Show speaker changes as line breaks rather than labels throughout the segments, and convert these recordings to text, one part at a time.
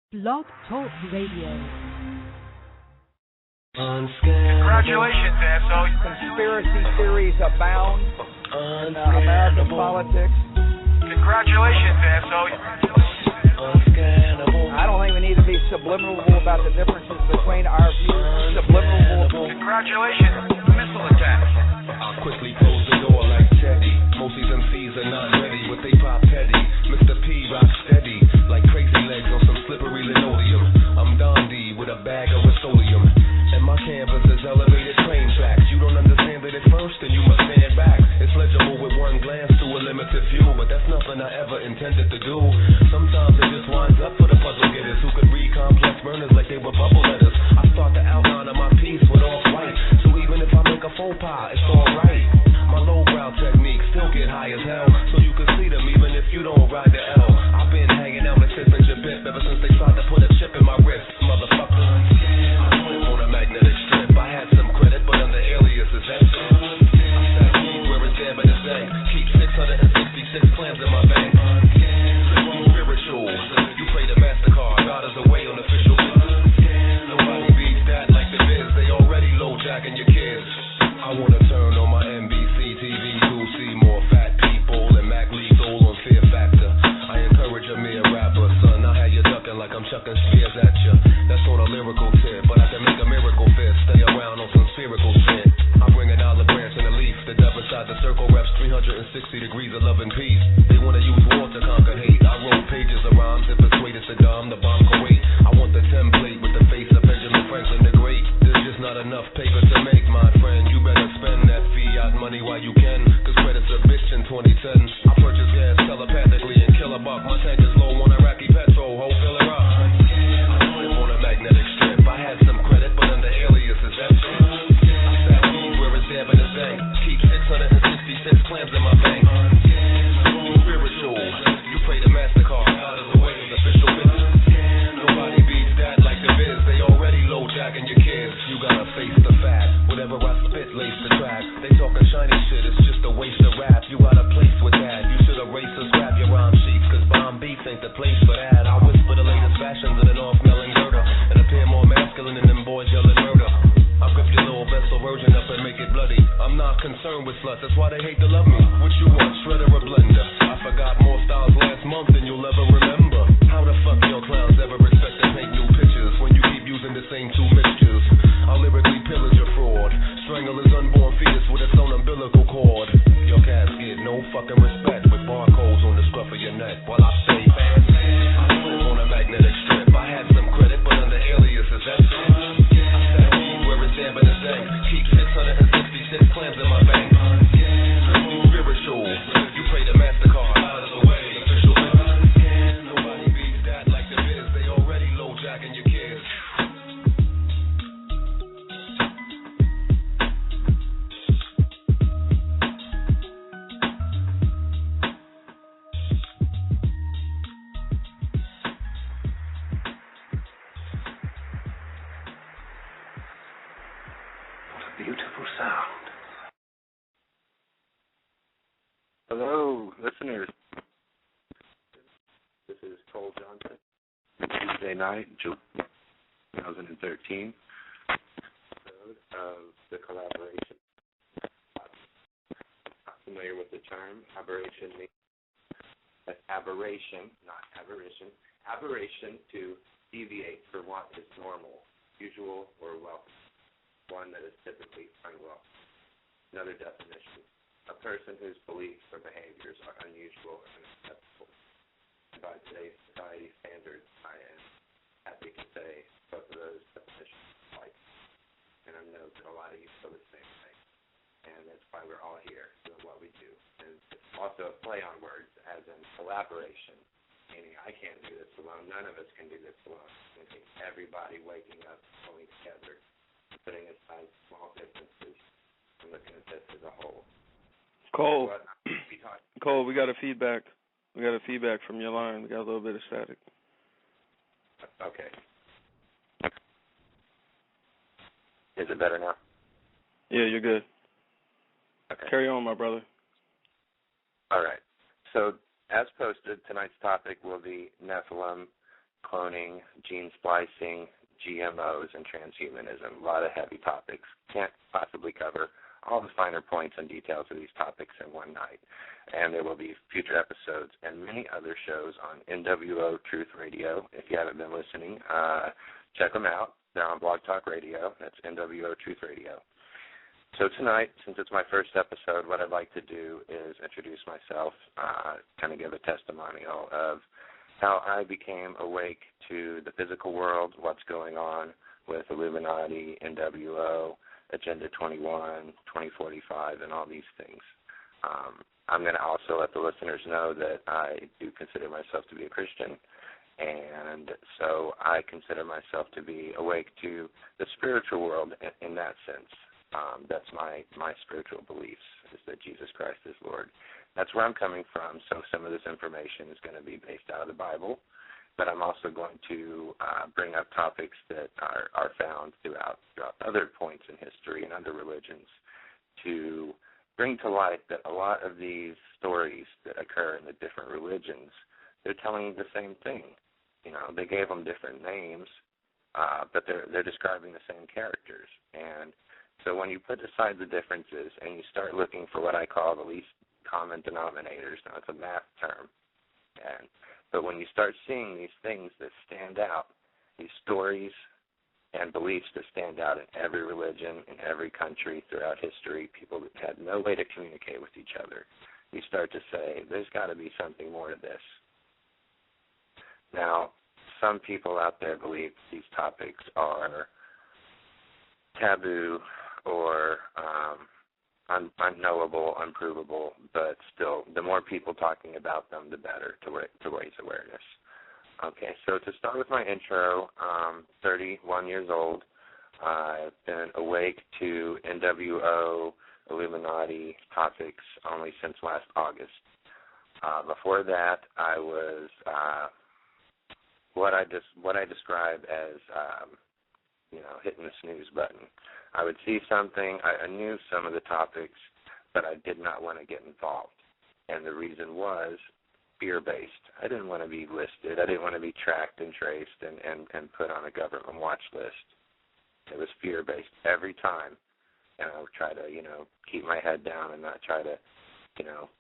Blog Talk Radio.
Congratulations, asshole.
Conspiracy theories abound in American politics.
Congratulations, asshole.
I don't think we need to be subliminal about the differences between our views. Subliminal.
Congratulations. Missile attack.
I'll quickly close the door like Teddy. Most these MCs are not ready, but they pop petty. Mr. P rock steady, like crazy legs on some slippery linoleum. I'm Don D with a bag of Rust-Oleum, and my canvas is elevated train tracks. You don't understand it at first, then you must stand back. It's legible with one glance to a limited view, but that's nothing I ever intended to do. Sometimes it just winds up for the puzzle getters who could read complex burners like they were bubble letters. I start the outline of my piece with off-white, so even if I make a faux pas, it's alright. My lowbrow technique still get high as hell, so you can see them even if you don't ride the L. I've been hanging out with Tiff and Jabip ever since they tried to put a chip in my wrist, motherfucker. I flip on a magnetic strip. I had some credit, but under aliases, that's it. I sat deep where it's there, but it's dang. Keep 666 plans in my bank. Spiritual, you pray to MasterCard. God is away on official business. Nobody beats that like the biz. They already low jacking your kids. I wanna turn on my NBC TV to see more fat people and Mac Lethal on Fear Factor. I encourage a mere rapper, son. I had you ducking like I'm chucking spears at you. That's on a lyrical tip, but I can make a miracle fit. Stay around on some spherical shit. I bring an olive branch and a leaf. The dove inside the circle reps 360 degrees of love and peace. They wanna use war to conquer hate. I wrote pages of rhymes and persuaded Saddam to bomb Kuwait. I want the template with the face of Benjamin Franklin the Great. There's just not enough paper to make, my friend. You better spend that fiat money while you can, cause credit's a bitch in 2010. I purchase gas telepathically and kill a buck. My tank is low on Iraqi petrol, ho, fill her up. I live on a magnetic strip. I had some credit, but under aliases, that's it. I sat deep where it's there, but it's dang. Keep 666 clams in my bank. Spiritual, you pray to MasterCard. God is away on official business. Nobody beats that like the biz. They already low jacking your kids. You gotta face the fact. Whatever I spit, lace the track. They talking shiny shit, it's just a waste of rap. You got a place with that. You should erase or scrap your rhyme sheets, cause bomb beats ain't the place for that. I whisper the latest fashions in an off-smelling girdle and appear more masculine than them boys yelling murder. I'll grip your little vessel virgin up and make it bloody. I'm not concerned with sluts, that's why they hate to love me. What you want, shredder or blender? I forgot more styles last month than you'll ever remember. How the fuck your clowns ever expect to paint new pictures when you keep using the same two mixtures? I'll lyrically pillage your fraud, strangle his unborn fetus with its own umbilical cord. Your cats get no fucking respect with barcodes on the scruff of your neck while I stay fancy. I live on a magnetic strip. I had some credit, but under aliases, that's it. I sat deep where it's there, but it's dang. Keep 666 clams in my bank. Spiritual, you pray to MasterCard. Out of the way, official business. Nobody beats that like the biz. They already low jacking your kids.
Beautiful sound.
Hello, listeners. This is Cole Johnson. Tuesday night, June 2013. Episode of the collaboration. Not familiar with the term. Aberration means aberration, not aberration. Aberration to deviate from what is normal, usual, or welcome. One that is typically unwelcome. Another definition, a person whose beliefs or behaviors are unusual or unacceptable. By today's society standards, I am happy to say both of those definitions alike. And I know that a lot of you feel the same thing. And that's why we're all here doing what we do. And it's also a play on words, as in collaboration, meaning I can't do this alone. None of us can do this alone. It takes everybody waking up, pulling together, putting aside small differences and looking at this as a whole.
Cole, we got a feedback. We got a feedback from your line. We got a little bit of static.
Okay. Is it better now?
Yeah, you're good.
Okay.
Carry on, my brother.
All right. So, as posted, tonight's topic will be Nephilim, cloning, gene splicing, GMOs, and transhumanism. A lot of heavy topics. Can't possibly cover all the finer points and details of these topics in one night. And there will be future episodes and many other shows on NWO Truth Radio. If you haven't been listening, check them out. They're on Blog Talk Radio. That's NWO Truth Radio. So tonight, since it's my first episode, what I'd like to do is introduce myself, kind of give a testimonial of how I became awake to the physical world, what's going on with Illuminati, NWO, Agenda 21, 2045, and all these things. I'm going to also let the listeners know that I do consider myself to be a Christian, and so I consider myself to be awake to the spiritual world in that sense. That's my spiritual beliefs, is that Jesus Christ is Lord. That's where I'm coming from, so some of this information is going to be based out of the Bible, but I'm also going to bring up topics that are found throughout other points in history and other religions to bring to light that a lot of these stories that occur in the different religions, they're telling the same thing. You know, they gave them different names, but they're describing the same characters. And so when you put aside the differences and you start looking for what I call the least common denominators, now it's a math term, but when you start seeing these things that stand out, these stories and beliefs that stand out in every religion, in every country throughout history, people that had no way to communicate with each other, you start to say, there's got to be something more to this. Now, some people out there believe these topics are taboo or unknowable, unprovable, but still, the more people talking about them, the better to raise awareness. Okay, so to start with my intro, I'm 31 years old. I've been awake to NWO, Illuminati topics only since last August. Before that, I was what I describe as hitting the snooze button. I would see something, I knew some of the topics, but I did not want to get involved. And the reason was fear-based. I didn't want to be listed. I didn't want to be tracked and traced and put on a government watch list. It was fear-based every time. And I would try to, keep my head down and not try to,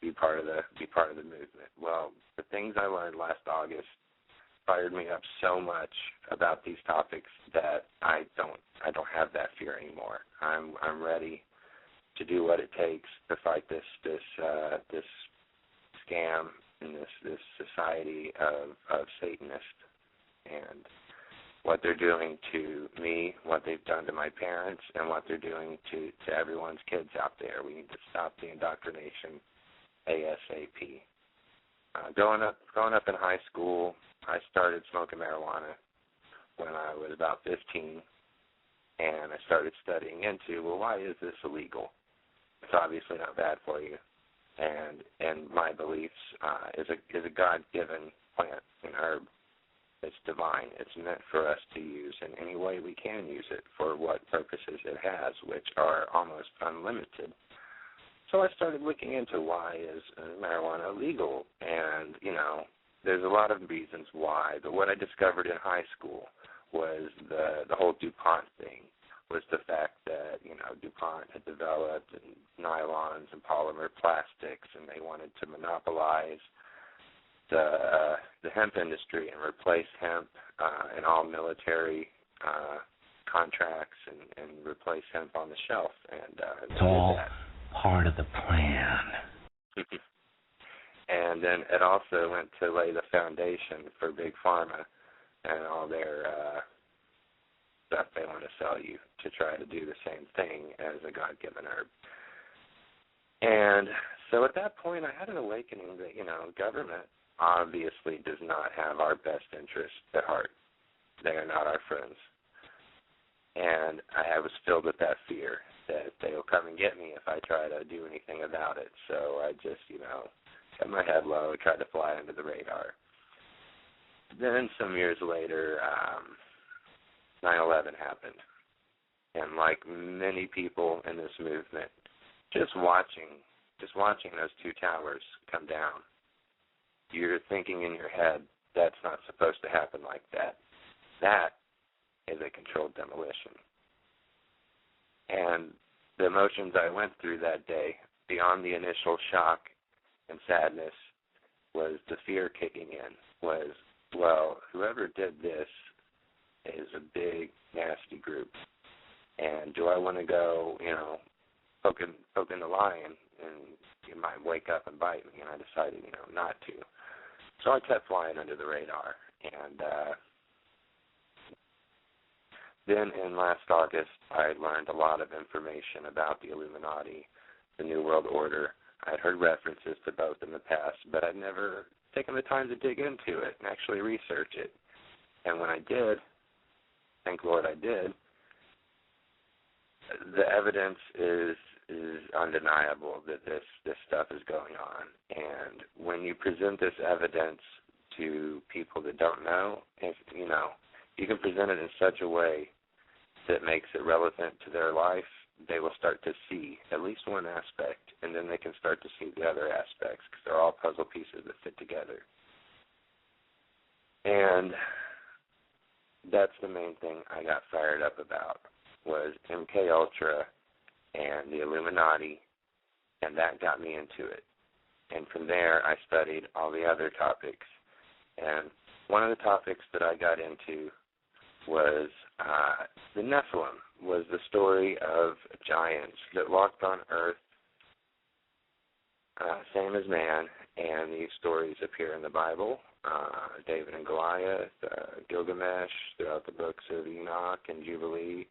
be part of the movement. Well, the things I learned last August fired me up so much about these topics that I don't have that fear anymore. I'm ready to do what it takes to fight this scam in this society of Satanists and what they're doing to me, what they've done to my parents, and what they're doing to everyone's kids out there. We need to stop the indoctrination ASAP. Growing up in high school, I started smoking marijuana when I was about 15, and I started studying into, why is this illegal? It's obviously not bad for you. And my beliefs is a God-given plant, an herb. It's divine. It's meant for us to use in any way we can use it for what purposes it has, which are almost unlimited. So I started looking into why is marijuana illegal, and, there's a lot of reasons why, but what I discovered in high school was the whole DuPont thing, was the fact that, DuPont had developed nylons and polymer plastics, and they wanted to monopolize the hemp industry and replace hemp in all military contracts and replace hemp on the shelf. And
it's all part of the plan.
And then it also went to lay the foundation for Big Pharma and all their stuff they want to sell you to try to do the same thing as a God-given herb. And so at that point I had an awakening that, government obviously does not have our best interests at heart. They are not our friends. And I was filled with that fear that they will come and get me if I try to do anything about it. So I just, kept my head low, tried to fly under the radar. Then some years later, 9/11 happened. And like many people in this movement, just watching those two towers come down, you're thinking in your head, that's not supposed to happen like that. That is a controlled demolition. And the emotions I went through that day, beyond the initial shock and sadness, was the fear kicking in, was, well, whoever did this is a big, nasty group. And do I want to go, poking the lion, and you might wake up and bite me? And I decided, not to. So I kept flying under the radar. And then in last August, I learned a lot of information about the Illuminati, the New World Order. I had heard references to both in the past, but I'd never taken the time to dig into it and actually research it. And when I did, thank Lord I did, the evidence is undeniable that this stuff is going on. And when you present this evidence to people that don't know, you can present it in such a way that makes it relevant to their life, they will start to see at least one aspect, and then they can start to see the other aspects, because they're all puzzle pieces that fit together. And that's the main thing I got fired up about, was MK Ultra and the Illuminati, and that got me into it. And from there, I studied all the other topics. And one of the topics that I got into was the Nephilim, was the story of giants that walked on Earth, same as man, and these stories appear in the Bible, David and Goliath, Gilgamesh, throughout the books of Enoch and Jubilee,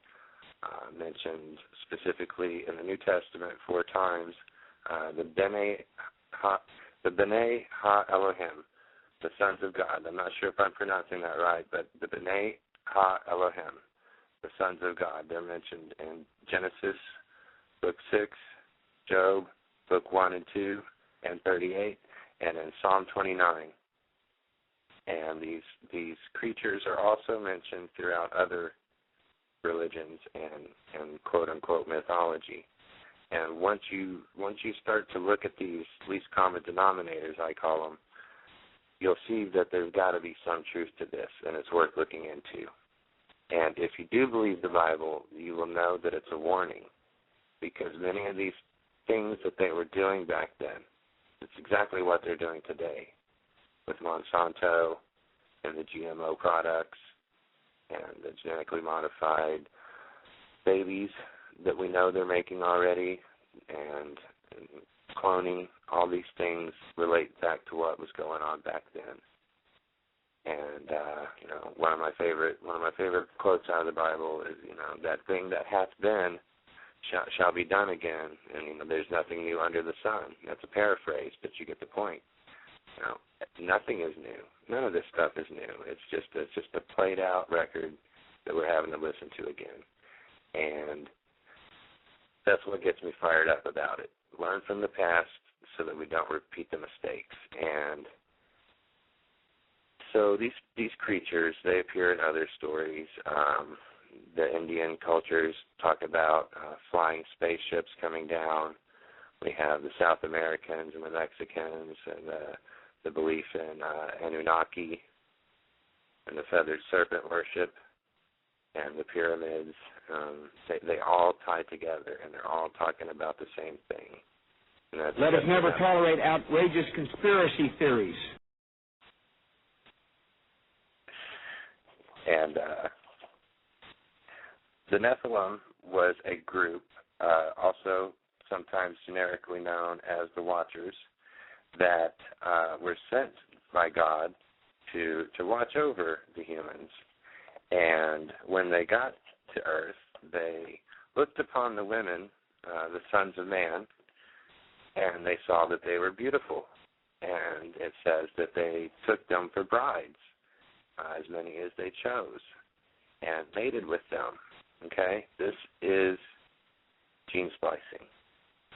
mentioned specifically in the New Testament 4 times, the B'nai Ha Elohim, the sons of God. I'm not sure if I'm pronouncing that right, but the B'nai Ha Elohim, the sons of God. They're mentioned in Genesis, Book 6, Job, Book 1 and 2, and 38, and in Psalm 29. And these creatures are also mentioned throughout other religions and quote-unquote mythology. And once you start to look at these least common denominators, I call them, you'll see that there's got to be some truth to this, and it's worth looking into. And if you do believe the Bible, you will know that it's a warning, because many of these things that they were doing back then, it's exactly what they're doing today with Monsanto and the GMO products and the genetically modified babies that we know they're making already, and cloning. All these things relate back to what was going on back then. And one of my favorite quotes out of the Bible is, that thing that hath been shall be done again, and there's nothing new under the sun. That's a paraphrase, but you get the point. Nothing is new. None of this stuff is new. It's just a played out record that we're having to listen to again. And that's what gets me fired up about it. Learn from the past so that we don't repeat the mistakes. And so these creatures, they appear in other stories. The Indian cultures talk about flying spaceships coming down. We have the South Americans and the Mexicans and the belief in Anunnaki and the feathered serpent worship and the pyramids. They all tie together, and they're all talking about the same thing.
Let us never tolerate outrageous conspiracy theories.
And the Nephilim was a group, also sometimes generically known as the Watchers, that were sent by God to watch over the humans. And when they got to Earth, they looked upon the women, the sons of man, and they saw that they were beautiful. And it says that they took them for brides, as many as they chose, and mated with them. Okay? This is gene splicing.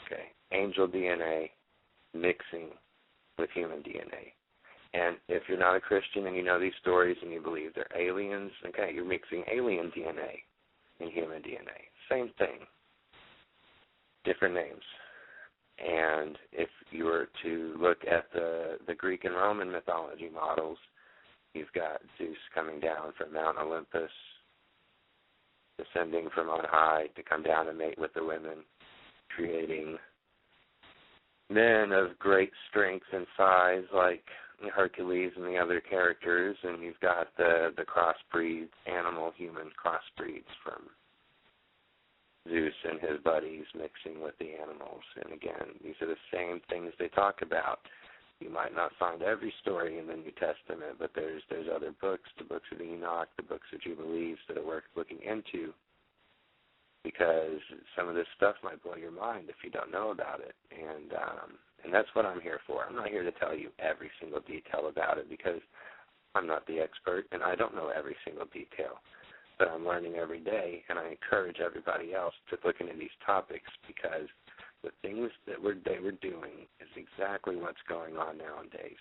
Okay? Angel DNA mixing with human DNA. And if you're not a Christian and you know these stories and you believe they're aliens, okay, you're mixing alien DNA and human DNA. Same thing. Different names. And if you were to look at the Greek and Roman mythology models, You've got Zeus coming down from Mount Olympus, descending from on high to come down and mate with the women, creating men of great strength and size like Hercules and the other characters, and you've got the crossbreeds, animal-human crossbreeds from Zeus and his buddies mixing with the animals. And again, these are the same things they talk about. You might not find every story in the New Testament, but there's other books, the books of Enoch, the books of Jubilees, that are worth looking into, because some of this stuff might blow your mind if you don't know about it. And that's what I'm here for. I'm not here to tell you every single detail about it, because I'm not the expert and I don't know every single detail. But I'm learning every day, and I encourage everybody else to look into these topics, because the things that they were doing is exactly what's going on nowadays.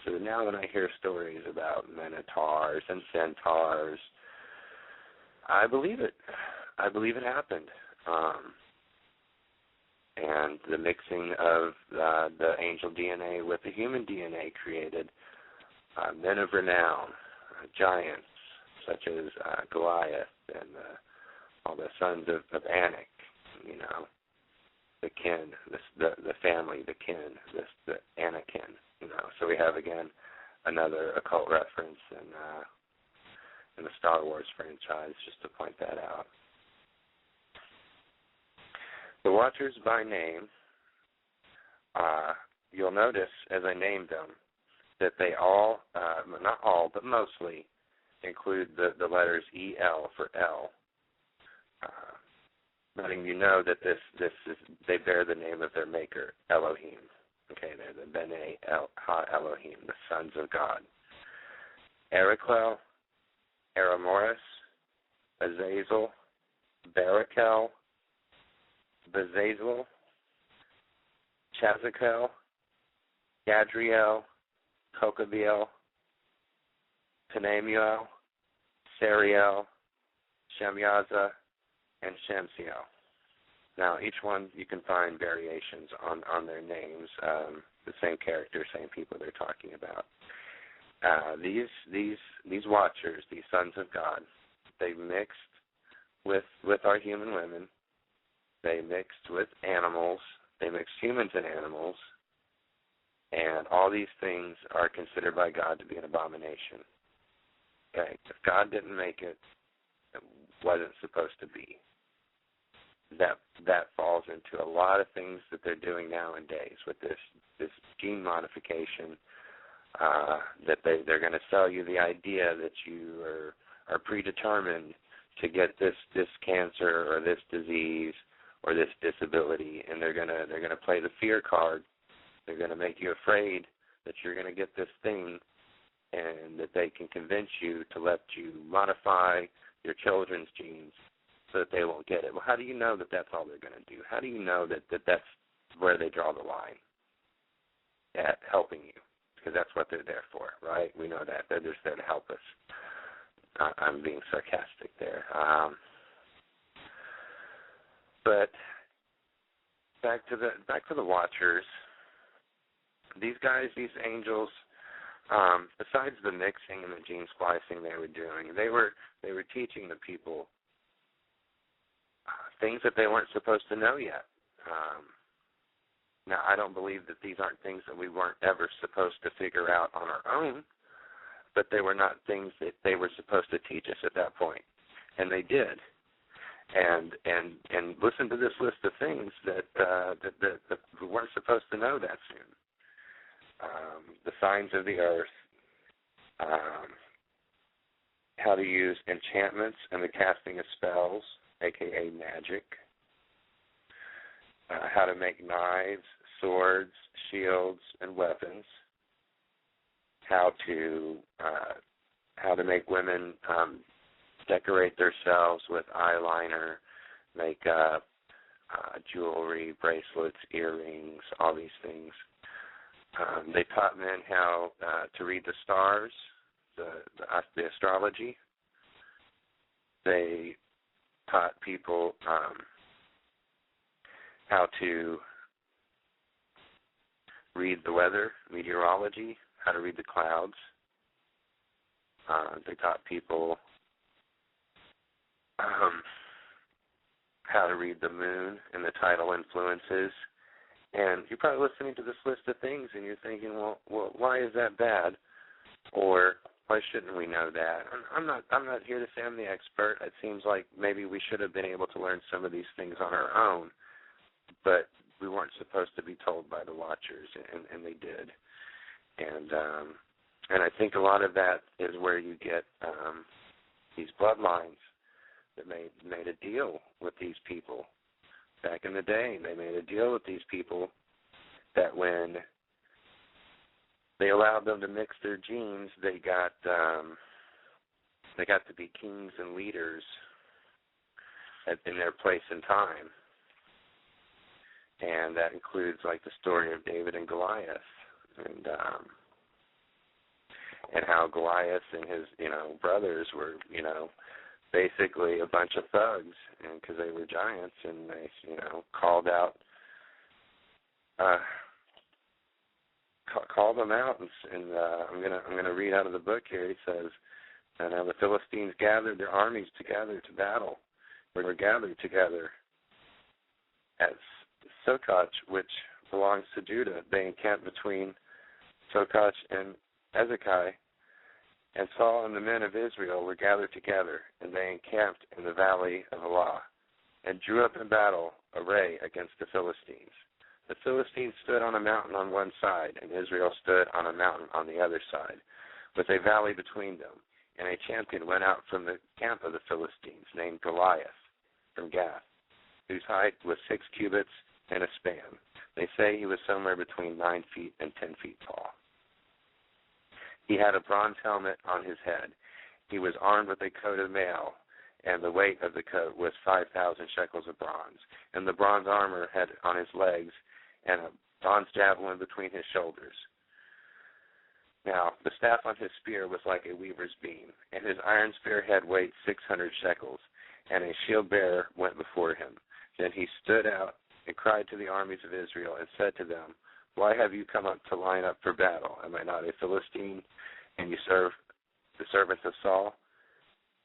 So now when I hear stories about minotaurs and centaurs, I believe it. I believe it happened. And the mixing of the angel DNA with the human DNA created men of renown, giants such as Goliath and all the sons of Anak, the kin, the family, the kin, the Anakin, So we have, again, another occult reference in the Star Wars franchise, just to point that out. The Watchers by name, you'll notice as I named them that they all, not all, but mostly, include the letters EL for L, letting you know that this is, they bear the name of their maker, Elohim. Okay, they're the B'nai Ha Elohim, the sons of God. Erikel, Aramoris, Azazel, Barakel, Bezazel, Chazakel, Gadriel, Kokabiel, Penamuel, Sariel, Shemyaza, and Shamsiel. Now, each one you can find variations on their names, the same character, same people they're talking about. These watchers, these sons of God, they mixed with our human women. They mixed with animals. They mixed humans and animals. And all these things are considered by God to be an abomination. Okay, if God didn't make it, it wasn't supposed to be. That falls into a lot of things that they're doing nowadays with this gene modification, that they're going to sell you the idea that you are predetermined to get this cancer or this disease or this disability, and they're going to play the fear card. They're going to make you afraid that you're going to get this thing, and that they can convince you to let you modify your children's genes so that they won't get it. Well, how do you know that that's all they're going to do? How do you know that that's where they draw the line at helping you? Because that's what they're there for, right? We know that. They're just there to help us. I'm being sarcastic there. But back to the Watchers. These guys, these angels, besides the mixing and the gene splicing they were doing, they were teaching the people things that they weren't supposed to know yet. Now, I don't believe that these aren't things that we weren't ever supposed to figure out on our own, but they were not things that they were supposed to teach us at that point, and they did. And listen to this list of things that we weren't supposed to know that soon. The signs of the earth, how to use enchantments and the casting of spells, a.k.a. magic, how to make knives, swords, shields, and weapons, how to make women decorate themselves with eyeliner, makeup, jewelry, bracelets, earrings, all these things. They taught men how to read the stars, the astrology. They taught people how to read the weather, meteorology, how to read the clouds. They taught people how to read the moon and the tidal influences. And you're probably listening to this list of things and you're thinking, well, why is that bad? Or why shouldn't we know that? I'm not here to say I'm the expert. It seems like maybe we should have been able to learn some of these things on our own, but we weren't supposed to be told by the watchers, and they did. And I think a lot of that is where you get these bloodlines that made a deal with these people. Back in the day, they made a deal with these people that when they allowed them to mix their genes, they got to be kings and leaders in their place and time. And that includes like the story of David and Goliath, and how Goliath and his brothers were basically a bunch of thugs, and because they were giants, and they called them out, and I'm gonna read out of the book here. He says, and now the Philistines gathered their armies together to battle. We were gathered together at Sokoch, which belongs to Judah. They encamped between Sokoch and Ezekiah, and Saul and the men of Israel were gathered together, and they encamped in the valley of Elah, and drew up in battle array against the Philistines. The Philistines stood on a mountain on one side, and Israel stood on a mountain on the other side, with a valley between them. And a champion went out from the camp of the Philistines, named Goliath, from Gath, whose height was 6 cubits and a span. They say he was somewhere between 9 feet and 10 feet tall. He had a bronze helmet on his head. He was armed with a coat of mail, and the weight of the coat was 5,000 shekels of bronze. And the bronze armor had on his legs and a bronze javelin between his shoulders. Now, the staff on his spear was like a weaver's beam, and his iron spearhead weighed 600 shekels, and a shield bearer went before him. Then he stood out and cried to the armies of Israel and said to them, "Why have you come up to line up for battle? Am I not a Philistine, and you serve the servants of Saul?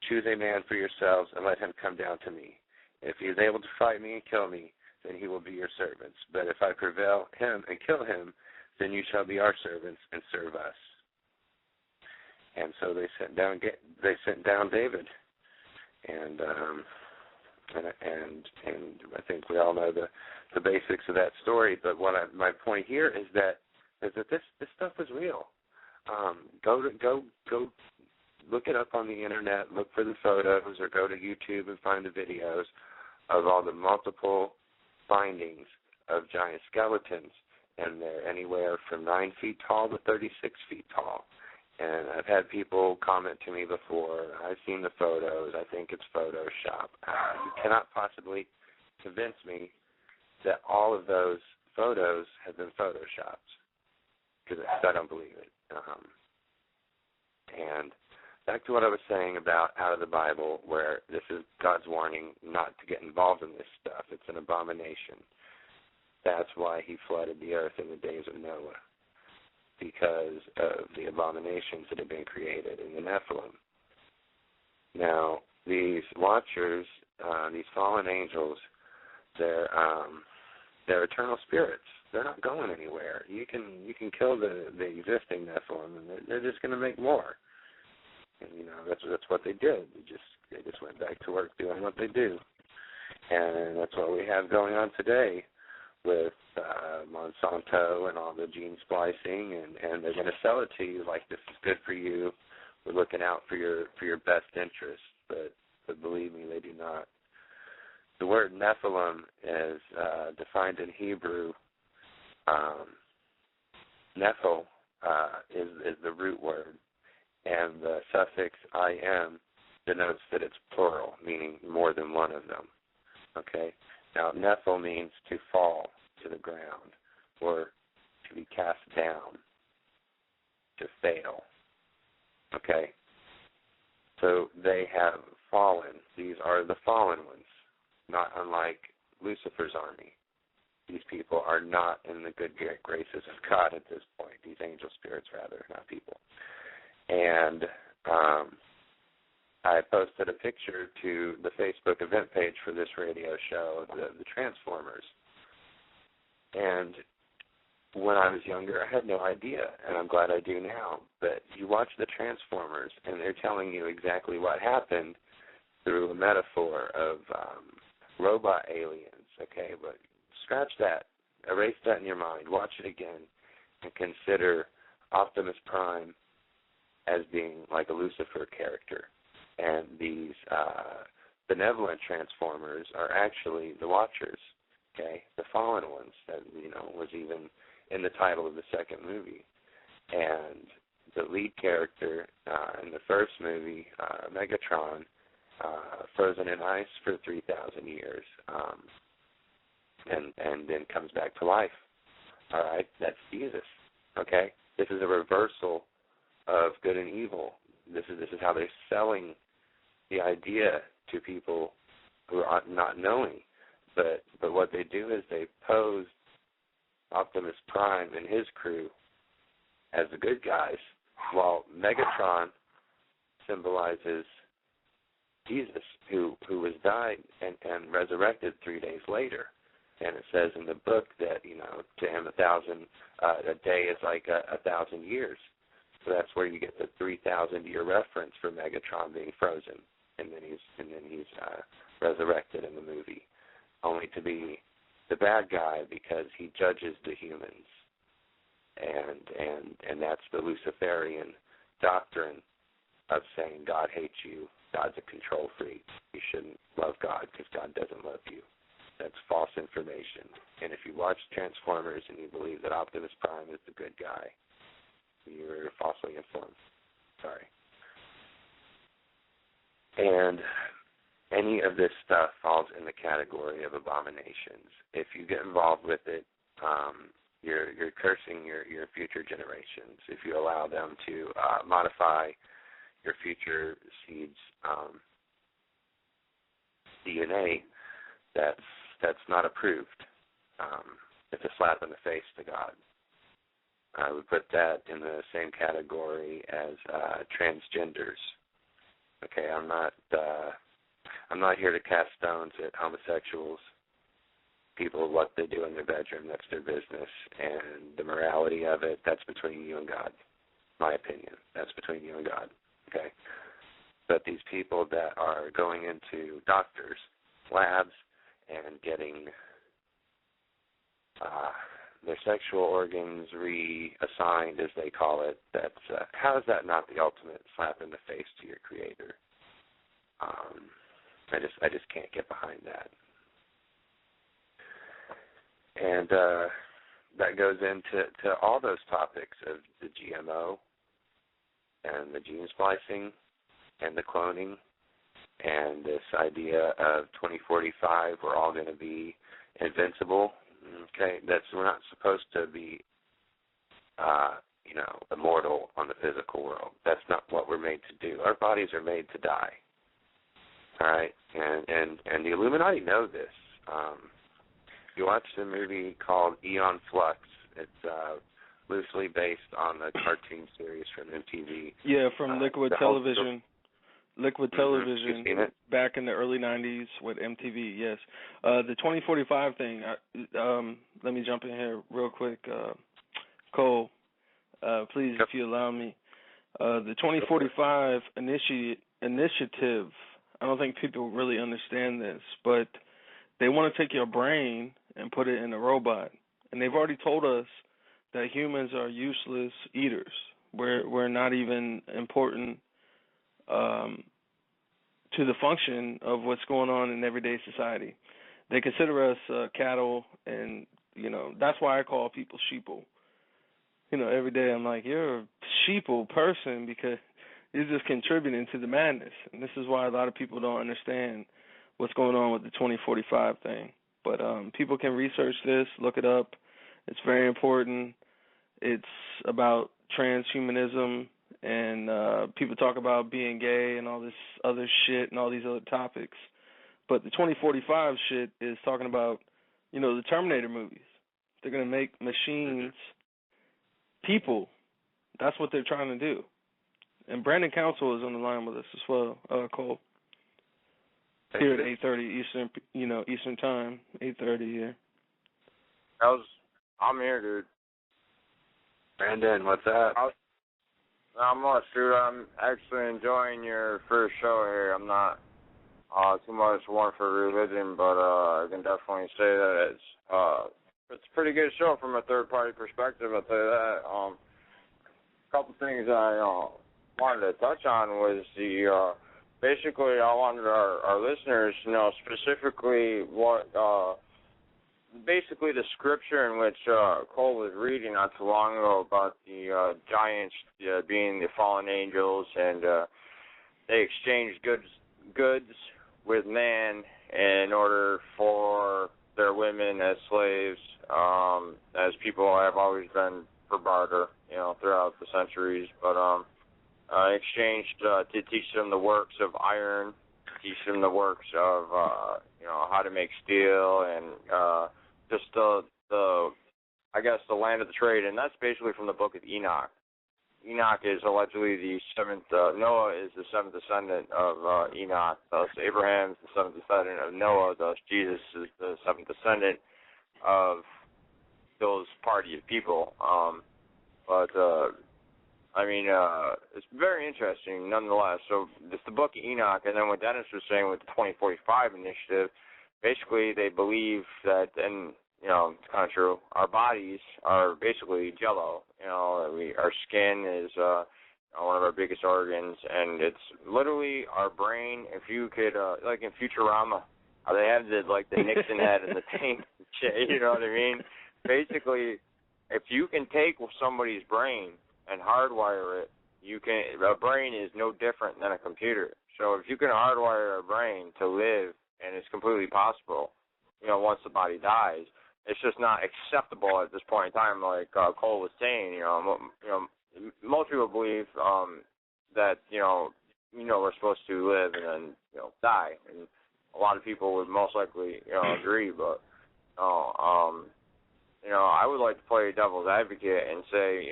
Choose a man for yourselves and let him come down to me. If he is able to fight me and kill me, then he will be your servants. But if I prevail him and kill him, then you shall be our servants and serve us." And so they sent down David, and I think we all know the basics of that story. But my point here is that this stuff is real. Go look it up on the internet, look for the photos, or go to YouTube and find the videos of all the multiple findings of giant skeletons, and they're anywhere from 9 feet tall to 36 feet tall. And I've had people comment to me before, I've seen the photos, I think it's Photoshop. You cannot possibly convince me that all of those photos have been Photoshopped, because I don't believe it. And back to what I was saying about out of the Bible, where this is God's warning not to get involved in this stuff. It's an abomination. That's why he flooded the earth in the days of Noah, because of the abominations that have been created in the Nephilim. Now, these watchers, these fallen angels, they're eternal spirits. They're not going anywhere. You can kill the existing Nephilim, and they're just going to make more. And that's what they did. They just went back to work doing what they do, and that's what we have going on today with Monsanto and all the gene splicing, and they're going to sell it to you like this is good for you. We're looking out for your best interest, but believe me, they do not. The word Nephilim is defined in Hebrew. Nephil is the root word, and the suffix im denotes that it's plural, meaning more than one of them. Okay? Now, Nephil means to fall to the ground, or to be cast down, to fail. Okay? So they have fallen. These are the fallen ones, not unlike Lucifer's army. These people are not in the good graces of God at this point. These angel spirits, rather, not people. And I posted a picture to the Facebook event page for this radio show, the Transformers. And when I was younger, I had no idea, and I'm glad I do now. But you watch the Transformers, and they're telling you exactly what happened through a metaphor of robot aliens, okay? But scratch that. Erase that in your mind. Watch it again and consider Optimus Prime as being like a Lucifer character. And these benevolent Transformers are actually the Watchers, okay? The fallen ones that, was even in the title of the second movie. And the lead character in the first movie, Megatron, frozen in ice for 3,000 years, and then comes back to life. All right, that's Jesus. Okay, this is a reversal of good and evil. This is how they're selling the idea to people who are not knowing. But what they do is they pose Optimus Prime and his crew as the good guys, while Megatron symbolizes Jesus, who was died and resurrected 3 days later. And it says in the book that, to him a day is like 1,000 years. So that's where you get the 3,000-year reference for Megatron being frozen, and then he's resurrected in the movie, only to be the bad guy because he judges the humans, and that's the Luciferian doctrine of saying God hates you, God's a control freak, you shouldn't love God because God doesn't love you. That's false information. And if you watch Transformers and you believe that Optimus Prime is the good guy, you're falsely informed. Sorry. And any of this stuff falls in the category of abominations. If you get involved with it, you're cursing your future generations. If you allow them to modify your future seeds' DNA, that's not approved. It's a slap in the face to God. I would put that in the same category as transgenders. Okay, I'm not here to cast stones at homosexuals. People, what they do in their bedroom, that's their business. And the morality of it, that's between you and God. My opinion, that's between you and God. Okay? But these people that are going into doctors' labs and getting their sexual organs reassigned, as they call it, that's how is that not the ultimate slap in the face to your Creator? I just can't get behind that. And that goes into all those topics of the GMO and the gene splicing and the cloning and this idea of 2045 we're all going to be invincible. Okay, we're not supposed to be, immortal on the physical world. That's not what we're made to do. Our bodies are made to die. All right, and the Illuminati know this. You watch the movie called Eon Flux. It's loosely based on the cartoon series from MTV.
Yeah, from Liquid Television. Liquid Television back in the early 90s with MTV, yes. The 2045 thing, let me jump in here real quick. Cole, please, if you allow me. The 2045 initiative, I don't think people really understand this, but they want to take your brain and put it in a robot. And they've already told us that humans are useless eaters. We're not even important to the function of what's going on in everyday society. They consider us cattle, and, that's why I call people sheeple. Every day I'm like, you're a sheeple person because you're just contributing to the madness. And this is why a lot of people don't understand what's going on with the 2045 thing. But people can research this, look it up. It's very important. It's about transhumanism, and people talk about being gay and all this other shit and all these other topics. But the 2045 shit is talking about, the Terminator movies. They're going to make machines people. That's what they're trying to do. And Brandon Council is on the line with us as well, Cole. Here at 8:30 Eastern, Eastern time, 8:30 here.
I'm here, dude.
Brandon, what's up?
Not much, dude. I'm actually enjoying your first show here. I'm not too much one for religion, but I can definitely say that it's a pretty good show from a third-party perspective, I'll tell you that. A couple things I wanted to touch on was basically I wanted our listeners to know specifically what basically the scripture in which Cole was reading not too long ago about the giants being the fallen angels, and they exchanged goods with man in order for their women as slaves, as people have always been for barter, throughout the centuries. But exchanged to teach them the works of iron, teach them the works of how to make steel, and just the land of the trade. And that's basically from the book of Enoch. Enoch is allegedly the seventh. Noah is the seventh descendant of Enoch. Thus, Abraham is the seventh descendant of Noah. Thus, Jesus is the seventh descendant of those party of people. It's very interesting nonetheless. So it's the book of Enoch, and then what Dennis was saying with the 2045 initiative, basically they believe that, and it's kind of true, our bodies are basically jello. Our skin is one of our biggest organs, and it's literally our brain. If you could, like in Futurama, how they have the Nixon head and the tank and shit, you know what I mean? Basically, if you can take somebody's brain and hardwire it, a brain is no different than a computer. So if you can hardwire a brain to live, and it's completely possible, once the body dies, it's just not acceptable at this point in time, like Cole was saying. Most people believe that we're supposed to live and then die, and a lot of people would most likely agree. But I would like to play devil's advocate and say,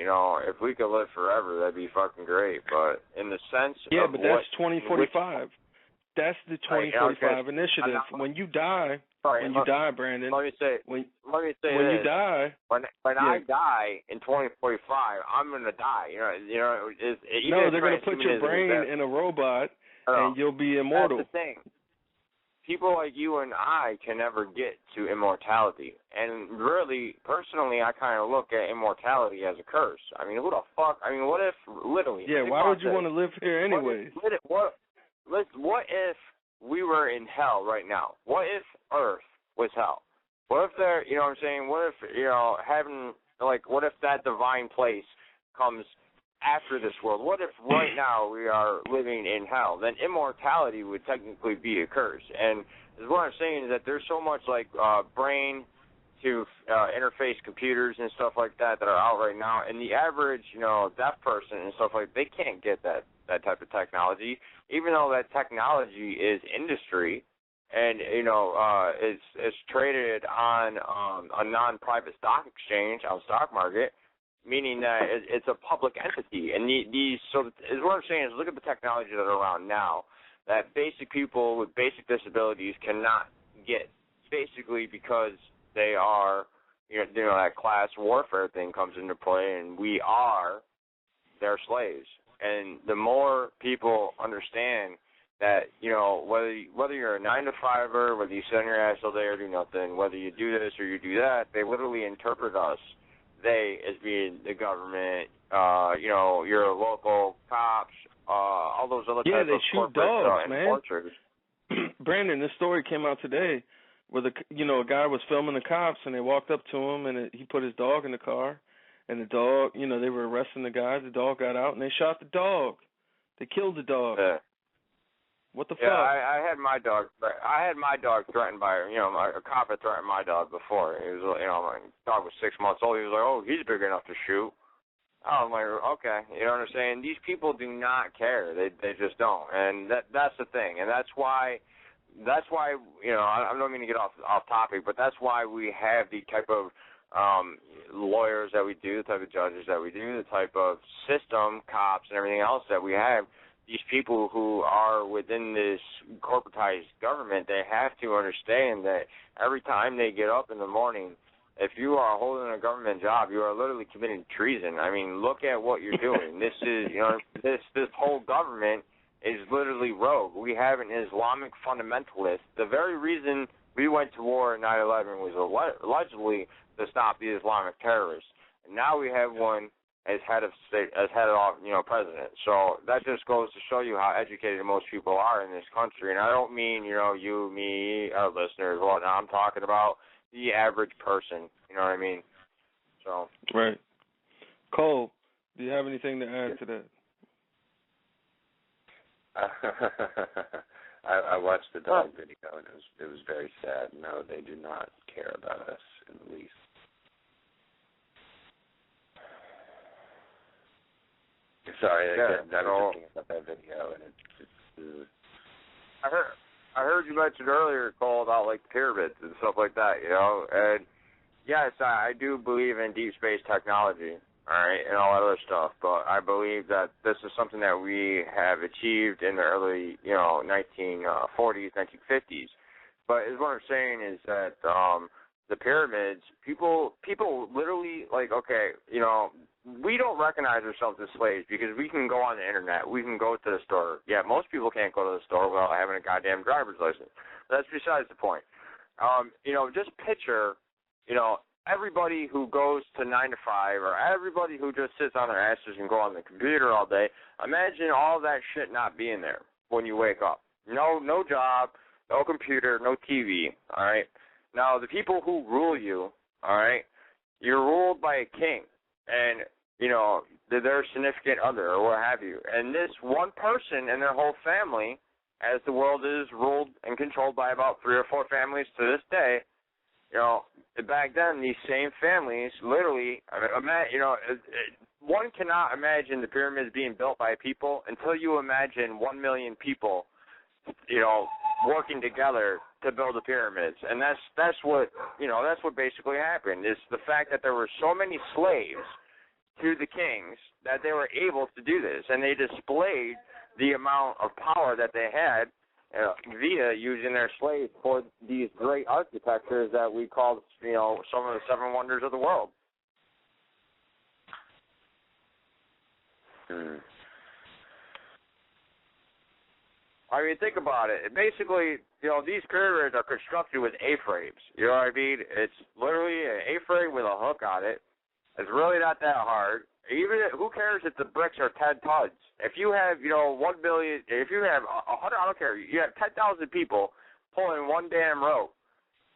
if we could live forever, that'd be fucking great. But in the sense of
but that's 2045. That's the 2045 initiative. When you die, Brandon.
Let me say
when
this.
You die.
When I die in 2045, I'm gonna die.
They're gonna put your brain in a robot, and you'll be immortal.
That's the thing. People like you and I can never get to immortality. And really, personally, I kind of look at immortality as a curse. I mean, who the fuck? I mean, what if, literally...
Yeah, why would you want to live here anyways?
What if we were in hell right now? What if Earth was hell? What if there, what I'm saying? What if, heaven, what if that divine place comes after this world? What if right now we are living in hell? Then immortality would technically be a curse. And what I'm saying is that there's so much brain to interface computers and stuff like that are out right now, and the average deaf person and stuff they can't get that type of technology, even though that technology is industry and it's traded on a non-private stock exchange on the stock market, meaning that it's a public entity. And what I'm saying is, look at the technology that are around now that basic people with basic disabilities cannot get, basically because they are, that class warfare thing comes into play, and we are their slaves. And the more people understand that, whether you're a 9-to-5er, whether you sit on your ass all day or do nothing, whether you do this or you do that, they literally interpret us, they as being the government, your local cops, all those other types of corporate enforcers.
Brandon, this story came out today where a guy was filming the cops, and they walked up to him, and he put his dog in the car, and the dog, they were arresting the guy. The dog got out, and they shot the dog. They killed the dog.
Yeah.
What the fuck?
Yeah, I had my dog threatened by, a cop had threatened my dog before. He was, my dog was 6 months old. He was like, oh, he's big enough to shoot. I'm like, okay, you know what I'm saying? These people do not care. They just don't, and that's the thing, and that's why, I don't mean to get off topic, but that's why we have the type of lawyers that we do, the type of judges that we do, the type of system, cops, and everything else that we have, these people who are within this corporatized government, they have to understand that every time they get up in the morning, if you are holding a government job, you are literally committing treason. I mean, look at what you're doing. This is, this whole government is literally rogue. We have an Islamic fundamentalist. The very reason we went to war in 9/11 was allegedly to stop the Islamic terrorists. And now we have one as head of state, as head of, president. So that just goes to show you how educated most people are in this country. And I don't mean, you, me, our listeners, whatnot. I'm talking about the average person. You know what I mean? So.
Right. Cole, do you have anything to add to that?
I watched the dog video, and it was very sad. No, they do not care about us in the least. Sorry, I was just thinking about that video, and it's
I heard you mention earlier, Cole, about like pyramids and stuff like that, and yes, I do believe in deep space technology, all right, and all that other stuff, but I believe that this is something that we have achieved in the early, 1940s, 1950s. But what I'm saying is that the pyramids, people literally, like, okay, we don't recognize ourselves as slaves because we can go on the internet. We can go to the store. Yeah, most people can't go to the store without having a goddamn driver's license. That's besides the point. Just picture, everybody who goes to 9 to 5 or everybody who just sits on their asses and go on the computer all day. Imagine all that shit not being there when you wake up. No job, no computer, no TV, all right? Now, the people who rule you, all right, you're ruled by a king. And, their significant other or what have you. And this one person and their whole family, as the world is ruled and controlled by about 3 or 4 families to this day, back then these same families literally, one cannot imagine the pyramids being built by people until you imagine 1 million people, working together to build the pyramids. And that's what basically happened. Is the fact that there were so many slaves to the kings that they were able to do this, and they displayed the amount of power that they had via using their slaves for these great architectures that we call, some of the 7 wonders of the world. I mean, think about it. Basically, these pyramids are constructed with A-frames. You know what I mean? It's literally an A-frame with a hook on it. It's really not that hard. Who cares if the bricks are 10 tons? If you have, 1 billion, if you have 100, I don't care. You have 10,000 people pulling one damn rope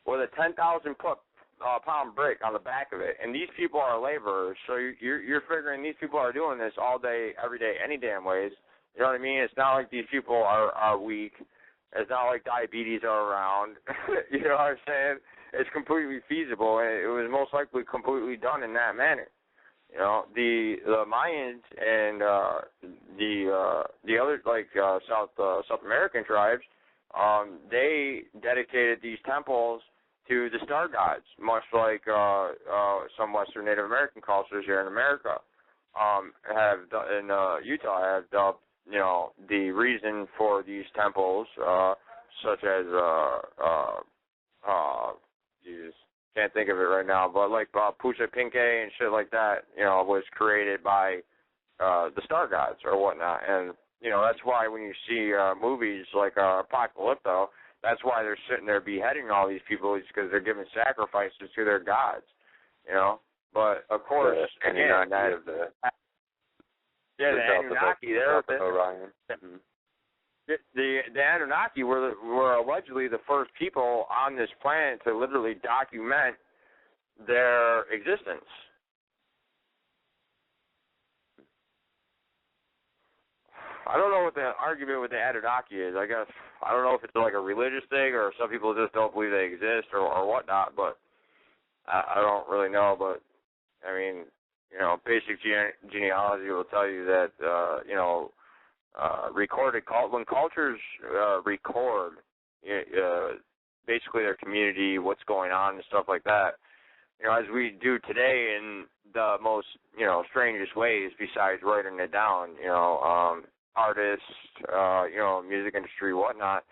with a 10,000 pound brick on the back of it, and these people are laborers. So you're figuring these people are doing this all day, every day, any damn ways. You know what I mean? It's not like these people are weak. It's not like diabetes are around. You know what I'm saying? It's completely feasible, and it was most likely completely done in that manner. The Mayans and the other South American tribes, they dedicated these temples to the star gods, much like some Western Native American cultures here in America in Utah have dubbed, the reason for these temples, such as can't think of it right now, but like Pucha Pinke and shit like that, was created by the star gods or whatnot. And, that's why when you see movies like Apocalypto, that's why they're sitting there beheading all these people, is because they're giving sacrifices to their gods, But, of course, the Anunnaki,
Orion.
The Anunnaki were allegedly the first people on this planet to literally document their existence. I don't know what the argument with the Anunnaki is. I guess I don't know if it's like a religious thing or some people just don't believe they exist or whatnot. But I don't really know. But I mean, basic genealogy will tell you that when cultures record basically their community, what's going on and stuff like that, as we do today in the most, strangest ways besides writing it down, artists, music industry, whatnot.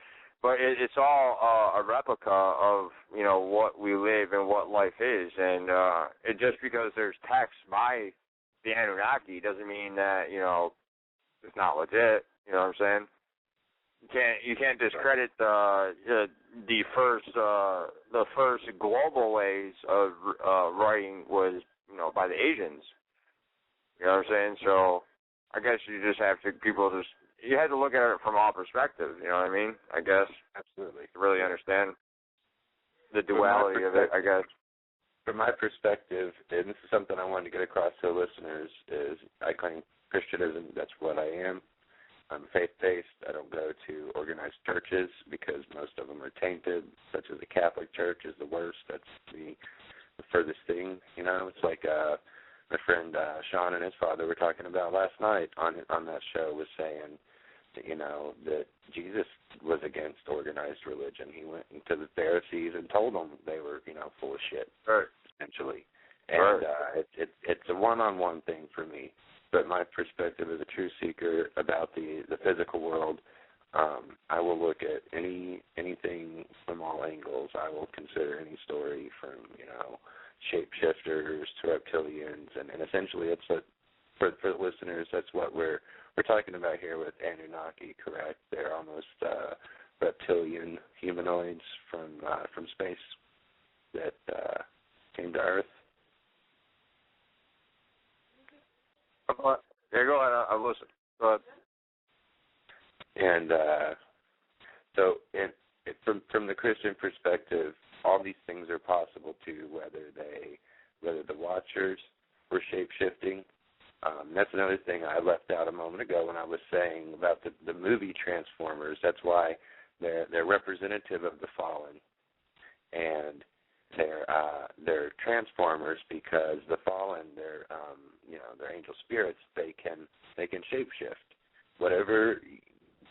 But it's all a replica of, what we live and what life is. And it just because there's text by the Anunnaki doesn't mean that, it's not legit. You know what I'm saying? You can't discredit the first global ways of writing was, by the Asians. You know what I'm saying? So I guess you just have to, you had to look at it from all perspectives, you know what I mean? I guess.
Absolutely.
To really understand the duality of it, I guess.
From my perspective, and this is something I wanted to get across to the listeners, is I claim Christianism, that's what I am. I'm faith-based. I don't go to organized churches because most of them are tainted, such as the Catholic Church is the worst. That's the furthest thing, It's like my friend Sean and his father were talking about last night on that show, was saying that Jesus was against organized religion. He went into the Pharisees and told them they were, full of shit,
right,
essentially. And it's a one-on-one thing for me. But my perspective as a truth seeker about the physical world, I will look at anything from all angles. I will consider any story from, shapeshifters to reptilians, and essentially it's what, for the listeners, that's what we're talking about here with Anunnaki, correct? They're almost reptilian humanoids from space that came to Earth.
Yeah, go ahead. I'll listen. Go ahead.
And so, from the Christian perspective, all these things are possible too. Whether the Watchers were shape-shifting. That's another thing I left out a moment ago when I was saying about the movie Transformers. That's why they're representative of the fallen, and they're Transformers because the fallen, they're angel spirits. They can shapeshift. Whatever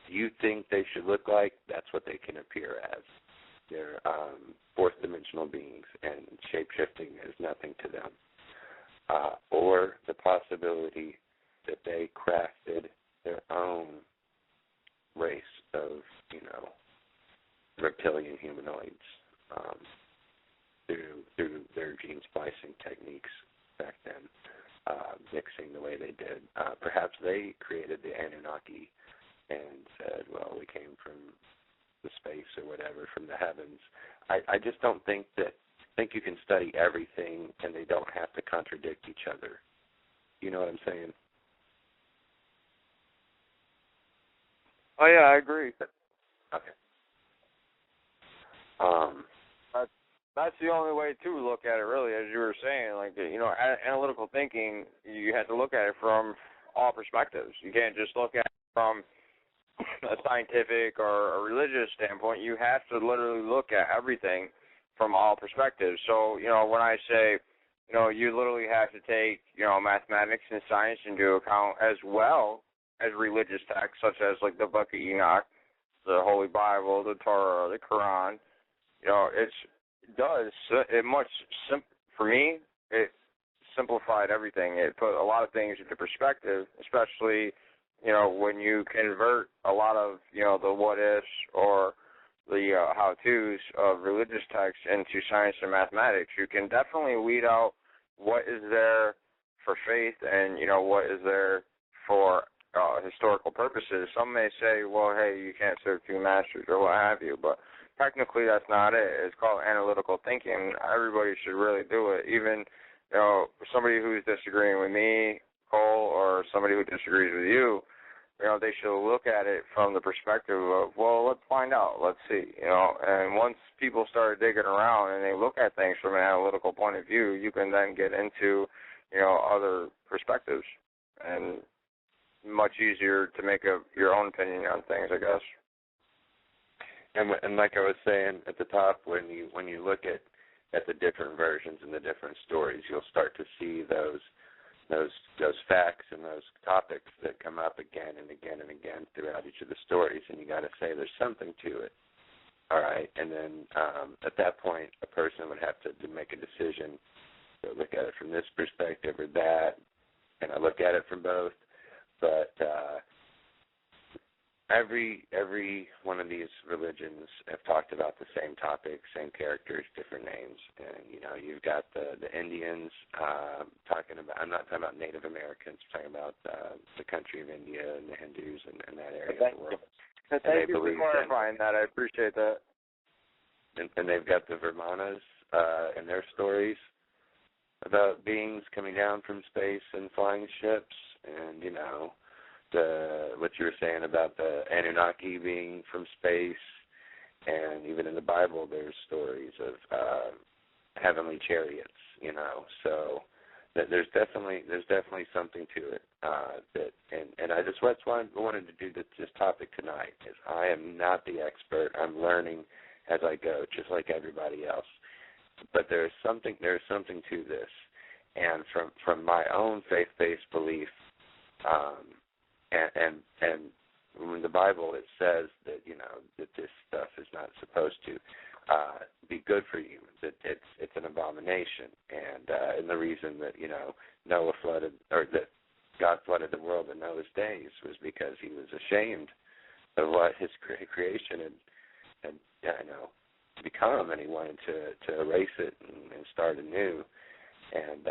you think they should look like, that's what they can appear as. They're fourth dimensional beings, and shapeshifting is nothing to them. Or the possibility that they crafted their own race of reptilian humanoids through their gene splicing techniques back then, mixing the way they did. Perhaps they created the Anunnaki and said, well, we came from the space or whatever, from the heavens. I just don't think you can study everything and they don't have to contradict each other. You know what I'm saying?
Oh, yeah, I agree.
Okay.
That's the only way to look at it, really, as you were saying. Like, analytical thinking, you have to look at it from all perspectives. You can't just look at it from a scientific or a religious standpoint. You have to literally look at everything from all perspectives. So, when I say, you literally have to take, mathematics and science into account as well as religious texts, such as, like, the Book of Enoch, the Holy Bible, the Torah, the Quran. For me, it simplified everything. It put a lot of things into perspective, especially, when you convert a lot of, the what-ifs or the how-tos of religious texts into science and mathematics. You can definitely weed out what is there for faith and, what is there for historical purposes. Some may say, well, hey, you can't serve two masters or what have you, but technically that's not it. It's called analytical thinking. Everybody should really do it. Even, somebody who's disagreeing with me, Cole, or somebody who disagrees with you, they should look at it from the perspective of, well, let's find out, let's see, and once people start digging around and they look at things from an analytical point of view, you can then get into, other perspectives, and much easier to make your own opinion on things, I guess.
And like I was saying at the top, when you look at the different versions and the different stories, you'll start to see those facts and those topics that come up again and again and again throughout each of the stories, and you got to say there's something to it. all right, and then at that point, a person would have to make a decision to look at it from this perspective or that, and I look at it from both. But every one of these religions have talked about the same topic, same characters, different names. And, you know, you've got the Indians talking about, I'm not talking about Native Americans, I'm talking about the country of India and the Hindus and that area of the world.
Thank you for clarifying that. I appreciate that.
And they've got the Vermanas and their stories about beings coming down from space and flying ships, and, you know, what you were saying about the Anunnaki being from space, and even in the Bible there's stories of heavenly chariots, you know. So there's definitely something to it. That's why I wanted to do this topic tonight. Is I am not the expert. I'm learning as I go, just like everybody else. But there's something to this, and from my own faith-based belief. And in the Bible it says that, you know, that this stuff is not supposed to be good for you, that it's an abomination, and the reason that, you know, Noah flooded, or that God flooded the world in Noah's days, was because he was ashamed of what his creation had you know, become, and he wanted to erase it and start anew, and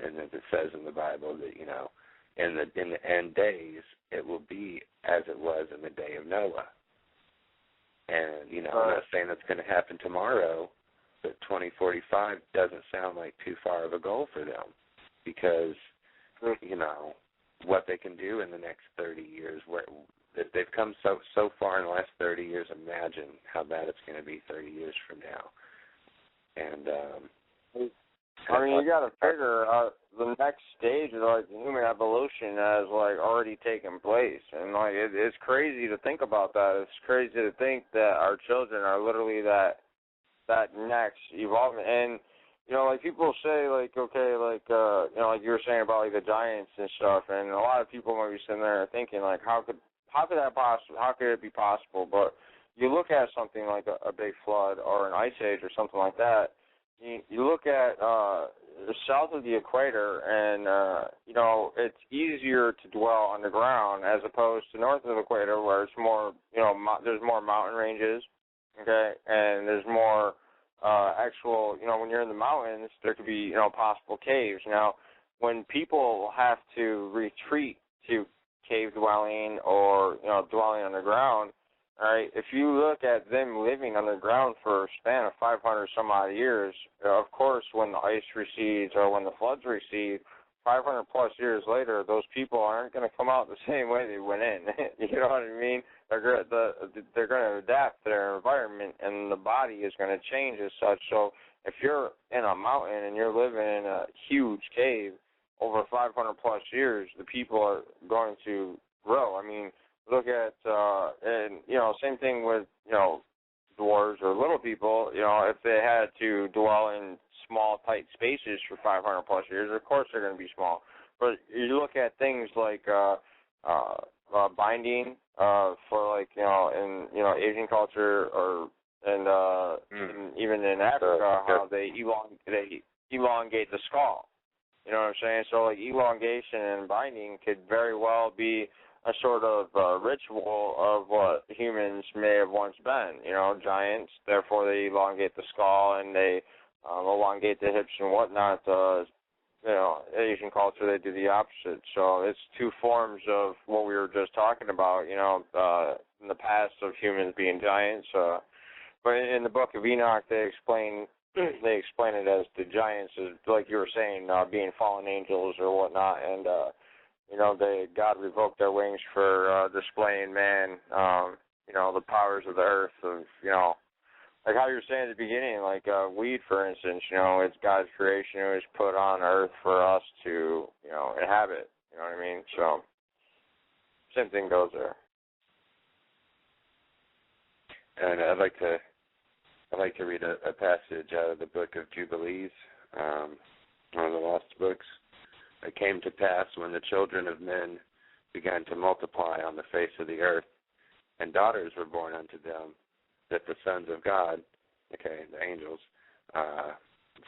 as it says in the Bible that, you know, in the end days, it will be as it was in the day of Noah. And, you know, I'm not saying that's going to happen tomorrow, but 2045 doesn't sound like too far of a goal for them, because, you know, what they can do in the next 30 years, that they've come so far in the last 30 years, imagine how bad it's going to be 30 years from now. And,
I mean, you got to figure the next stage of, like, human evolution has, like, already taken place. And, like, it's crazy to think about that. It's crazy to think that our children are literally that next evolvement. And, you know, like, people say, like, okay, like, you know, like you were saying about, like, the giants and stuff, and a lot of people might be sitting there thinking, like, how could that possible? How could it be possible? But you look at something like a big flood or an ice age or something like that. You look at south of the equator, and you know, it's easier to dwell underground as opposed to north of the equator, where it's more, you know, there's more mountain ranges, okay, and there's more actual, you know, when you're in the mountains, there could be, you know, possible caves. Now, when people have to retreat to cave dwelling or, you know, dwelling underground, all right, if you look at them living underground for a span of 500 some odd years, of course, when the ice recedes or when the floods recede, 500 plus years later, those people aren't going to come out the same way they went in. You know what I mean? They're going to adapt to their environment, and the body is going to change as such. So if you're in a mountain and you're living in a huge cave over 500 plus years, the people are going to grow. I mean, look at, and, you know, same thing with, you know, dwarves or little people, you know, if they had to dwell in small, tight spaces for 500 plus years, of course they're going to be small. But you look at things like binding for, like, you know, in, you know, Asian culture or, and even in Africa, how they elongate the skull. You know what I'm saying? So, like, elongation and binding could very well be a sort of ritual of what humans may have once been, you know, giants. Therefore, they elongate the skull and they elongate the hips and whatnot. You know, Asian culture, they do the opposite. So it's two forms of what we were just talking about, you know, in the past of humans being giants. But in the Book of Enoch, they explain it as the giants, as, like you were saying, being fallen angels or whatnot, and you know, God revoked their wings for displaying man, you know, the powers of the earth, of, you know, like how you were saying at the beginning, like weed, for instance, you know, it's God's creation. It was put on earth for us to, you know, inhabit. You know what I mean? So, same thing goes there.
And I'd like to read a passage out of the Book of Jubilees, one of the lost books. It came to pass when the children of men began to multiply on the face of the earth, and daughters were born unto them, that the sons of God, okay, the angels,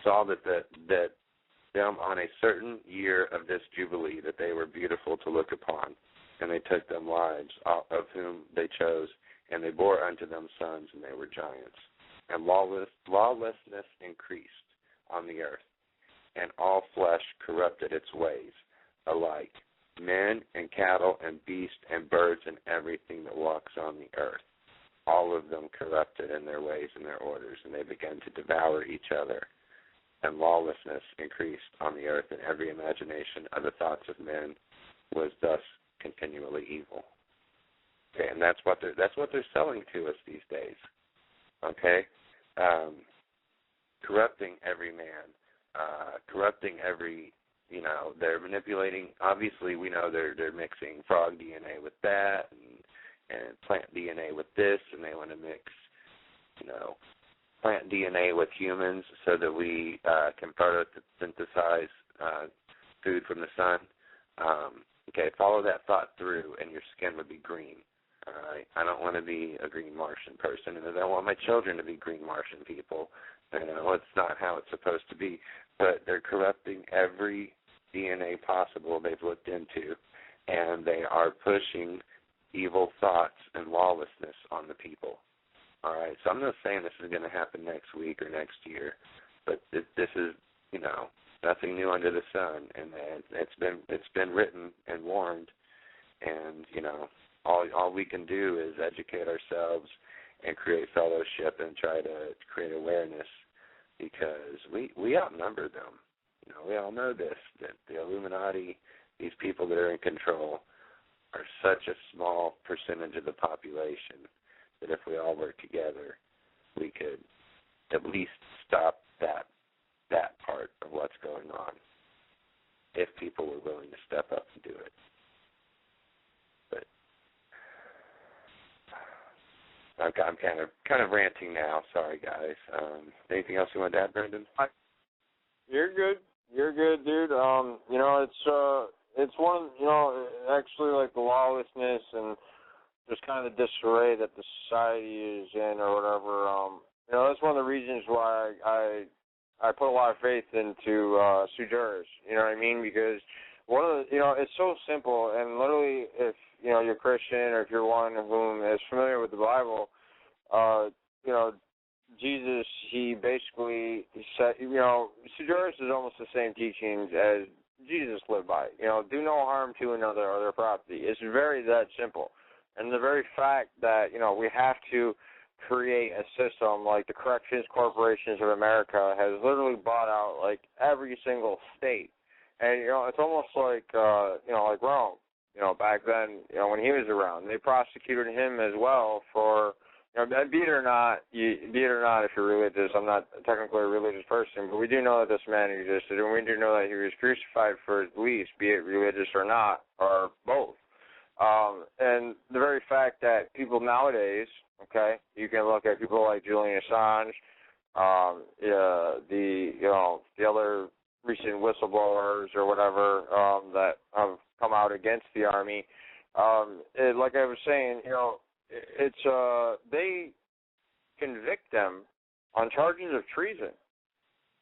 saw that them on a certain year of this jubilee that they were beautiful to look upon, and they took them wives, of whom they chose, and they bore unto them sons, and they were giants. And lawlessness increased on the earth, and all flesh corrupted its ways alike, men and cattle and beasts and birds and everything that walks on the earth. All of them corrupted in their ways and their orders, and they began to devour each other. And lawlessness increased on the earth, and every imagination of the thoughts of men was thus continually evil. Okay, and that's what they're selling to us these days. Okay, corrupting every man, corrupting every. They're manipulating. Obviously, we know they're mixing frog DNA with that, and plant DNA with this, and they want to mix, plant DNA with humans so that we can photosynthesize food from the sun. Okay, follow that thought through, and your skin would be green. All right, I don't want to be a green Martian person, and I don't want my children to be green Martian people. It's not how it's supposed to be. But they're corrupting every DNA possible they've looked into, and they are pushing evil thoughts and lawlessness on the people. All right, so I'm not saying this is going to happen next week or next year, but this is, nothing new under the sun, and it's been written and warned, and all we can do is educate ourselves and create fellowship and try to create awareness, because we outnumber them. We all know this, that the Illuminati, these people that are in control, are such a small percentage of the population that if we all work together, we could at least stop that part of what's going on, if people were willing to step up and do it. But I'm kind of ranting now. Sorry, guys. Anything else you want to add, Brendan?
You're good. You're good, dude. It's one, actually like the lawlessness and just kind of the disarray that the society is in or whatever. That's one of the reasons why I put a lot of faith into Sujuris. You know what I mean? Because one of the, it's so simple, and literally, if you're Christian or if you're one whom is familiar with the Bible, Jesus, he basically said, Sujuris is almost the same teachings as Jesus lived by. Do no harm to another or their property. It's very that simple. And the very fact that, we have to create a system like the Corrections Corporations of America has literally bought out, like, every single state. And, it's almost like, like Rome, back then, when he was around. They prosecuted him as well for, be it or not, if you're religious. I'm not technically a religious person, but we do know that this man existed, and we do know that he was crucified for his beliefs, be it religious or not, or both. And the very fact that people nowadays, okay, you can look at people like Julian Assange, the other recent whistleblowers or whatever that have come out against the Army. Like I was saying, they convict them on charges of treason.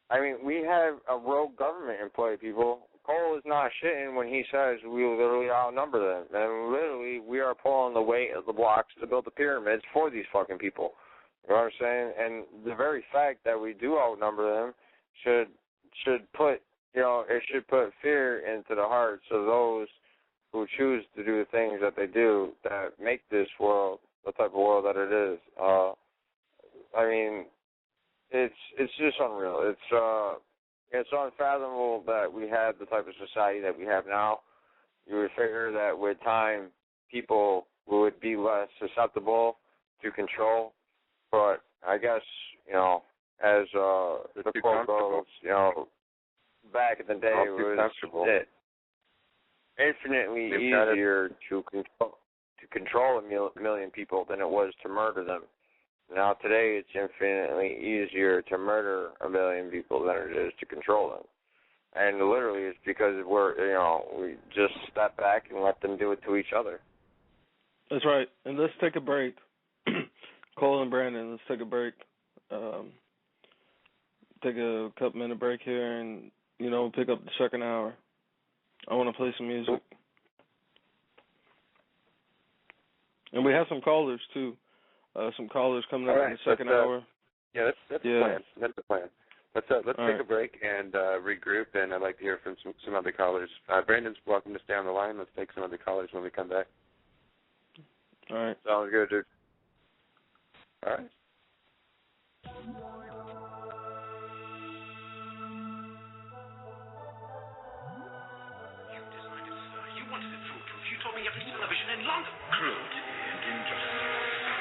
I mean, we have a rogue government employee, people. Cole is not shitting when he says we literally outnumber them. And literally, we are pulling the weight of the blocks to build the pyramids for these fucking people. You know what I'm saying? And the very fact that we do outnumber them should put, it should put fear into the hearts of those who choose to do the things that they do that make this world the type of world that it is. I mean, it's just unreal. It's unfathomable that we have the type of society that we have now. You would figure that with time, people would be less susceptible to control. But I guess, as the quote goes, back in the day, it was infinitely easier to control a million people than it was to murder them. Now today it's infinitely easier to murder a million people than it is to control them. And literally it's because we just step back and let them do it to each other.
That's right. And let's take a break. Cole and Brandon, let's take a break. Take a couple-minute break here and, pick up the second hour. I want to play some music. And we have some callers, too. Some callers coming up in the second hour.
Yeah, that's the plan. That's the plan. Let's take a break and regroup, and I'd like to hear from some other callers. Brandon's welcome to stay on the line. Let's take some other callers when we come back.
All right.
Sounds good, dude.
All right.
You wanted it foolproof. You told me every television in London. Cruelty and injustice,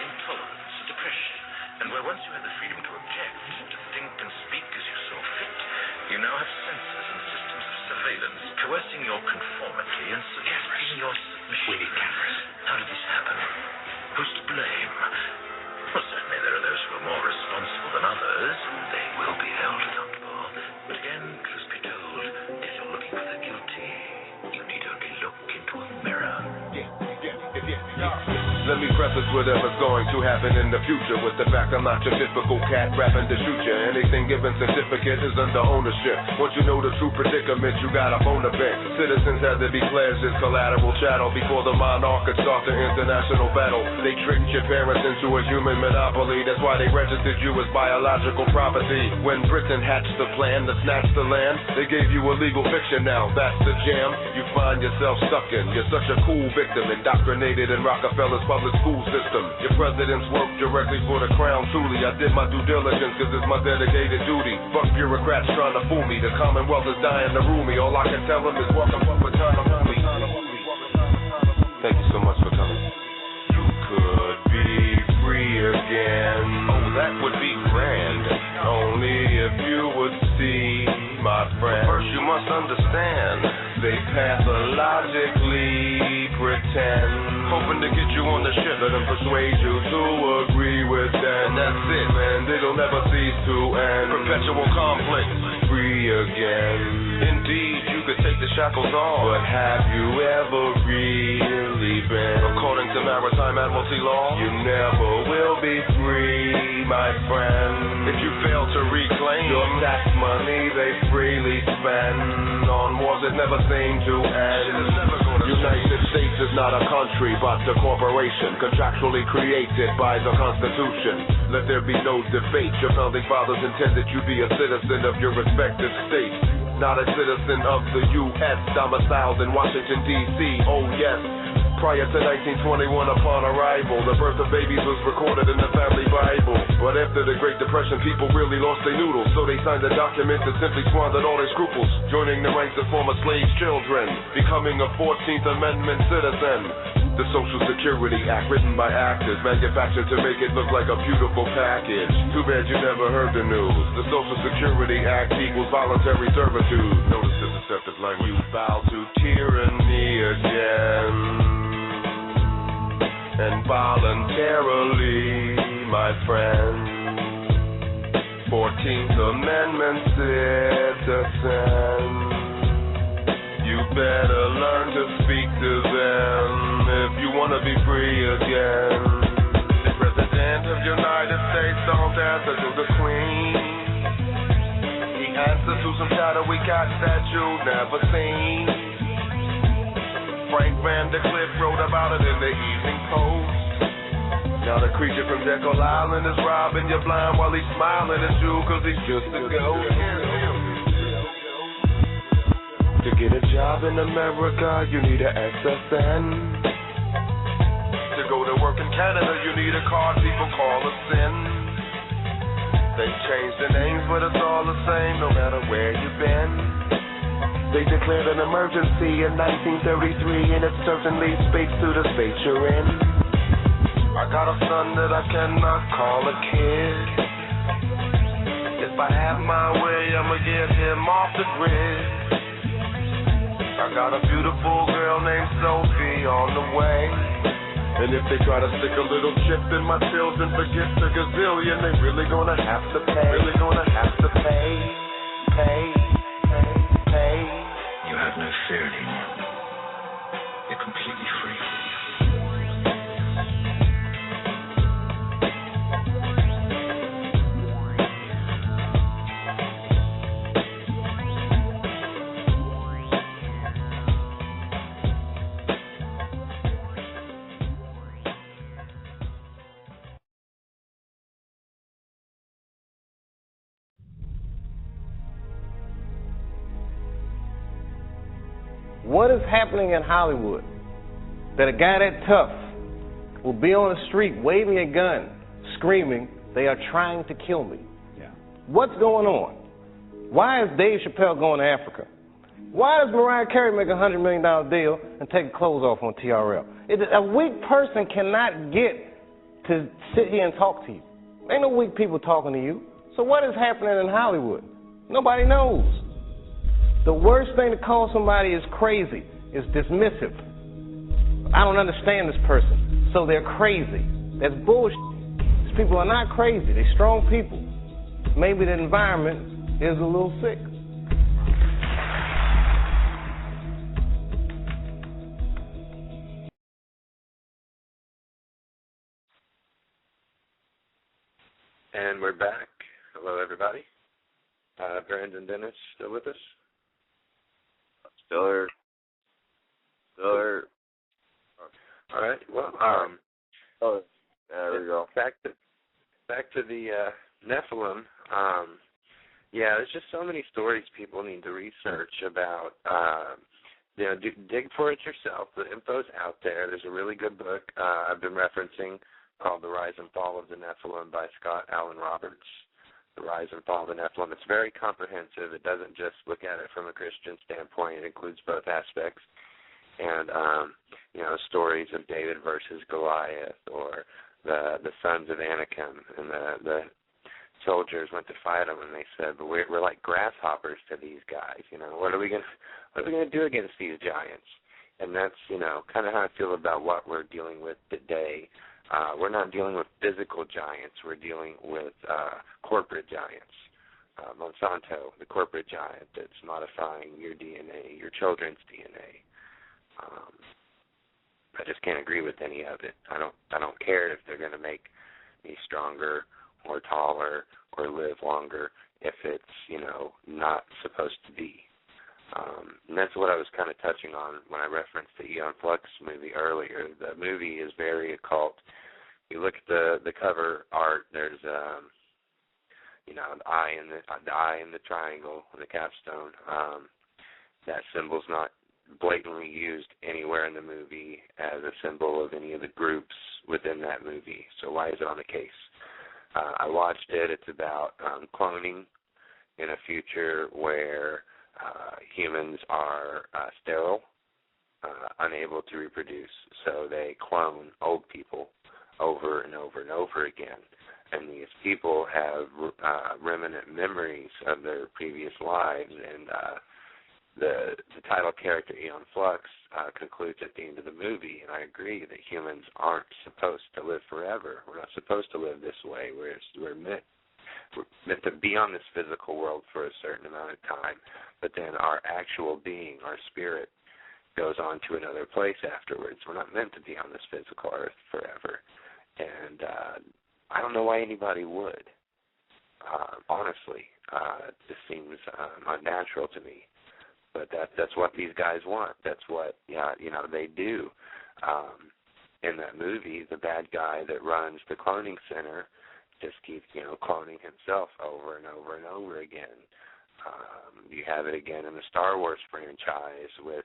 intolerance, depression. And where once you had the freedom to object, to think and speak as you saw fit, you now have censors and systems of surveillance coercing your conformity and suggesting your submission. We need cameras. How did this happen? Who's to blame? Well, certainly there are those who are more responsible than others, and they will be held accountable. But again, truth be told, if you're looking for the guilty, you need only look into a mirror.
Let me preface whatever's going to happen in the future with the fact I'm not your typical cat rapping to shoot you. Anything given certificate is under ownership. Once you know the true predicament, you got a bone to pick. Citizens had to be pledged as collateral chattel before the monarch could start the international battle. They tricked your parents into a human monopoly. That's why they registered you as biological property. When Britain hatched the plan to snatch the land, they gave you a legal fiction. Now that's the jam you find yourself stuck in. You're such a cool victim, indoctrinated in Rockefeller's public school system. Your presidents work directly for the crown. Truly, I did my due diligence because it's my dedicated duty. Fuck bureaucrats trying to fool me. The Commonwealth is dying to rule me. All I can tell them is welcome up with time to fool me. Thank you so much for coming. You could be free again. Oh, that would be grand. Only if you would see, my friend. First you must understand, they pathologically pretend, hoping to get you on the ship, let them persuade you to agree with them. And that's it, man, it'll never cease to end. Perpetual conflict, free again. Indeed, you could take the shackles off, but have you ever really been? According to maritime admiralty law, you never will be free, my friend. If you fail to reclaim your tax money they freely spend on wars that never seem to end. United States is not a country, but a corporation contractually created by the Constitution. Let there be no debate. Your founding fathers intended you be a citizen of your respective states, not a citizen of the U.S. domiciled in Washington, D.C. Oh yes. Prior to 1921, upon arrival, the birth of babies was recorded in the family Bible. But after the Great Depression, people really lost their noodles, so they signed a document that simply squandered all their scruples, joining the ranks of former slave children, becoming a 14th Amendment citizen. The Social Security Act, written by actors, manufactured to make it look like a beautiful package. Too bad you never heard the news. The Social Security Act equals voluntary servitude. Notice the deceptive language. You bow to tyranny again. And voluntarily, my friend, 14th Amendment citizen, you better learn to speak to them if you want to be free again. The President of the United States don't answer to the Queen. He answers to some shadowy cat that you never seen. Frank Van der Cliff wrote about it in the Evening Post. Now the creature from Jekyll Island is robbing you blind while he's smiling at you cause he's just a ghost. To get a job in America, you need an SSN. To go to work in Canada, you need a card people call a sin. They changed the names, but it's all the same no matter where you've been. They declared an emergency in 1933, and it certainly speaks to the state you're in. I got a son that I cannot call a kid. If I have my way, I'ma get him off the grid. I got a beautiful girl named Sophie on the way. And if they try to stick a little chip in my children, forget the gazillion, they really gonna have to pay. Really gonna have to pay.
You have no fear anymore. You're completely free.
What is happening in Hollywood that a guy that tough will be on the street waving a gun, screaming, "They are trying to kill me"? Yeah. What's going on? Why is Dave Chappelle going to Africa? Why does Mariah Carey make a $100 million deal and take her clothes off on TRL? A weak person cannot get to sit here and talk to you. Ain't no weak people talking to you. So what is happening in Hollywood? Nobody knows. The worst thing to call somebody is crazy is dismissive. I don't understand this person, so they're crazy. That's bullshit. These people are not crazy. They're strong people. Maybe the environment is a little sick.
And we're back. Hello, everybody. Brandon Dennis still with us?
Still here.
All right. Well,
there we go.
Back to the Nephilim. Yeah, there's just so many stories people need to research about. Dig for it yourself. The info's out there. There's a really good book I've been referencing called The Rise and Fall of the Nephilim by Scott Allen Roberts. The Rise and Fall of the Nephilim. It's very comprehensive. It doesn't just look at it from a Christian standpoint. It includes both aspects. And, stories of David versus Goliath, or the sons of Anakim, and the soldiers went to fight them, and they said, "But we're like grasshoppers to these guys. What are we gonna do against these giants?" And that's kind of how I feel about what we're dealing with today. We're not dealing with physical giants. We're dealing with corporate giants. Monsanto, the corporate giant that's modifying your DNA, your children's DNA. I just can't agree with any of it. I don't care if they're going to make me stronger or taller or live longer if it's not supposed to be. And that's what I was kind of touching on when I referenced the Eon Flux movie earlier. The movie is very occult. You look at the cover art. There's the eye in the triangle, the capstone. That symbol's not blatantly used anywhere in the movie as a symbol of any of the groups within that movie. So why is it on the case? I watched it. It's about cloning in a future where humans are sterile, unable to reproduce. So they clone old people over and over and over again. And these people have remnant memories of their previous lives. And the title character, Eon Flux, concludes at the end of the movie, and I agree that humans aren't supposed to live forever. We're not supposed to live this way. We're meant to be on this physical world for a certain amount of time, but then our actual being, our spirit, goes on to another place afterwards. We're not meant to be on this physical earth forever. And I don't know why anybody would. Honestly, it just seems unnatural to me. But that's what these guys want. That's what they do. In that movie, the bad guy that runs the cloning center just keeps cloning himself over and over and over again. You have it again in the Star Wars franchise with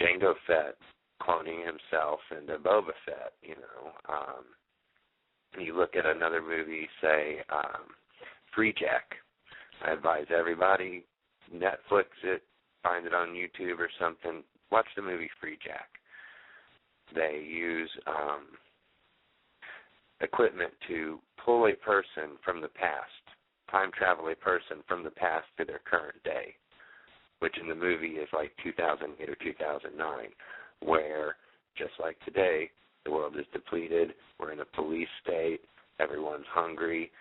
Jango Fett cloning himself into Boba Fett. You look at another movie, say Free Jack. I advise everybody, Netflix it, find it on YouTube or something. Watch the movie Free Jack. They use equipment to pull a person from the past, time travel a person from the past to their current day, which in the movie is like 2008 or 2009, where just like today, the world is depleted. We're in a police state. Everyone's hungry.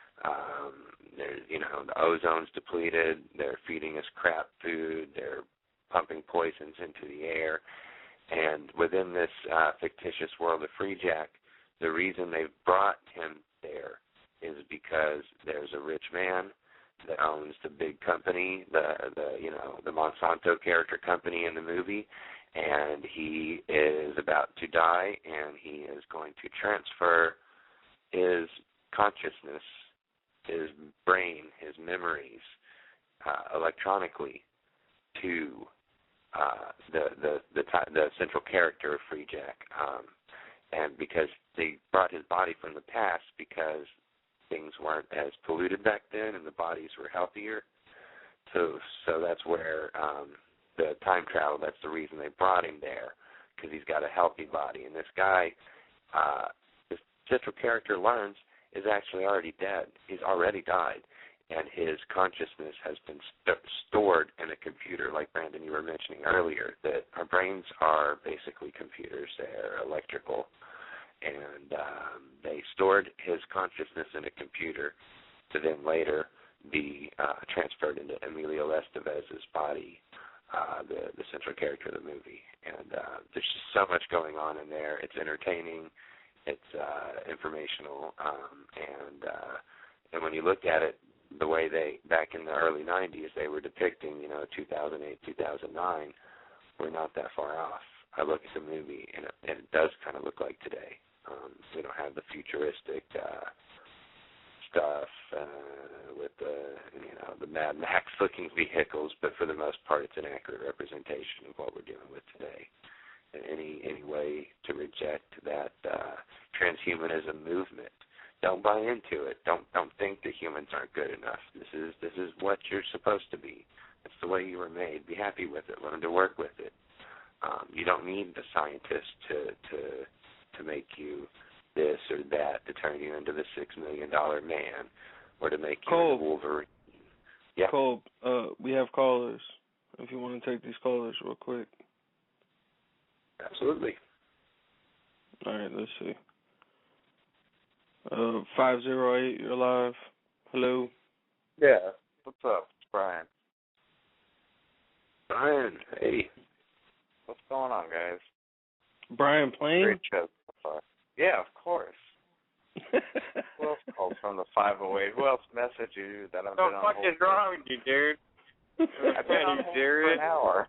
The ozone's depleted. They're feeding us crap food. They're pumping poisons into the air. And within this fictitious world of Free Jack, the reason they've brought him there is because there's a rich man that owns the big company, the Monsanto character company in the movie, and he is about to die, and he is going to transfer his consciousness, his brain, his memories electronically to the central character of Free Jack, and because they brought his body from the past because things weren't as polluted back then and the bodies were healthier. So that's where the time travel. That's the reason they brought him there, because he's got a healthy body. And this guy, this central character learns, is actually already dead. He's already died. And his consciousness has been stored in a computer, like Brandon, you were mentioning earlier, that our brains are basically computers. They're electrical. And they stored his consciousness in a computer to then later be transferred into Emilio Estevez's body, the central character of the movie. And there's just so much going on in there. It's entertaining. It's informational. And when you look at it, the way they, back in the early 90s, they were depicting, 2008, 2009, we're not that far off. I look at the movie, and it does kind of look like today. We don't have the futuristic stuff with the Mad Max-looking vehicles, but for the most part, it's an accurate representation of what we're dealing with today. And any way to reject that transhumanism movement, don't buy into it. Don't think that humans aren't good enough. This is what you're supposed to be. It's the way you were made. Be happy with it. Learn to work with it. You don't need the scientist to make you this or that, to turn you into the $6 million man, or to make you a Wolverine. Yeah.
Cole, we have callers. If you want to take these callers real quick.
Absolutely.
All right, let's see. 508, you're live. Hello.
Yeah. What's up? It's Brian.
Brian, hey.
What's going on, guys?
Brian playing?
Great show so far. Yeah, of course. Who else called from the 508? Who else messaged you that I've been on hold?
What the fuck is wrong with you, dude?
I've been on hold for an hour.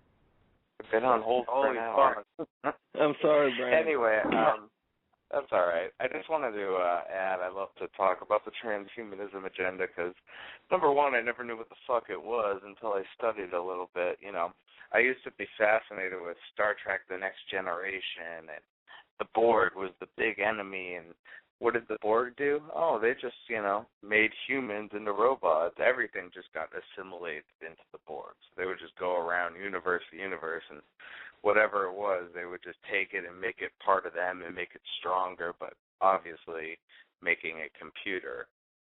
I've been on hold for an hour.
I'm sorry, Brian.
Anyway, that's all right. I just wanted to add, I love to talk about the transhumanism agenda because, number one, I never knew what the fuck it was until I studied a little bit. I used to be fascinated with Star Trek The Next Generation, and the Borg was the big enemy, and what did the Borg do? Oh, they just, made humans into robots. Everything just got assimilated into the Borg. So they would just go around universe to universe, and whatever it was, they would just take it and make it part of them and make it stronger, but obviously making a computer.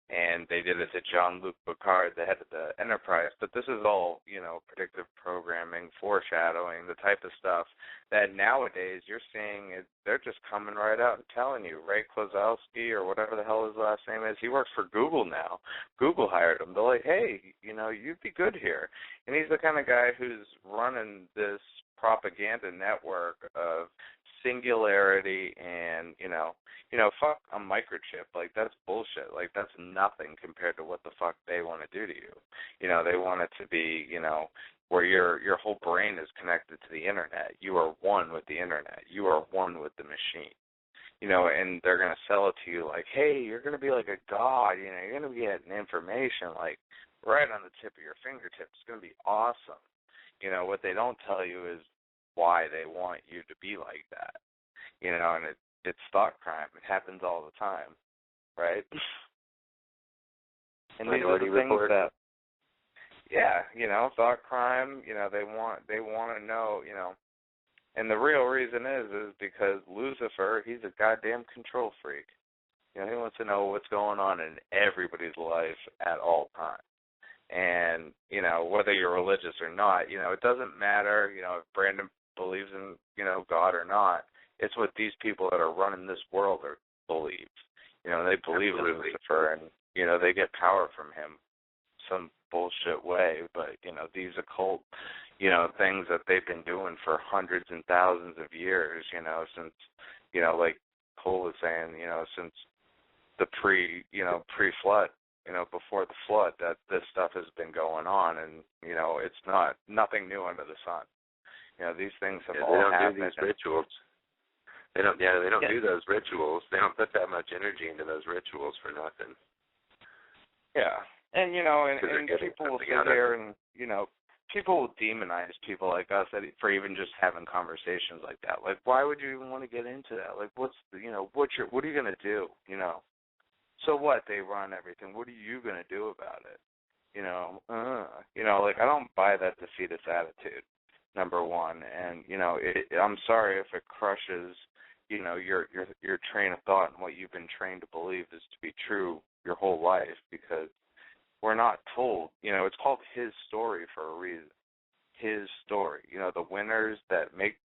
And they did it to Jean-Luc Picard, the head of the Enterprise. But this is all, predictive programming, foreshadowing, the type of stuff that nowadays you're seeing, they're just coming right out and telling you. Ray Klozowski, or whatever the hell his last name is, he works for Google now. Google hired him. They're like, hey, you'd be good here. And he's the kind of guy who's running this propaganda network of singularity and, fuck a microchip. Like, that's bullshit. Like, that's nothing compared to what the fuck they want to do to you. They want it to be, where your whole brain is connected to the Internet. You are one with the Internet. You are one with the machine. And they're going to sell it to you like, hey, you're going to be like a god. You're going to be getting information, like, right on the tip of your fingertips. It's going to be awesome. What they don't tell you is why they want you to be like that. And it's thought crime. It happens all the time, right? And these are the things that, thought crime. They want to know. And the real reason is because Lucifer, he's a goddamn control freak. He wants to know what's going on in everybody's life at all times. And, whether you're religious or not, it doesn't matter, if Brandon believes in, God or not. It's what these people that are running this world believe. They believe in Lucifer, and, they get power from him some bullshit way. But, these occult, things that they've been doing for hundreds and thousands of years, since, like Cole was saying, since the pre-flood. Before the flood, that this stuff has been going on, and it's nothing new under the sun. These things have all happened. They don't do these rituals. They don't do those rituals. They don't put that much energy into those rituals for nothing. Yeah, and and people will sit here and
people will demonize people like us for even just having conversations like that. Like, why would you even want to get into that? Like, what are you gonna do? So what? They run everything. What are you gonna do about it? Like, I don't buy that defeatist attitude. Number one, and I'm sorry if it crushes, your train of thought and what you've been trained to believe is to be true your whole life, because we're not told. It's called his story for a reason. His story. The winners that make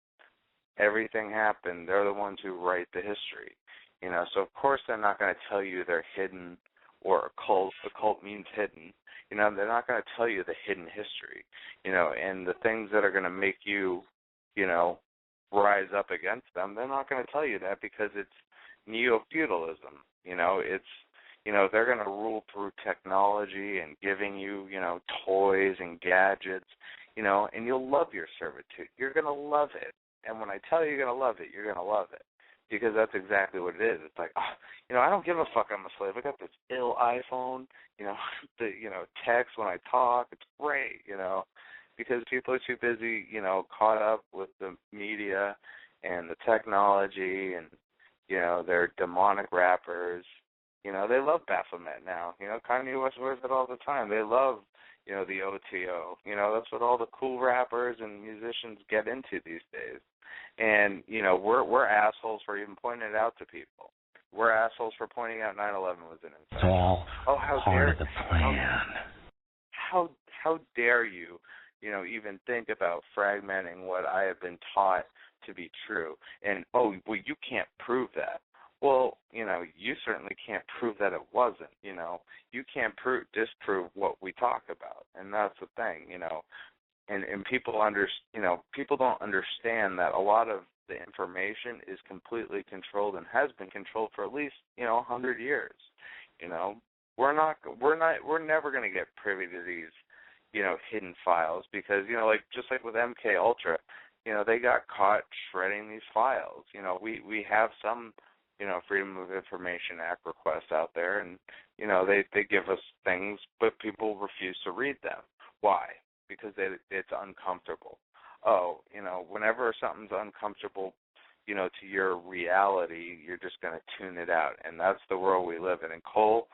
everything happen, they're the ones who write the history. So of course they're not going to tell you they're hidden or occult. Occult means hidden. They're not going to tell you the hidden history. And the things that are going to make you, rise up against them, they're not going to tell you that, because it's neo-feudalism. They're going to rule through technology and giving you, toys and gadgets, and you'll love your servitude. You're going to love it. And when I tell you you're going to love it, you're going to love it, because that's exactly what it is. It's like, I don't give a fuck I'm a slave. I got this ill iPhone, the text when I talk. It's great, because people are too busy, caught up with the media and the technology and, their demonic rappers. They love Baphomet now. Kanye West wears it all the time. They love, the OTO. That's what all the cool rappers and musicians get into these days. And, we're assholes for even pointing it out to people. We're assholes for pointing out 9/11 was an incident.
It's all part of the plan.
How dare you, even think about fragmenting what I have been taught to be true. And, you can't prove that. Well, you certainly can't prove that it wasn't, You can't disprove what we talk about, and that's the thing, And people people don't understand that a lot of the information is completely controlled and has been controlled for at least, 100 years. We're never going to get privy to these, hidden files, because, just like with MK Ultra, they got caught shredding these files. We have some, Freedom of Information Act requests out there, and, they give us things, but people refuse to read them. Why? Because it's uncomfortable. Whenever something's uncomfortable, to your reality, you're just going to tune it out, and that's the world we live in. And Cole,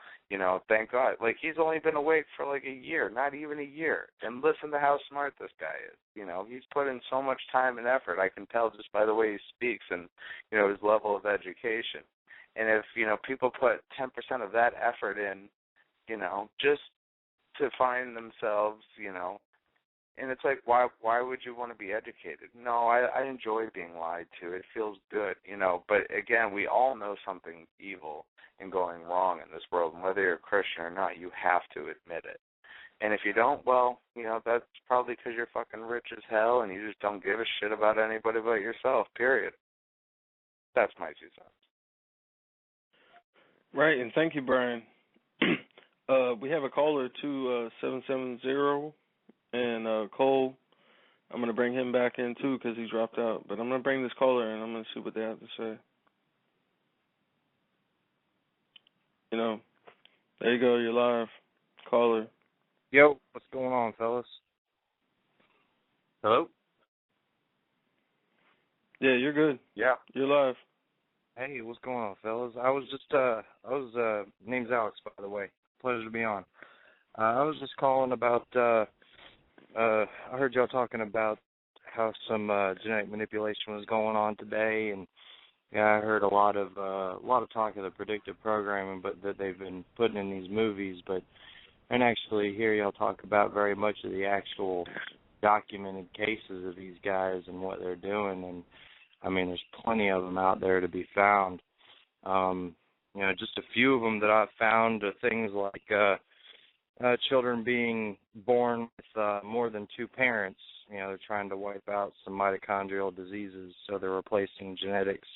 thank God, like, he's only been awake for like a year, not even a year, and listen to how smart this guy is. He's put in so much time and effort. I can tell just by the way he speaks and, his level of education. And if, people put 10% of that effort in, just to find themselves, and it's like, why would you want to be educated? No, I enjoy being lied to. It feels good, But again, we all know something evil and going wrong in this world, and whether you're a Christian or not, you have to admit it. And if you don't, well, that's probably because you're fucking rich as hell and you just don't give a shit about anybody but yourself, period. That's my 2 cents.
Right, and thank you, Brian. We have a caller, 2770. And Cole, I'm going to bring him back in, too, because he dropped out. But I'm going to bring this caller in, and I'm going to see what they have to say. There you go. You're live. Caller.
Yo, what's going on, fellas? Hello?
Yeah, you're good.
Yeah.
You're live.
Hey, what's going on, fellas? Name's Alex, by the way. Pleasure to be on. I was just calling about, I heard y'all talking about how some genetic manipulation was going on today, and I heard a lot of talk of the predictive programming, but that they've been putting in these movies, but I didn't actually hear y'all talk about very much of the actual documented cases of these guys and what they're doing, and I mean, there's plenty of them out there to be found. Just a few of them that I've found are things like children being born with more than 2 parents. They're trying to wipe out some mitochondrial diseases, so they're replacing genetics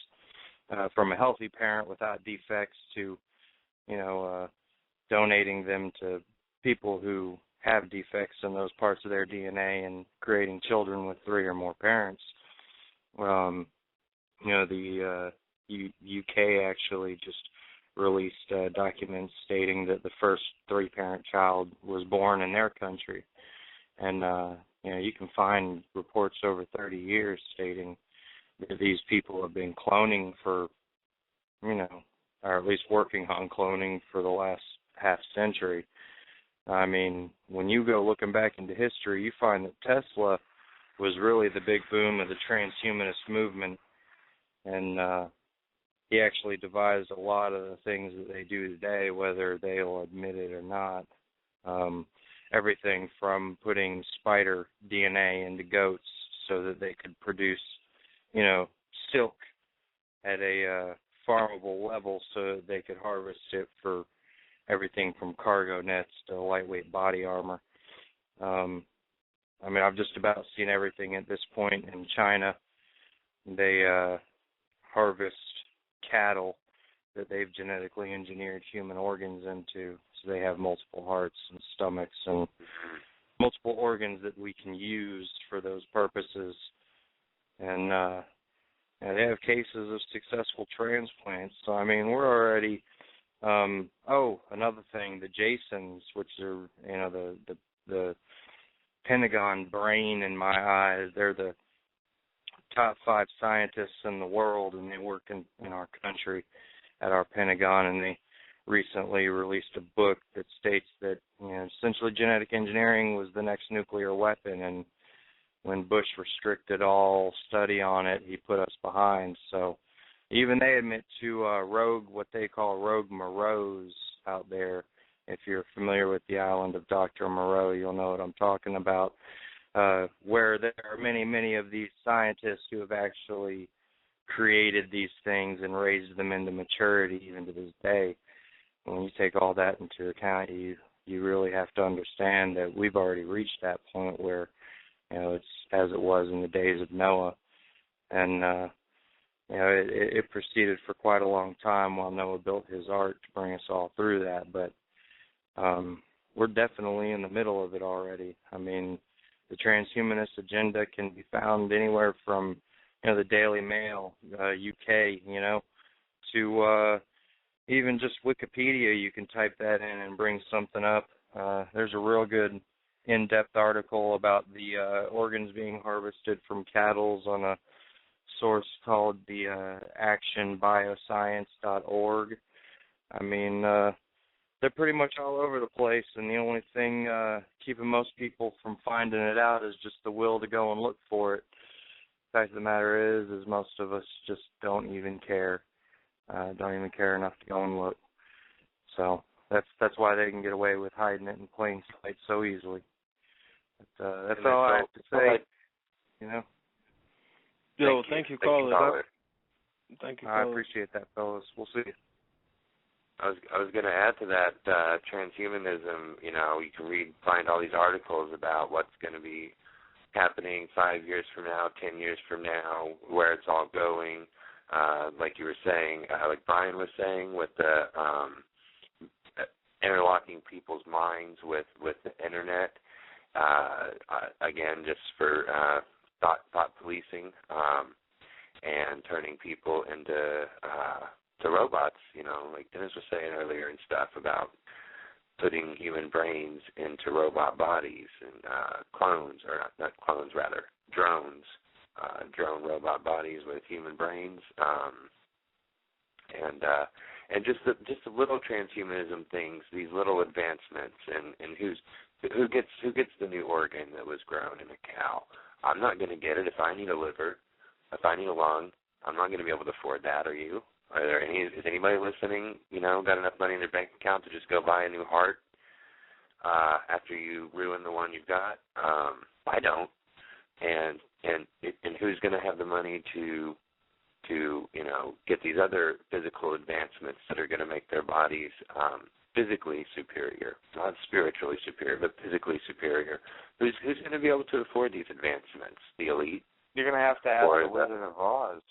from a healthy parent without defects to, donating them to people who have defects in those parts of their DNA and creating children with 3 or more parents. The UK actually just released documents stating that the first 3-parent child was born in their country. And, you can find reports over 30 years stating that these people have been cloning for, or at least working on cloning for the last half century. I mean, when you go looking back into history, you find that Tesla was really the big boom of the transhumanist movement, and he actually devised a lot of the things that they do today, whether they'll admit it or not. Everything from putting spider DNA into goats so that they could produce, silk at a farmable level so that they could harvest it for everything from cargo nets to lightweight body armor. I've just about seen everything at this point in China. They harvest cattle that they've genetically engineered human organs into, so they have multiple hearts and stomachs and multiple organs that we can use for those purposes. And they have cases of successful transplants. So, we're already, another thing, the Jasons, which are, the Pentagon brain in my eyes, they're the top 5 scientists in the world, and they work in our country at our Pentagon, and they recently released a book that states that essentially genetic engineering was the next nuclear weapon, and when Bush restricted all study on it, he put us behind. So even they admit to what they call rogue Moreaus out there. If you're familiar with the island of Dr. Moreau, you'll know what I'm talking about, where there are many, many of these scientists who have actually created these things and raised them into maturity even to this day. When you take all that into account, you really have to understand that we've already reached that point where, it's as it was in the days of Noah. And, it proceeded for quite a long time while Noah built his ark to bring us all through that. But we're definitely in the middle of it already. The transhumanist agenda can be found anywhere from, the Daily Mail, UK, to even just Wikipedia. You can type that in and bring something up. There's a real good in-depth article about the organs being harvested from cattle on a source called the actionbioscience.org. They're pretty much all over the place, and the only thing keeping most people from finding it out is just the will to go and look for it. The fact of the matter is most of us just don't even care. Don't even care enough to go and look. So that's why they can get away with hiding it in plain sight so easily. But, that's all I have to say.
Yo, thank you, caller. Thank you, caller.
I appreciate
that, fellas. We'll see you.
I was going to add to that transhumanism. You can find all these articles about what's going to be happening 5 years from now, 10 years from now, where it's all going. Like you were saying, like Brian was saying, with the interlocking people's minds with the internet. Again, just for thought policing and turning people into to robots, like Dennis was saying earlier and stuff about putting human brains into robot bodies and clones, or not clones, rather, drones, drone robot bodies with human brains, and just the little transhumanism things, these little advancements, and who gets the new organ that was grown in a cow. I'm not going to get it. If I need a liver, if I need a lung, I'm not going to be able to afford that. Are you? Is anybody listening, got enough money in their bank account to just go buy a new heart after you ruin the one you've got? I don't. And who's going to have the money to get these other physical advancements that are going to make their bodies physically superior, not spiritually superior, but physically superior? Who's going to be able to afford these advancements? The elite?
You're going to have to ask the Wizard of Oz.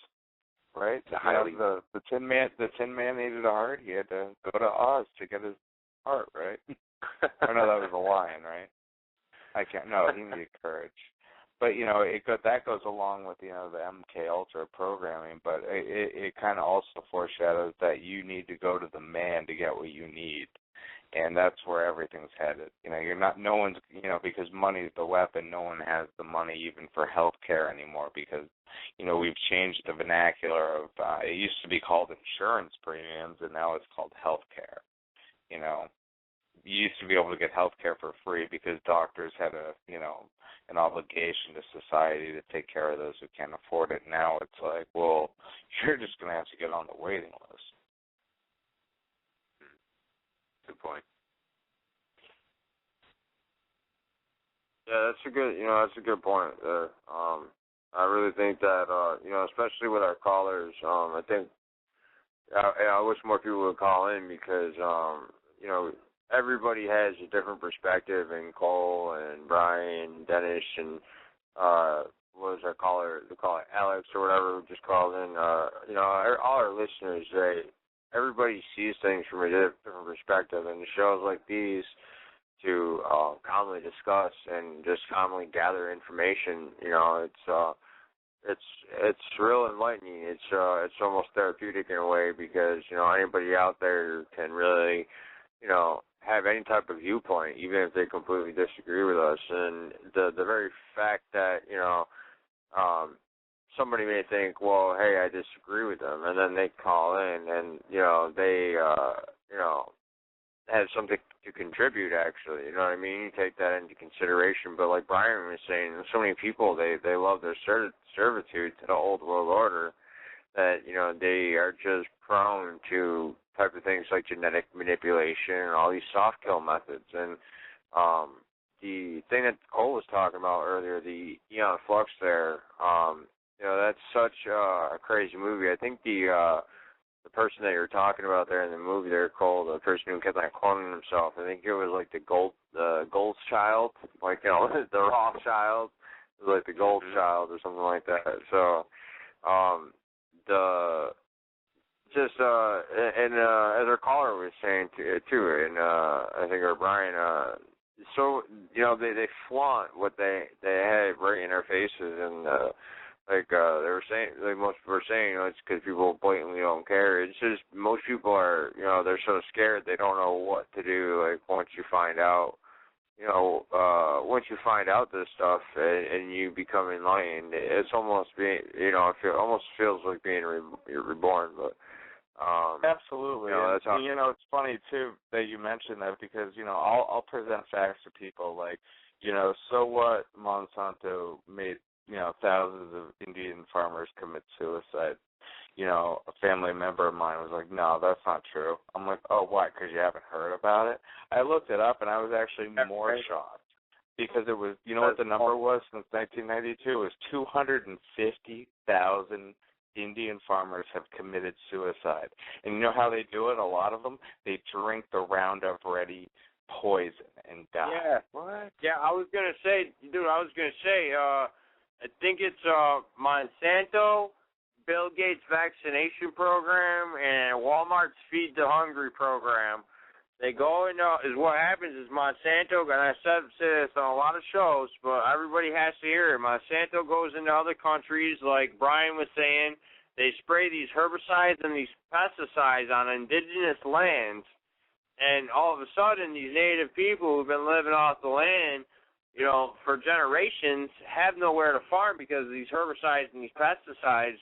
Right, the Tin Man. The Tin Man needed a heart. He had to go to Oz to get his heart. Right? Oh no, that was a lion, right? I can't. No, he needed courage. But that goes along with the MK Ultra programming. But it kind of also foreshadows that you need to go to the man to get what you need. And that's where everything's headed. No one's, because money's the weapon, no one has the money even for health care anymore because, we've changed the vernacular of, it used to be called insurance premiums, and now it's called health care. You used to be able to get health care for free because doctors had an obligation to society to take care of those who can't afford it. Now it's like, well, you're just going to have to get on the waiting list.
Good point. Yeah, that's a good point there. I really think that, especially with our callers, I think I wish more people would call in because, everybody has a different perspective, and Cole and Brian, Dennis, and what was our caller? The caller Alex or whatever just called in. All our listeners, everybody sees things from a different perspective, and shows like these to commonly discuss and just commonly gather information. It's real enlightening. It's almost therapeutic in a way because anybody out there can really have any type of viewpoint, even if they completely disagree with us. And the very fact that somebody may think, well, hey, I disagree with them, and then they call in and they have something to contribute. Actually, you know what I mean? You take that into consideration. But like Brian was saying, so many people they love their servitude to the old world order that they are just prone to type of things like genetic manipulation and all these soft kill methods. And the thing that Cole was talking about earlier, the Eon Flux there, that's such a crazy movie. I think the person that you're talking about there in the movie there, Cole, the person who kept on cloning himself, I think it was like the Gold's child, like the Rothschild, like the Gold child or something like that. So and as our caller was saying too, and I think our Brian, so they flaunt what they had right in our faces, and they were saying, like most people were saying, it's because people blatantly don't care. It's just most people are, they're so scared they don't know what to do. Like once you find out, once you find out this stuff and you become enlightened, it's almost being, it almost feels like being reborn. But
absolutely. It's funny too that you mentioned that because I'll present facts to people like, so what? Monsanto made thousands of Indian farmers commit suicide. A family member of mine was like, no, that's not true. I'm like, oh, why? Because you haven't heard about it? I looked it up, and I was actually more shocked because it was, what the number was since 1992? It was 250,000 Indian farmers have committed suicide. And you know how they do it? A lot of them, they drink the Roundup Ready poison and die.
Yeah. What? Yeah, I was going to say, I think it's Monsanto, Bill Gates' vaccination program, and Walmart's Feed the Hungry program. They go and is what happens is Monsanto, and I said this on a lot of shows, but everybody has to hear it. Monsanto goes into other countries, like Brian was saying. They spray these herbicides and these pesticides on indigenous lands, and all of a sudden these native people who've been living off the land, for generations, have nowhere to farm because these herbicides and these pesticides,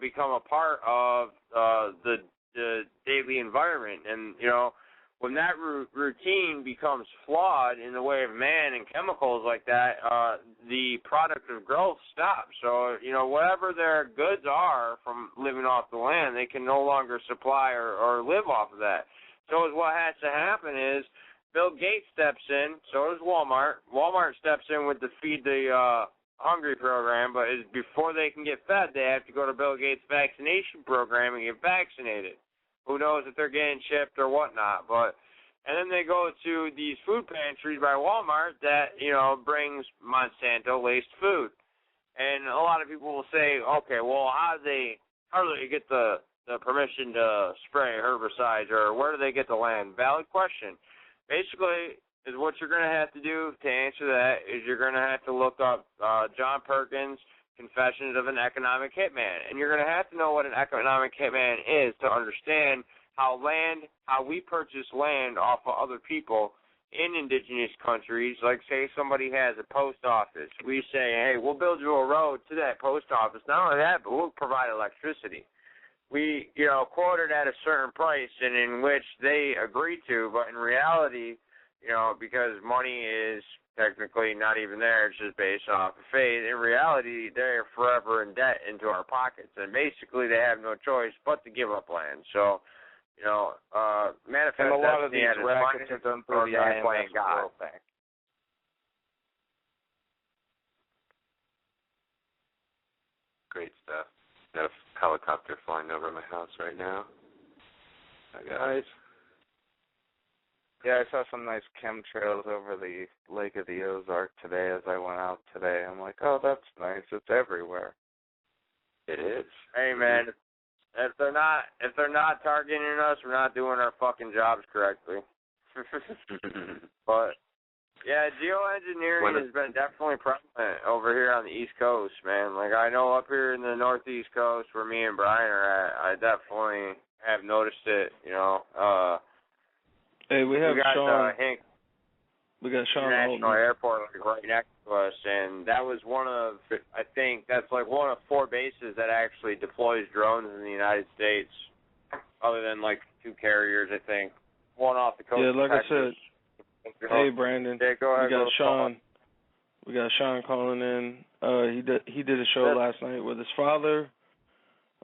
become a part of the daily environment. And, when that routine becomes flawed in the way of man and chemicals like that, the product of growth stops. So, whatever their goods are from living off the land, they can no longer supply or live off of that. So what has to happen is Bill Gates steps in, so does Walmart. Walmart steps in with the Feed the Hungry program, but before they can get fed, they have to go to Bill Gates' vaccination program and get vaccinated. Who knows if they're getting chipped or whatnot, and then they go to these food pantries by Walmart that, brings Monsanto-laced food. And a lot of people will say, okay, well, how do they get the permission to spray herbicides, or where do they get the land? Valid question. Basically, is what you're going to have to do to answer that is you're going to have to look up John Perkins' Confessions of an Economic Hitman. And you're going to have to know what an economic hitman is to understand how we purchase land off of other people in indigenous countries. Like, say somebody has a post office. We say, hey, we'll build you a road to that post office. Not only that, but we'll provide electricity. We, quote it at a certain price, and in which they agree to, but in reality, because money is technically not even there, it's just based off of faith. In reality, they're forever in debt into our pockets, and basically they have no choice but to give up land. So, manifest
and a lot of these
destiny
rackets are done through the IMF
playing God.
World Bank.
Great stuff. Got a helicopter flying over my house right now.
Nice. Yeah, I saw some nice chemtrails over the Lake of the Ozark today as I went out today. I'm like, oh, that's nice. It's everywhere.
It is.
Hey, man, if they're not targeting us, we're not doing our fucking jobs correctly. But yeah, geoengineering has been definitely prevalent over here on the East Coast, man. Like, I know up here in the Northeast Coast where me and Brian are at, I definitely have noticed it.
Hey, we got Sean.
We got Sean International Airport right next to us, and that was I think that's like one of 4 bases that actually deploys drones in the United States, other than like 2 carriers, I think. One off the coast.
Yeah, like
of Texas.
I said. Hey, Brandon.
Yeah, go ahead,
we got Sean. We got Sean calling in. He did a show last night with his father.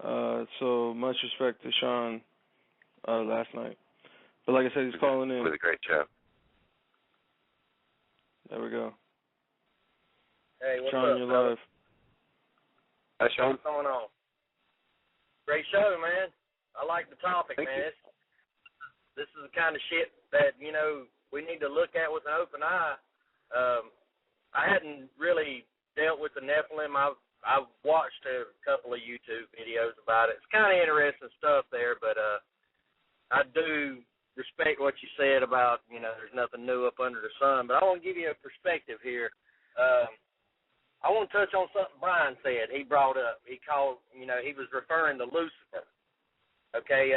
So much respect to Sean last night. But like I said, he's calling in.
It was a great show.
There we go.
Hey, what's
Sean,
up,
you're
fellas?
live.
Hi, Sean.
What's going on? Great show, man. I like the topic,
Thank
man.
you.
This is the kind of shit that, we need to look at with an open eye. I hadn't really dealt with the Nephilim. I've watched a couple of YouTube videos about it. It's kind of interesting stuff there, but I do respect what you said about, there's nothing new up under the sun. But I want to give you a perspective here. I want to touch on something Brian said. He brought up. He called, he was referring to Lucifer. Okay,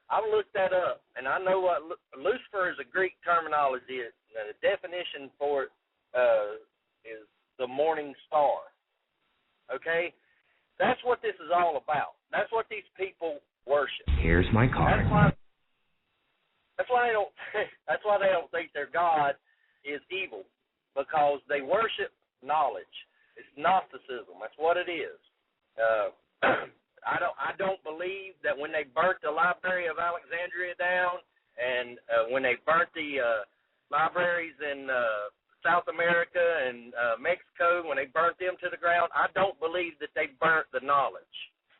I looked that up, and I know what Lucifer is a Greek terminology. The definition for it is the morning star. Okay? That's what this is all about. That's what these people worship.
Here's my card.
That's why they don't think their God is evil, because they worship knowledge. It's Gnosticism. That's what it is. I don't believe that when they burnt the Library of Alexandria down, and when they burnt the libraries in South America and Mexico, when they burnt them to the ground, I don't believe that they burnt the knowledge.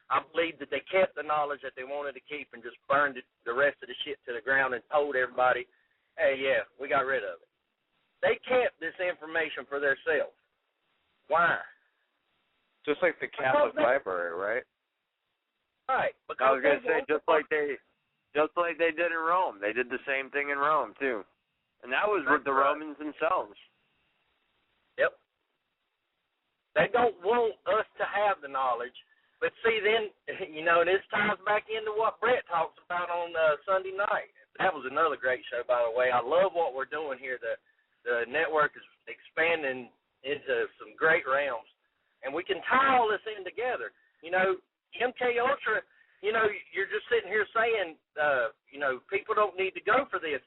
I believe that they kept the knowledge that they wanted to keep and just burned the rest of the shit to the ground and told everybody, hey, yeah, we got rid of it. They kept this information for themselves. Why?
Just like the Catholic library, right?
Right.
I was going to say, just like they did in Rome. They did the same thing in Rome, too. And that was with the Romans themselves.
Yep. They don't want us to have the knowledge. But see, then, this ties back into what Brett talks about on Sunday night. That was another great show, by the way. I love what we're doing here. The network is expanding into some great realms. And we can tie all this in together. MK Ultra, you're just sitting here saying, people don't need to go for this.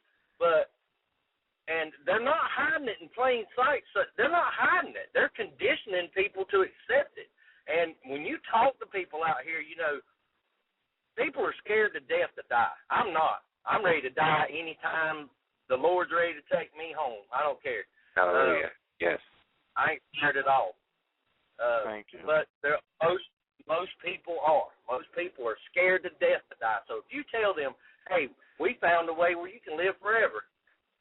And they're not hiding it in plain sight. So they're not hiding it. They're conditioning people to accept it. And when you talk to people out here, people are scared to death to die. I'm not. I'm ready to die anytime the Lord's ready to take me home. I don't care.
Hallelujah. Yes.
I ain't scared at all.
Thank you.
But most people are. Most people are scared to death to die. So if you tell them, hey, we found a way where you can live forever,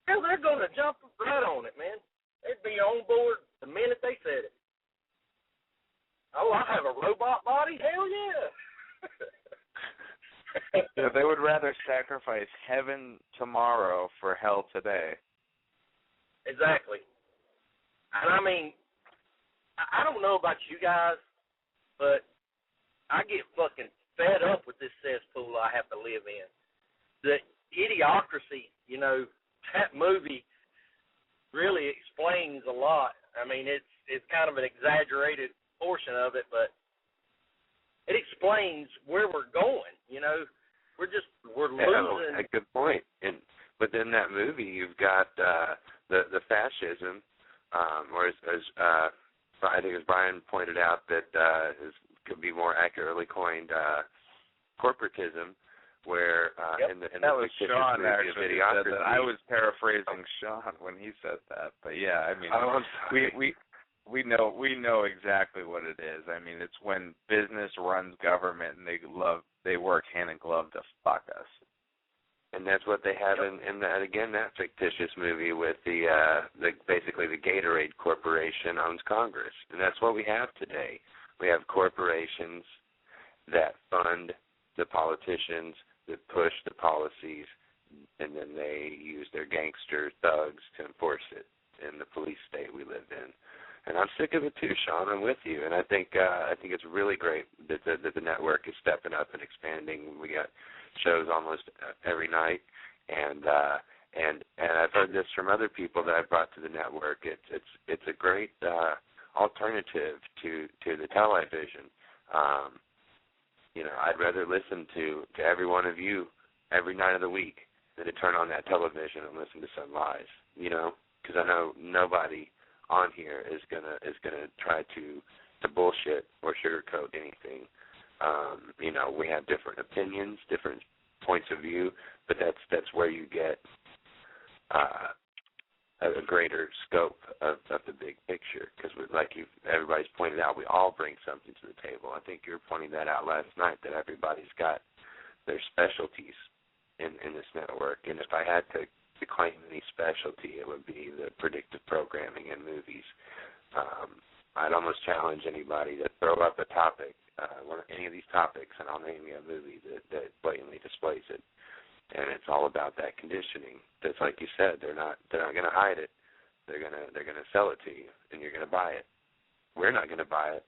hell, they're going to jump right on it, man. They'd be on board the minute they said it. Oh, I have a robot body? Hell yeah.
Yeah, they would rather sacrifice heaven tomorrow for hell today.
Exactly. And I mean, I don't know about you guys, but I get fucking fed up with this cesspool I have to live in. the Idiocracy, you know, that movie really explains a lot. I mean, it's kind of an exaggerated portion of it, but it explains where we're going. You know, we're losing.
A good point. And within that movie, you've got the fascism, or as I think as Brian pointed out, that could be more accurately coined corporatism, where in the
that was
fictitious
Sean
movie
actually
of
said
Idiocracy,
that. I was paraphrasing Sean when he said that, but yeah, I mean, we know exactly what it is. I mean, it's when business runs government and they work hand in glove to fuck us.
And that's what they have in that fictitious movie with the basically the Gatorade Corporation owns Congress, and that's what we have today. We have corporations that fund the politicians, that push the policies, and then they use their gangster thugs to enforce it in the police state we live in. And I'm sick of it too, Sean. I'm with you, and I think it's really great that the network is stepping up and expanding. We got shows almost every night, and I've heard this from other people that I've brought to the network. It's a great alternative to the television. You know, I'd rather listen to every one of you every night of the week than to turn on that television and listen to some lies. You know, because I know nobody on here is gonna try to bullshit or sugarcoat anything. You know, we have different opinions, different points of view, but that's where you get a greater scope of the big picture. Because, like everybody's pointed out, we all bring something to the table. I think you were pointing that out last night, that everybody's got their specialties in this network. And if I had to claim any specialty, it would be the predictive programming in movies. I'd almost challenge anybody to throw up a topic, any of these topics, and I'll name you a movie that blatantly displays it. And it's all about that conditioning. That's like you said, they're not going to hide it. They're gonna sell it to you, and you're going to buy it. We're not going to buy it,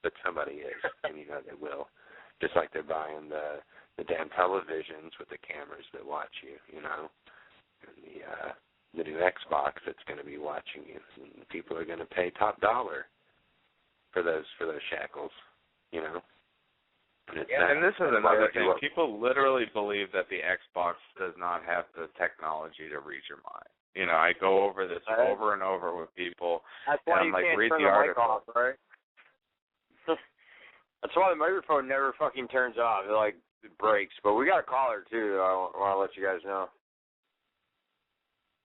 but somebody is, and you know they will. Just like they're buying the damn televisions with the cameras that watch you, you know, and the new Xbox that's going to be watching you. And people are going to pay top dollar for those shackles, you know.
And this is another thing. People literally believe that the Xbox does not have the technology to read your mind. You know, I go over this over and over with people.
That's why
and I'm
you can't
read
turn
the
the mic
article.
off, right? That's why the microphone never fucking turns off. It breaks. But we got a caller, too. I want to let you guys know.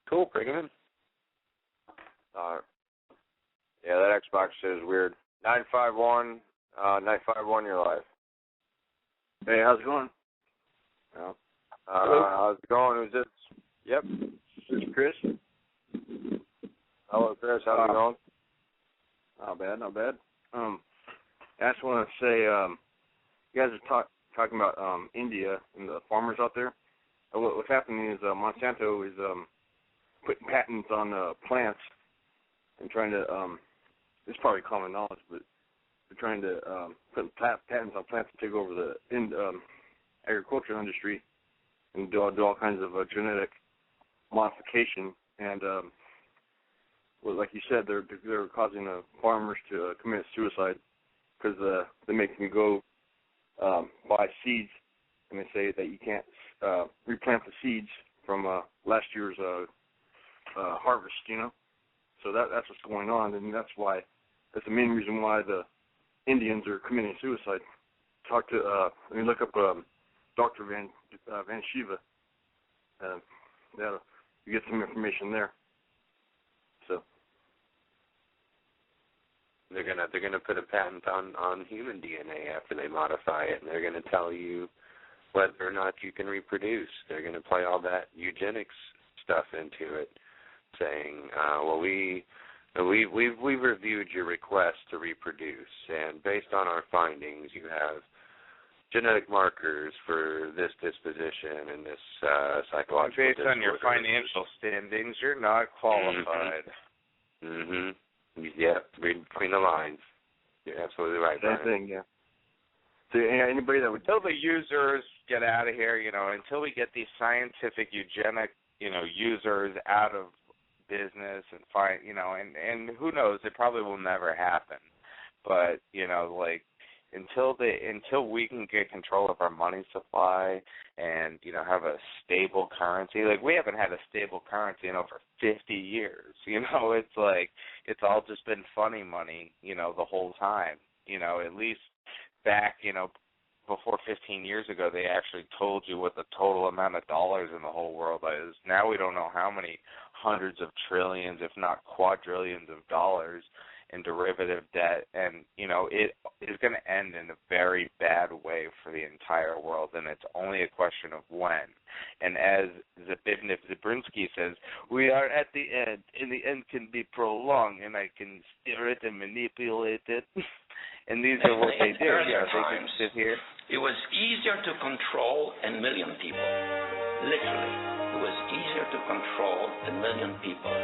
Cool, bring him in.
Yeah, that Xbox is weird. 951, you're live.
Hey, how's it going?
Yeah. How's it going? Who's this? Yep.
This is Chris.
Hello, Chris. How's it going?
Not bad. I just want to say, you guys are talking about India and the farmers out there. What's happening is Monsanto is putting patents on plants and trying to, it's probably common knowledge, but they're trying to put patents on plants to take over the agriculture industry and do all kinds of genetic modification. And well, like you said, they're causing farmers to commit suicide because they make them go buy seeds, and they say that you can't replant the seeds from last year's harvest, you know. So that's what's going on, and that's the main reason why the Indians are committing suicide. Look up Dr. Van Shiva. You get some information there. So
they're gonna put a patent on human DNA after they modify it, and they're gonna tell you whether or not you can reproduce. They're gonna play all that eugenics stuff into it, saying, well, we've reviewed your request to reproduce, and based on our findings, you have genetic markers for this disposition and this psychological
Based
disorder.
on your financial standings, you're not qualified.
Yeah, read between the lines. You're absolutely right, Brian.
Same thing, yeah. anybody that would
until the users get out of here, until we get these scientific eugenic, users out of business and find, and who knows, it probably will never happen. But, until we can get control of our money supply and, have a stable currency, we haven't had a stable currency in over 50 years. It's like it's all just been funny money, the whole time. At least back, before 15 years ago, they actually told you what the total amount of dollars in the whole world is. Now we don't know how many hundreds of trillions, if not quadrillions of dollars in derivative debt. And, it is going to end in a very bad way for the entire world, and it's only a question of when. And as Zbigniew Brzezinski says, we are at the end, and the end can be prolonged, and I can steer it and manipulate it. And these are what they do. They can sit here.
It was easier to control a million people. Literally, it was easier to control a million people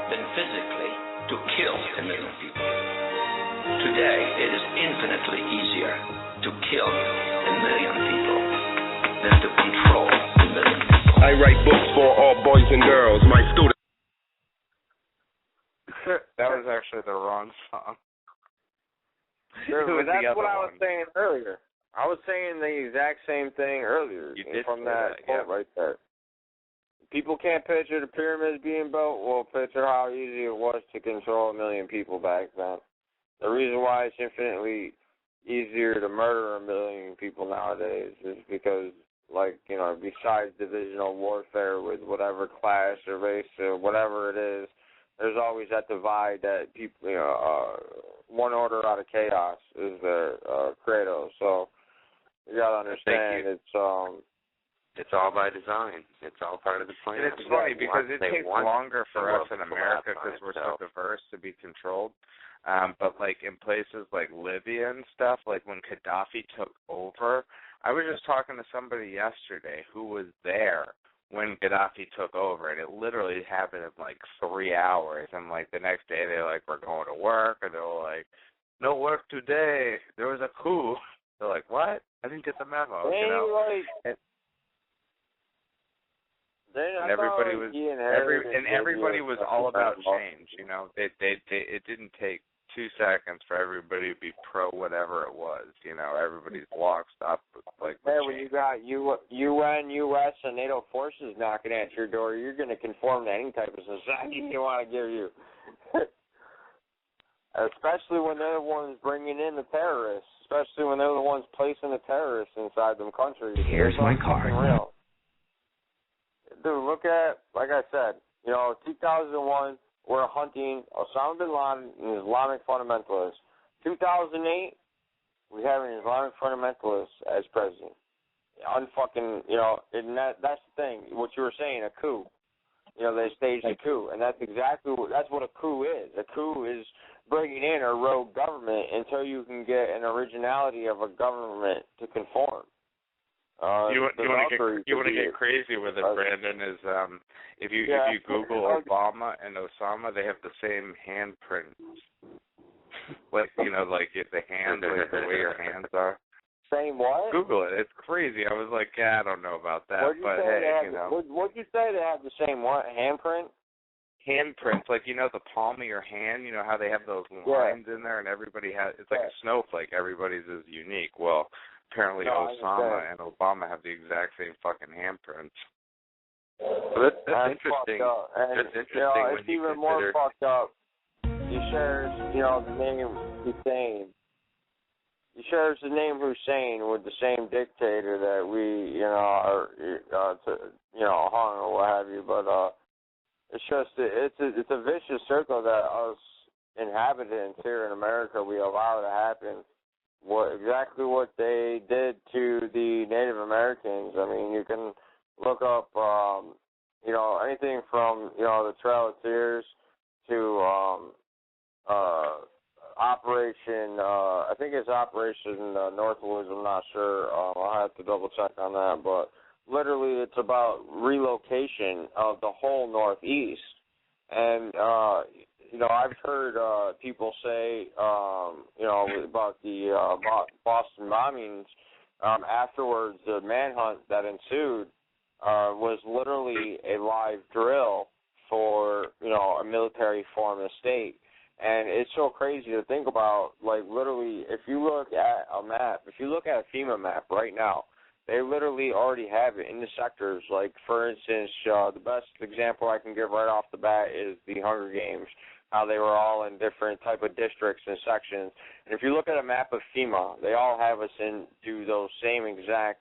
than physically to kill a million people. Today, it is infinitely easier to kill a million people than to control a million people.
I write books for all boys and girls. My students.
That was actually the wrong song.
Sure, that's what I was saying earlier. I was saying the exact same thing earlier from that quote right there. People can't picture the pyramids being built. Well, picture how easy it was to control a million people back then. The reason why it's infinitely easier to murder a million people nowadays is because, besides divisional warfare with whatever class or race or whatever it is, there's always that divide that people, one order out of chaos is their credo. So you gotta understand it's all by design. It's all part of the plan.
And it's funny because it takes longer for us in America because we're so diverse to be controlled. But in places like Libya and stuff, when Gaddafi took over, I was just talking to somebody yesterday who was there when Gaddafi took over, and it literally happened in 3 hours. And the next day they're like, we're going to work, and they were like, no work today. There was a coup. They're like, what? I didn't get the memo. And everybody was all about change. It didn't take 2 seconds for everybody to be pro whatever it was. Everybody's locked up with
when you got UN, US, and NATO forces knocking at your door, you're going to conform to any type of society they want to give you. Especially when they're the ones bringing in the terrorists. Especially when they're the ones placing the terrorists inside them countries.
Here's my card.
Real. Dude, look at, like I said, 2001, we're hunting Osama bin Laden, an Islamic fundamentalist. 2008, we have an Islamic fundamentalist as president. Unfucking, and that's the thing. What you were saying, a coup. They staged a coup, and that's what a coup is. A coup is bringing in a rogue government until you can get an originality of a government to conform.
You want to get crazy with it, Brandon, is if you Google Obama and Osama, they have the same handprint. The hand, the way your hands are.
Same what?
Google it. It's crazy. I was like, I don't know about that.
What'd you say they have the same what? Handprint?
Handprints, the palm of your hand, how they have those lines in there, and everybody has, it's like a snowflake. Everybody's is unique. Well, apparently Osama and Obama have the exact same fucking handprints.
Well, that's interesting. That's interesting. It's even more fucked up. He shares, the name Hussein. He shares the name Hussein with the same dictator that we, are, hung or what have you. But it's just it's a vicious circle that us inhabitants here in America we allow to happen. Exactly what they did to the Native Americans. I mean, you can look up, anything from the Trail of Tears to Operation. I think it's Operation Northwoods. I'm not sure. I'll have to double check on that. But literally, it's about relocation of the whole Northeast, and I've heard people say, about the Boston bombings. Afterwards, the manhunt that ensued was literally a live drill for, a military form of state. And it's so crazy to think about, like, literally, if you look at a map, if you look at a FEMA map right now, they literally already have it in the sectors. Like, for instance, the best example I can give right off the bat is the Hunger Games, how they were all in different type of districts and sections. And if you look at a map of FEMA, they all have us into those same exact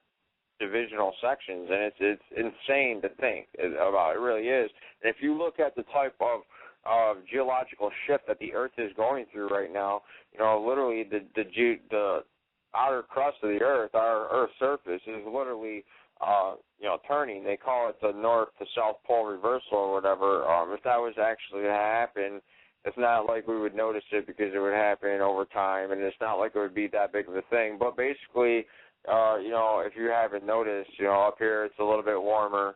divisional sections, and it's insane to think about. It really is. And if you look at the type of geological shift that the Earth is going through right now, literally the outer crust of the Earth, our Earth's surface, is literally, turning. They call it the north to south pole reversal or whatever. If that was actually to happen, it's not like we would notice it because it would happen over time, and it's not like it would be that big of a thing. But basically, if you haven't noticed, up here it's a little bit warmer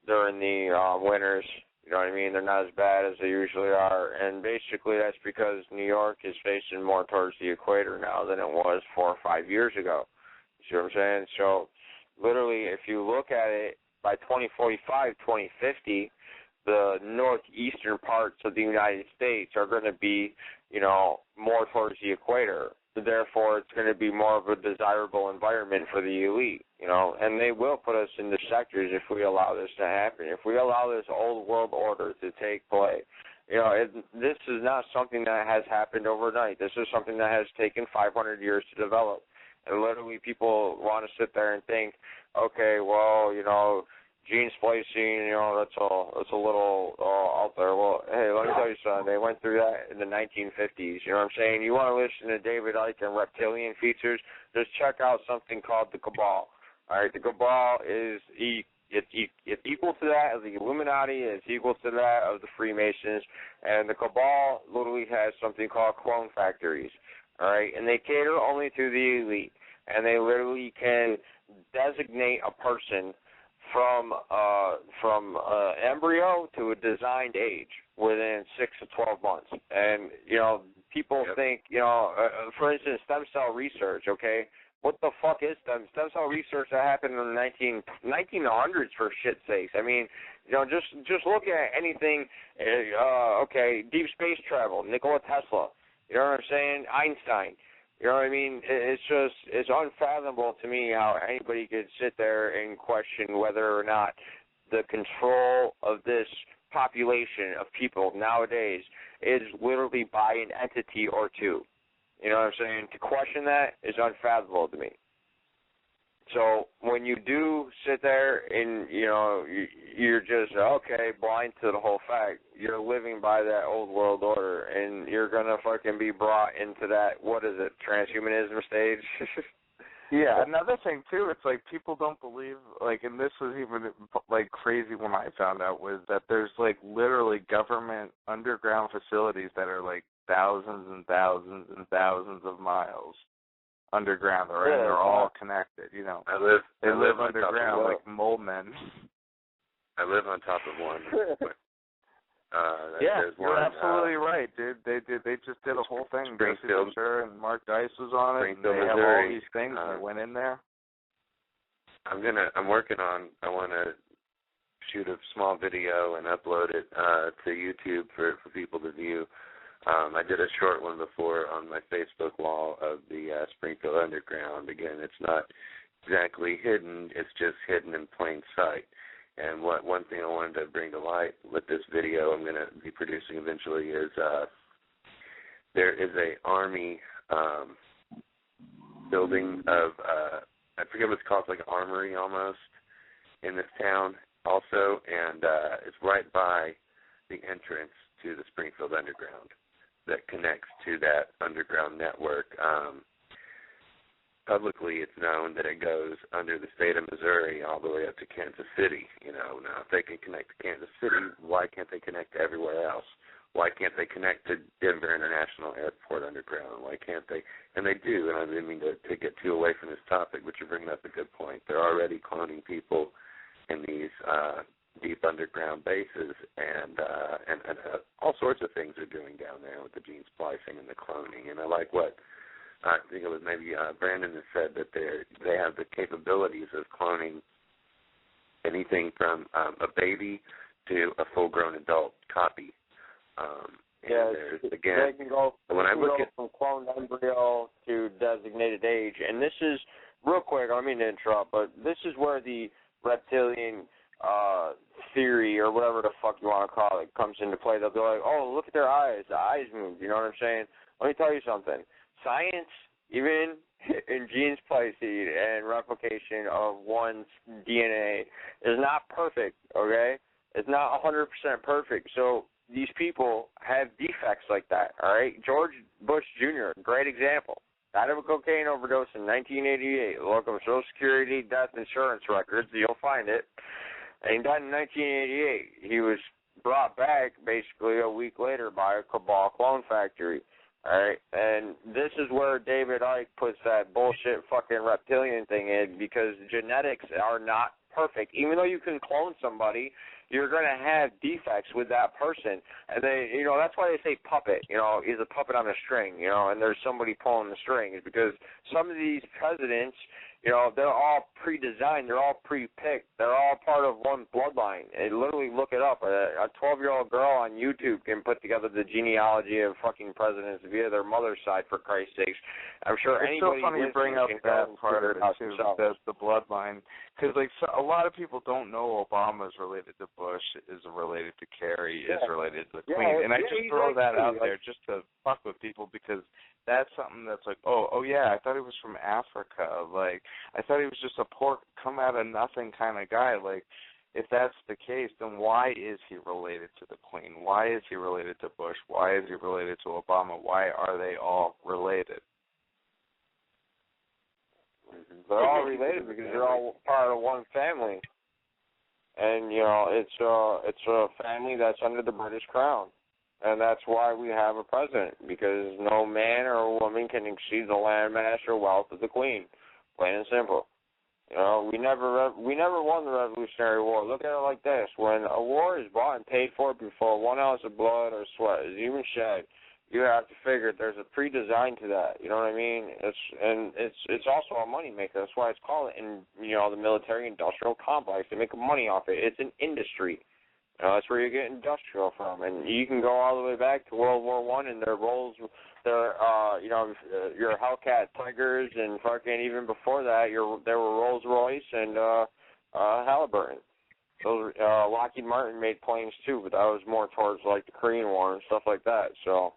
during the winters. You know what I mean? They're not as bad as they usually are. And basically that's because New York is facing more towards the equator now than it was 4 or 5 years ago. You see what I'm saying? So literally, if you look at it, by 2045, 2050, the northeastern parts of the United States are going to be, more towards the equator. Therefore, it's going to be more of a desirable environment for the elite, and they will put us into sectors if we allow this to happen. If we allow this old world order to take place, this is not something that has happened overnight. This is something that has taken 500 years to develop. And literally people want to sit there and think, okay, well, gene splicing, that's a little out there. Well, hey, let me tell you something. They went through that in the 1950s. You know what I'm saying? You want to listen to David Icke and reptilian features? Just check out something called the Cabal. All right, the Cabal is it's equal to that of the Illuminati. It's equal to that of the Freemasons. And the Cabal literally has something called clone factories. All right, and they cater only to the elite. And they literally can designate a person from embryo to a designed age within 6 to 12 months. And, people think, for instance, stem cell research, okay? What the fuck is stem cell research that happened in the 1900s, for shit's sakes? I mean, just look at anything, deep space travel, Nikola Tesla, you know what I'm saying? Einstein. You know what I mean? It's unfathomable to me how anybody could sit there and question whether or not the control of this population of people nowadays is literally by an entity or two. You know what I'm saying? To question that is unfathomable to me. So when you do sit there and, you're just, blind to the whole fact, you're living by that old world order, and you're going to fucking be brought into that, transhumanism stage?
Yeah, another thing, too, it's like people don't believe, and this was even, crazy when I found out, was that there's, literally government underground facilities that are, thousands and thousands and thousands of miles underground, and they're all connected. They live underground like mole men.
I live on top of one.
You're absolutely right, dude. They just did a whole thing.
Springfield,
and Mark Dice was on it. And they have
Missouri.
All these things, and they went in there.
I'm working on. I want to shoot a small video and upload it to YouTube for people to view. I did a short one before on my Facebook wall of the Springfield Underground. Again, it's not exactly hidden. It's just hidden in plain sight. And one thing I wanted to bring to light with this video I'm going to be producing eventually is there is a Army building of, I forget what it's called, it's like an armory almost in this town also, and it's right by the entrance to the Springfield Underground that connects to that underground network. Publicly, it's known that it goes under the state of Missouri all the way up to Kansas City. Now if they can connect to Kansas City, why can't they connect to everywhere else? Why can't they connect to Denver International Airport underground? Why can't they? And they do. And I didn't mean to get too away from this topic, but you're bringing up a good point. They're already cloning people in these deep underground bases, and all sorts of things are doing down there with the gene splicing and the cloning. And I like what I think it was maybe Brandon has said, that they have the capabilities of cloning anything from a baby to a full-grown adult copy. Again,
they can go from cloned embryo to designated age. And this is, real quick, I don't mean to interrupt, but this is where the reptilian theory, or whatever the fuck you want to call it, comes into play. They'll be like, oh, look at their eyes. The eyes move. You know what I'm saying? Let me tell you something. Science, even in gene splicing and replication of one's DNA, is not perfect, okay? It's not 100% perfect. So these people have defects like that, all right? George Bush Jr., great example. Died of a cocaine overdose in 1988. Look up Social Security death insurance records. You'll find it. And he died in 1988. He was brought back basically a week later by a cabal clone factory. All right, and this is where David Icke puts that bullshit fucking reptilian thing in, because genetics are not perfect. Even though you can clone somebody, you're going to have defects with that person. And they, that's why they say puppet. He's a puppet on a string, and there's somebody pulling the strings, because some of these presidents, they're all pre-designed, they're all pre-picked, they're all part of one bloodline. And literally look it up. A 12-year-old girl on YouTube can put together the genealogy of fucking presidents via their mother's side, for Christ's sakes. I'm sure
it's
anybody
so funny you bring up that part of it, too, that's the bloodline. Because, a lot of people don't know Obama's related to Bush, is related to Kerry, is related to the Queen. And I just throw that out there just to fuck with people, because that's something that's like, oh yeah, I thought he was from Africa. Like, I thought he was just a poor, come out of nothing kind of guy. Like, if that's the case, then why is he related to the Queen? Why is he related to Bush? Why is he related to Obama? Why are they all related?
They're all related because they're all part of one family. And, it's a family that's under the British crown. And that's why we have a president, because no man or woman can exceed the landmass or wealth of the Queen, plain and simple. We never won the Revolutionary War. Look at it like this: when a war is bought and paid for before 1 ounce of blood or sweat is even shed, you have to figure there's a pre-design to that. You know what I mean? It's also a money maker. That's why it's called in the military-industrial complex. They make money off it. It's an industry. That's where you get industrial from, and you can go all the way back to World War I and their roles, your Hellcat Tigers, and fucking even before that, there were Rolls Royce and Halliburton. Those Lockheed Martin made planes too, but that was more towards like the Korean War and stuff like that. So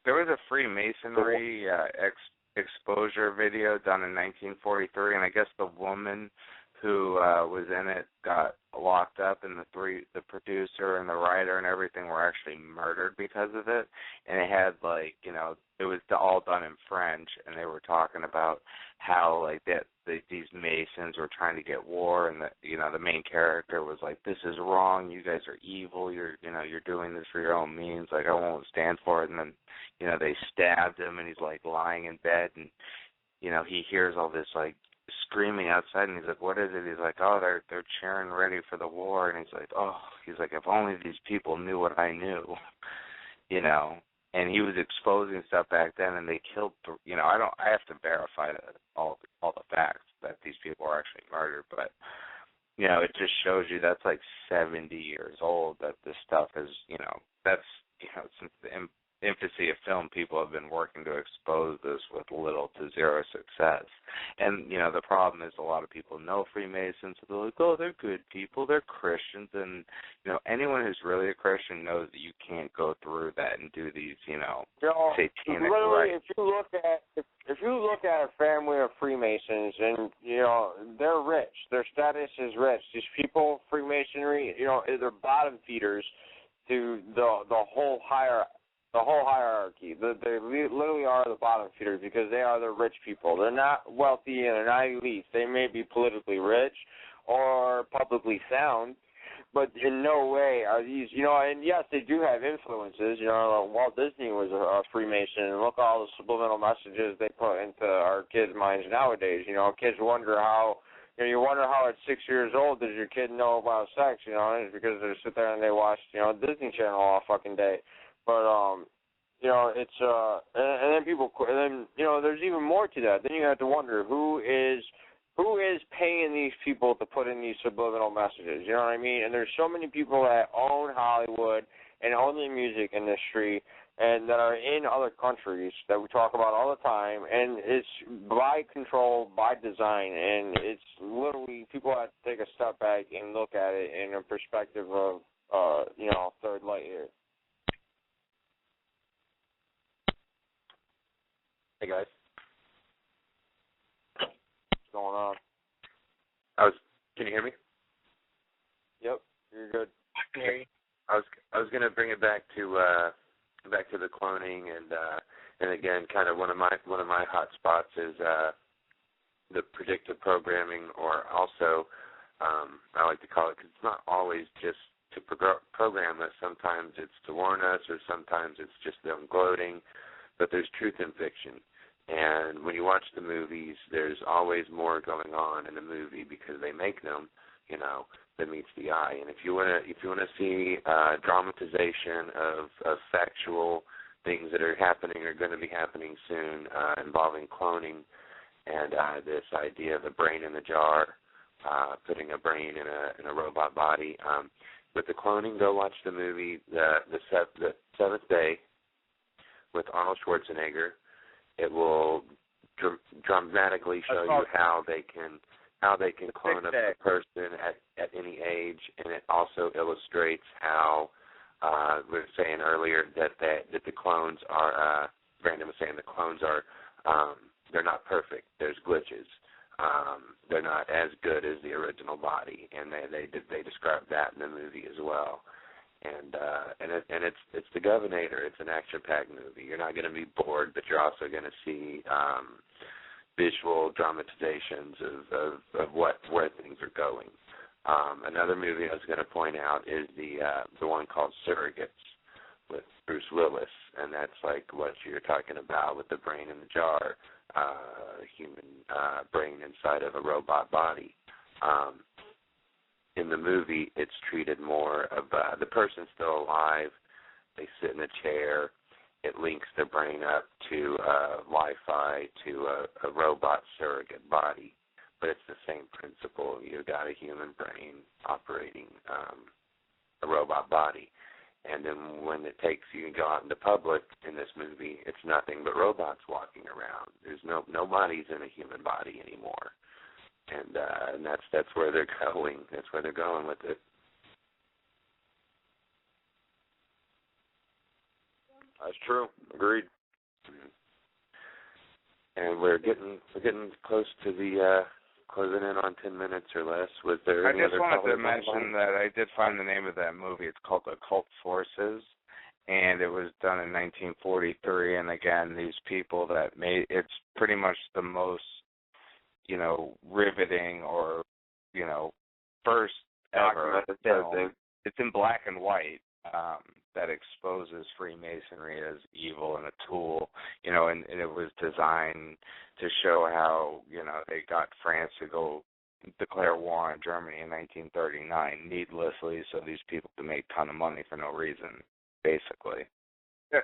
there was a Freemasonry exposure video done in 1943, and I guess the woman who was in it got locked up, and the producer and the writer and everything were actually murdered because of it. And it had it was all done in French, and they were talking about how these Masons were trying to get war, and the main character was like, "This is wrong. You guys are evil. You're doing this for your own means. Like, I won't stand for it." And then they stabbed him, and he's lying in bed, and he hears all this screaming outside, and he's like, "What is it?" He's like, "Oh, they're cheering ready for the war." And he's like, if only these people knew what I knew, And he was exposing stuff back then, and they killed. I have to verify all the facts that these people are actually murdered, but it just shows you that's 70 years old that this stuff is. That's since the infancy of film, people have been working to expose this with little to zero success. And, the problem is a lot of people know Freemasons, so they're like, oh, they're good people, they're Christians, and, anyone who's really a Christian knows that you can't go through that and do these, satanic rites.
If you look at a family of Freemasons, and, they're rich, their status is rich. These people, Freemasonry, they're bottom feeders to the whole hierarchy. They literally are the bottom feeders because they are the rich people. They're not wealthy and they're not elites. They may be politically rich or publicly sound, but in no way are these, and yes, they do have influences. Walt Disney was a Freemason, and look at all the subliminal messages they put into our kids' minds nowadays. Kids wonder how, you wonder how at 6 years old does your kid know about sex, and it's because they sit there and they watch, Disney Channel all fucking day. But, it's, and then people, and then, there's even more to that. Then you have to wonder who is paying these people to put in these subliminal messages, you know what I mean? And there's so many people that own Hollywood and own the music industry and that are in other countries that we talk about all the time, and it's by control, by design, and it's literally people have to take a step back and look at it in a perspective of, third light here.
Hey guys,
What's going on?
Can you hear me?
Yep, you're good.
I can hear you.
I was going to bring it back to the cloning and again, kind of one of my hot spots is the predictive programming, or also I like to call it, because it's not always just to program us. Sometimes it's to warn us, or sometimes it's just them gloating. But there's truth in fiction. And when you watch the movies, there's always more going on in the movie because they make them, that meets the eye. And if you wanna see dramatization of factual things that are happening or going to be happening soon, involving cloning and this idea of a brain in the jar, putting a brain in a robot body. With the cloning, go watch the movie the Seventh Day with Arnold Schwarzenegger. It will dramatically show you how they can clone a person at any age, and it also illustrates how we were saying earlier that the clones are. Brandon was saying the clones are they're not perfect. There's glitches. They're not as good as the original body, and they describe that in the movie as well. And it's the Governator. It's an action-packed movie. You're not going to be bored, but you're also going to see visual dramatizations of where things are going. Another movie I was going to point out is the one called Surrogates with Bruce Willis, and that's like what you're talking about with the brain in the jar, human brain inside of a robot body. In the movie, it's treated more of the person's still alive. They sit in a chair. It links their brain up to Wi-Fi to a robot surrogate body. But it's the same principle. You've got a human brain operating a robot body. And then when it takes you and go out into public in this movie, it's nothing but robots walking around. There's no bodies in a human body anymore. And that's where they're going. That's where they're going with it.
That's true. Agreed.
And we're getting close to the closing in on 10 minutes or less. Was there?
I
any
just
other
wanted to mention that I did find the name of that movie. It's called Occult Forces, and it was done in 1943. And again, these people that made it's pretty much the most riveting or, first ever film. It's in black and white that exposes Freemasonry as evil and a tool, and it was designed to show how, they got France to go declare war on Germany in 1939 needlessly so these people could make a ton of money for no reason, basically.
Yeah.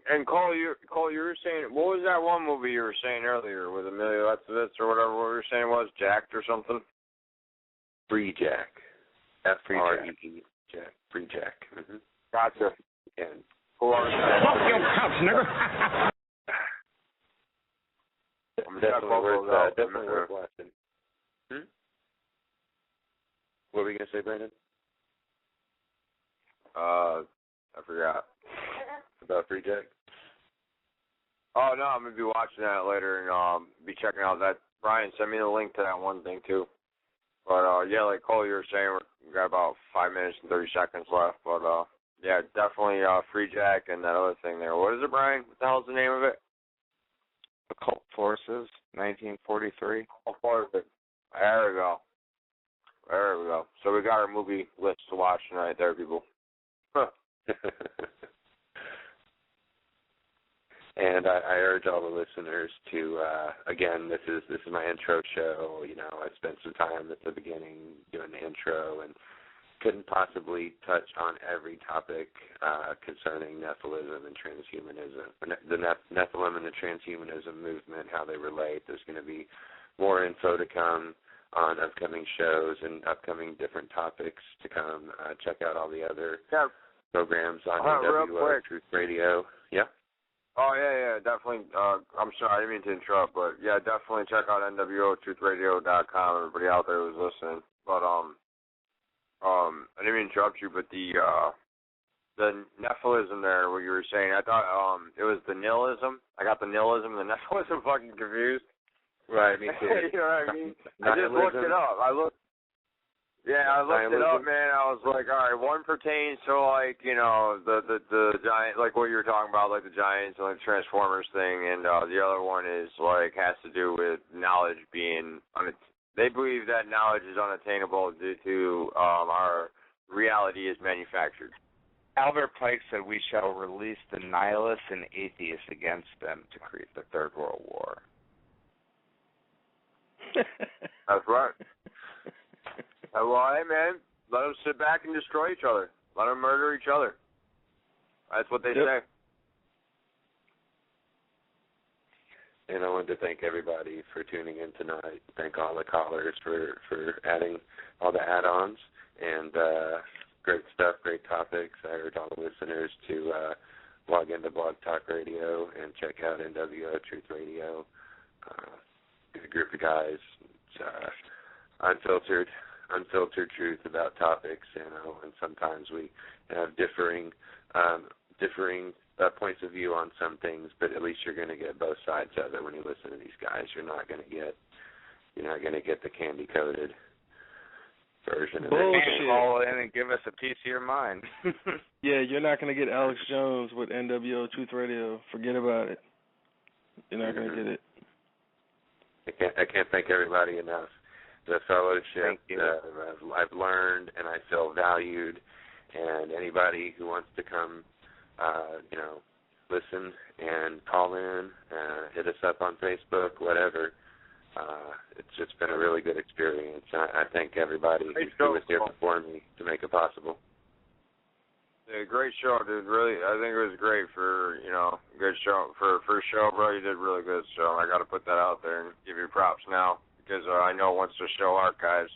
And Cole, you were saying, what was that one movie you were saying earlier with Emilio Estevez or whatever what you were saying was? Jacked or something?
Free Jack. F-R-E-E. Jack. Free Jack. Mm-hmm.
Gotcha.
And
Fuck your couch, nigga.
definitely worth watching. What were you going to say, Brandon?
I forgot.
About Free Jack?
Oh, no, I'm going to be watching that later and be checking out that. Brian, send me the link to that one thing, too. But, yeah, like Cole, you were saying, we got about 5 minutes and 30 seconds left. But, yeah, definitely Free Jack and that other thing there. What is it, Brian? What the hell's the name of it?
Occult Forces, 1943.
Occult Forces. There we go. There we go. So we got our movie list to watch tonight there, people. Huh.
And I urge all the listeners to, again, this is my intro show. You know, I spent some time at the beginning doing the intro and couldn't possibly touch on every topic concerning Nephilim and transhumanism. The Nephilim and the transhumanism movement, how they relate. There's going to be more info to come on upcoming shows and upcoming different topics to come. Check out all the other programs on NWO Truth Radio. Yeah?
Oh, yeah, definitely. I'm sorry, I didn't mean to interrupt, but, yeah, definitely check out NWOTruthRadio.com, everybody out there who's listening. But, I didn't mean to interrupt you, but the Nephilism there, what you were saying, I thought it was the nihilism. I got the nihilism and the Nephilism fucking confused.
Right, me too.
You know what I mean? I just looked it up. I looked it up, man. I was like, all right, one pertains to, like, you know, the giant, like what you were talking about, like the Giants and like the Transformers thing, and the other one is, like, has to do with knowledge being, they believe that knowledge is unattainable due to our reality is manufactured.
Albert Pike said we shall release the nihilists and atheists against them to create the Third World War.
That's right. Well, hey, man, let them sit back and destroy each other. Let them murder each other. That's what they say.
And I wanted to thank everybody for tuning in tonight. Thank all the callers for adding all the add-ons. And great stuff, great topics. I urge all the listeners to log into Blog Talk Radio and check out NWO Truth Radio. It's a group of guys. It's unfiltered truth about topics, you know, and sometimes we have differing points of view on some things, but at least you're going to get both sides of it when you listen to these guys. You're not going to get the candy coated version of it.
Call in and give us a piece of your mind.
Yeah, you're not going to get Alex Jones with NWO Truth Radio. Forget about it. You're not going to get it.
I can't thank everybody enough. The fellowship I've learned, and I feel valued. And anybody who wants to come, you know, listen and call in, hit us up on Facebook, whatever. It's just been a really good experience. I thank everybody who was here before me to make it possible.
Yeah, great show, dude. Really, I think it was great for, you know, good show. For a first show, bro, you did really good. So I got to put that out there and give you props now because I know once the show archives,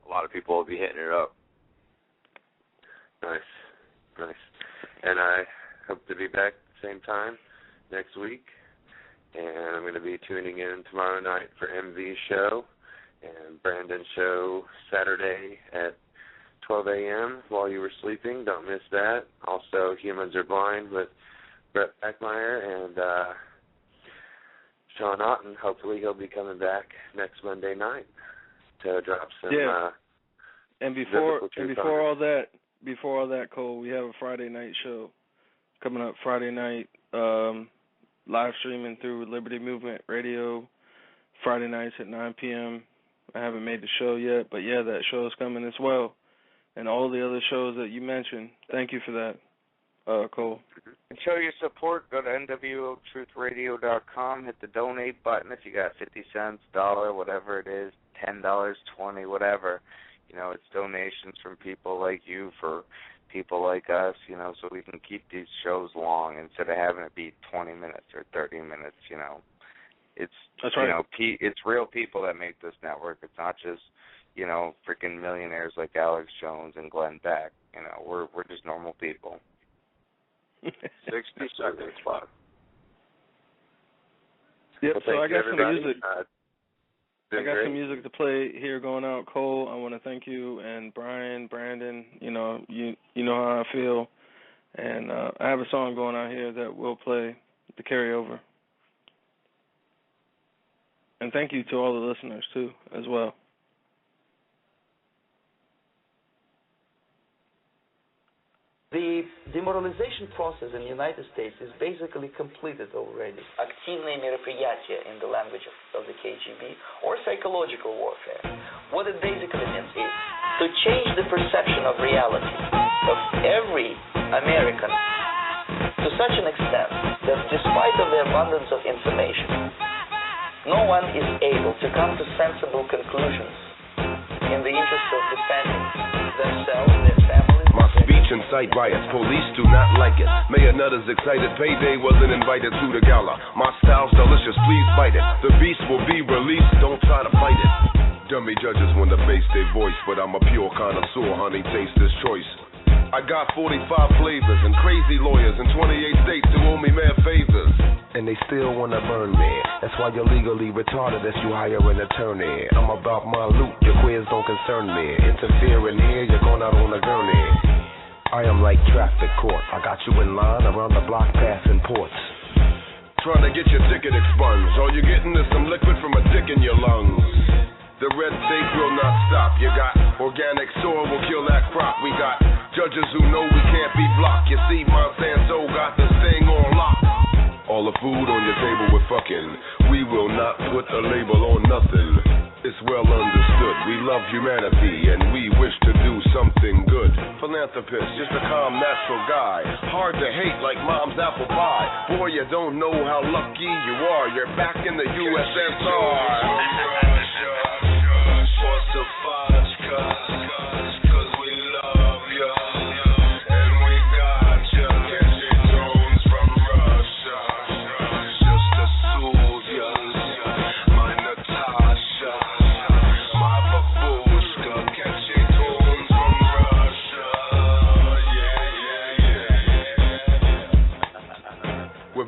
a lot of people will be hitting it up.
Nice. And I hope to be back at the same time next week. And I'm going to be tuning in tomorrow night for MV's show and Brandon's show Saturday at 12 a.m. while you were sleeping. Don't miss that. Also, Humans Are Blind with Brett Beckmeyer and Sean Otten. Hopefully he'll be coming back next Monday night to drop some
and before all that, Cole, we have a Friday night show coming up Friday night, live streaming through Liberty Movement Radio, Friday nights at 9 p.m. I haven't made the show yet, but yeah, that show is coming as well. And all the other shows that you mentioned. Thank you for that, Cole.
And show your support. Go to NWOTruthRadio.com. Hit the donate button if you got 50 cents, $1, whatever it is, $10, $20, whatever. You know, it's donations from people like you for people like us, you know, so we can keep these shows long instead of having it be 20 minutes or 30 minutes, you know. It's,
that's right.
You know, it's real people that make this network. It's not just, you know, freaking millionaires like Alex Jones and Glenn Beck. You know, we're just normal people.
60 seconds, Bob.
Yep,
well,
so I got some music.
I got
some music to play here going out. Cole, I want to thank you, and Brian, Brandon, you know how I feel. And I have a song going out here that we'll play to carry over. And thank you to all the listeners, too, as well.
The demoralization process in the United States is basically completed already. Активные мероприятия in the language of the KGB, or psychological warfare. What it basically means is to change the perception of reality of every American to such an extent that despite of the abundance of information, no one is able to come to sensible conclusions in the interest of defending themselves, their families.
My speech incite riots, police do not like it. Mayor Nutter's excited, payday wasn't invited to the gala. My style's delicious, please bite it. The beast will be released, don't try to fight it. Dummy judges want to base their voice, but I'm a pure connoisseur, honey, taste this choice. I got 45 flavors and crazy lawyers in 28 states who owe me mad favors. And they still wanna burn me. That's why you're legally retarded as you hire an attorney. I'm about my loot, your quiz don't concern me. Interfering here, you're going out on a gurney. I am like traffic court. I got you in line around the block passing ports. Trying to get your ticket expunged. All you're getting is some liquid from a dick in your lungs. The red tape will not stop. You got organic soil will kill that crop. We got judges who know we can't be blocked. You see, Monsanto got this thing on lock. All the food on your table we're fucking. We will not put a label on nothing. It's well understood. We love humanity and we wish to do something good. Philanthropist, just a calm, natural guy. Hard to hate like mom's apple pie. Boy, you don't know how lucky you are. You're back in the USSR.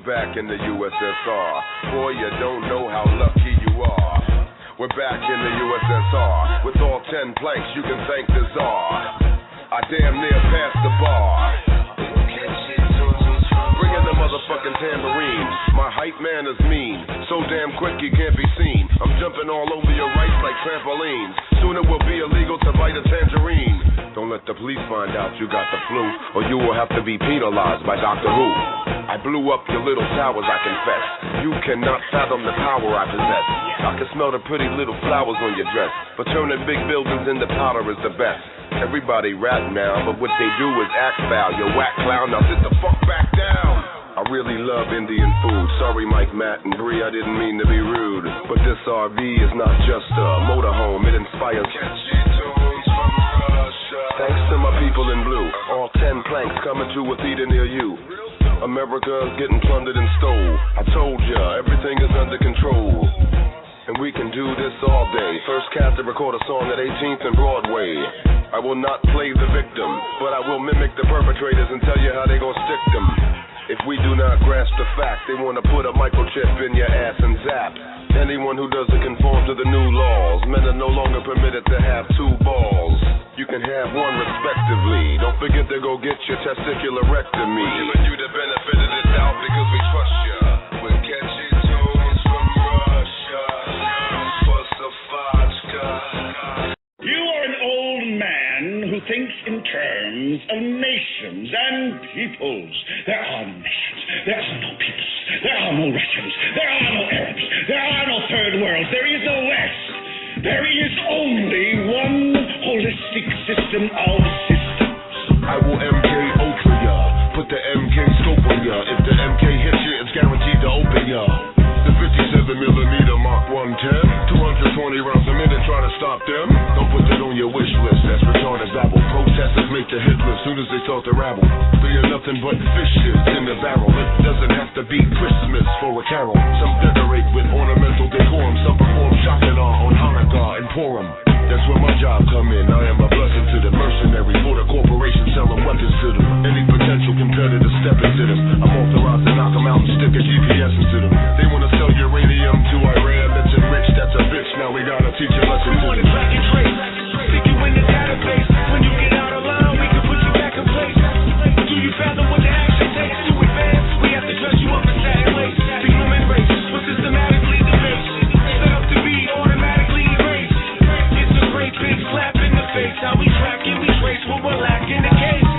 Back in the USSR. Boy, you don't know how lucky you are. We're back in the USSR. With all 10 planks, you can thank the Tsar. I damn near passed the bar. Bring in the motherfucking tambourine. My hype man is mean. So damn quick he can't be seen. I'm jumping all over your rights like trampolines. Soon it will be illegal to bite a tangerine. Don't let the police find out you got the flu, or you will have to be penalized by Doctor Who. I blew up your little towers, I confess. You cannot fathom the power I possess. I can smell the pretty little flowers on your dress, but turning big buildings into powder is the best. Everybody rap now, but what they do is act foul. You whack clown, now sit the fuck back down. I really love Indian food. Sorry, Mike, Matt, and Bree, I didn't mean to be rude. But this RV is not just a motorhome, it inspires catchy tunes from Russia. Thanks to my people in blue, all 10 planks coming to a theater near you. America is getting plundered and stole. I told ya, everything is under control. And we can do this all day. First cat to record a song at 18th and Broadway. I will not play the victim, but I will mimic the perpetrators and tell you how they gon' stick them. If we do not grasp the fact, they wanna put a microchip in your ass and zap. Anyone who doesn't conform to the new laws, men are no longer permitted to have 2 balls. You can have one respectively. Don't forget to go get your testiculorectomy. Giving you the benefit of the doubt because we trust ya. With catchy tunes from Russia.
You are an old man who thinks in terms of nations and peoples. There are no nations. There are no peoples. There are no Russians. There are no Arabs. There are no third worlds. There is no West. There is only one holistic system of systems.
I will MK Ultra ya. Put the MK scope on ya. If the MK hits you, it's guaranteed to open ya. The 57mm Mark 110, 220 rounds a minute, try to stop them. Don't put that on your wish list, that's retarded babble. Protesters make the hit list soon as they start to rabble. They are nothing but fishes in the barrel. It doesn't have to be Christmas for a carol. Some decorate with ornamental decorum. Some perform Shakana on Hanukkah and Purim. That's where my job come in. I am a blessing to the mercenary for the corporation selling weapons to them. Any potential competitor step into them. I'm authorized to knock them out and stick a GPS into them. They want to sell uranium to Iran that's enriched. That's a bitch. Now we gotta teach a lesson to them.
Track and trace. Stick you in the database. When you get out of line, we can put you back in place. Do you fathom what the action takes to advance? We have to dress you up in satin lace. The human race was systematically debased. Set up to be automatically erased. It's a great big slap in the face. How we track and we trace what we're lacking the case.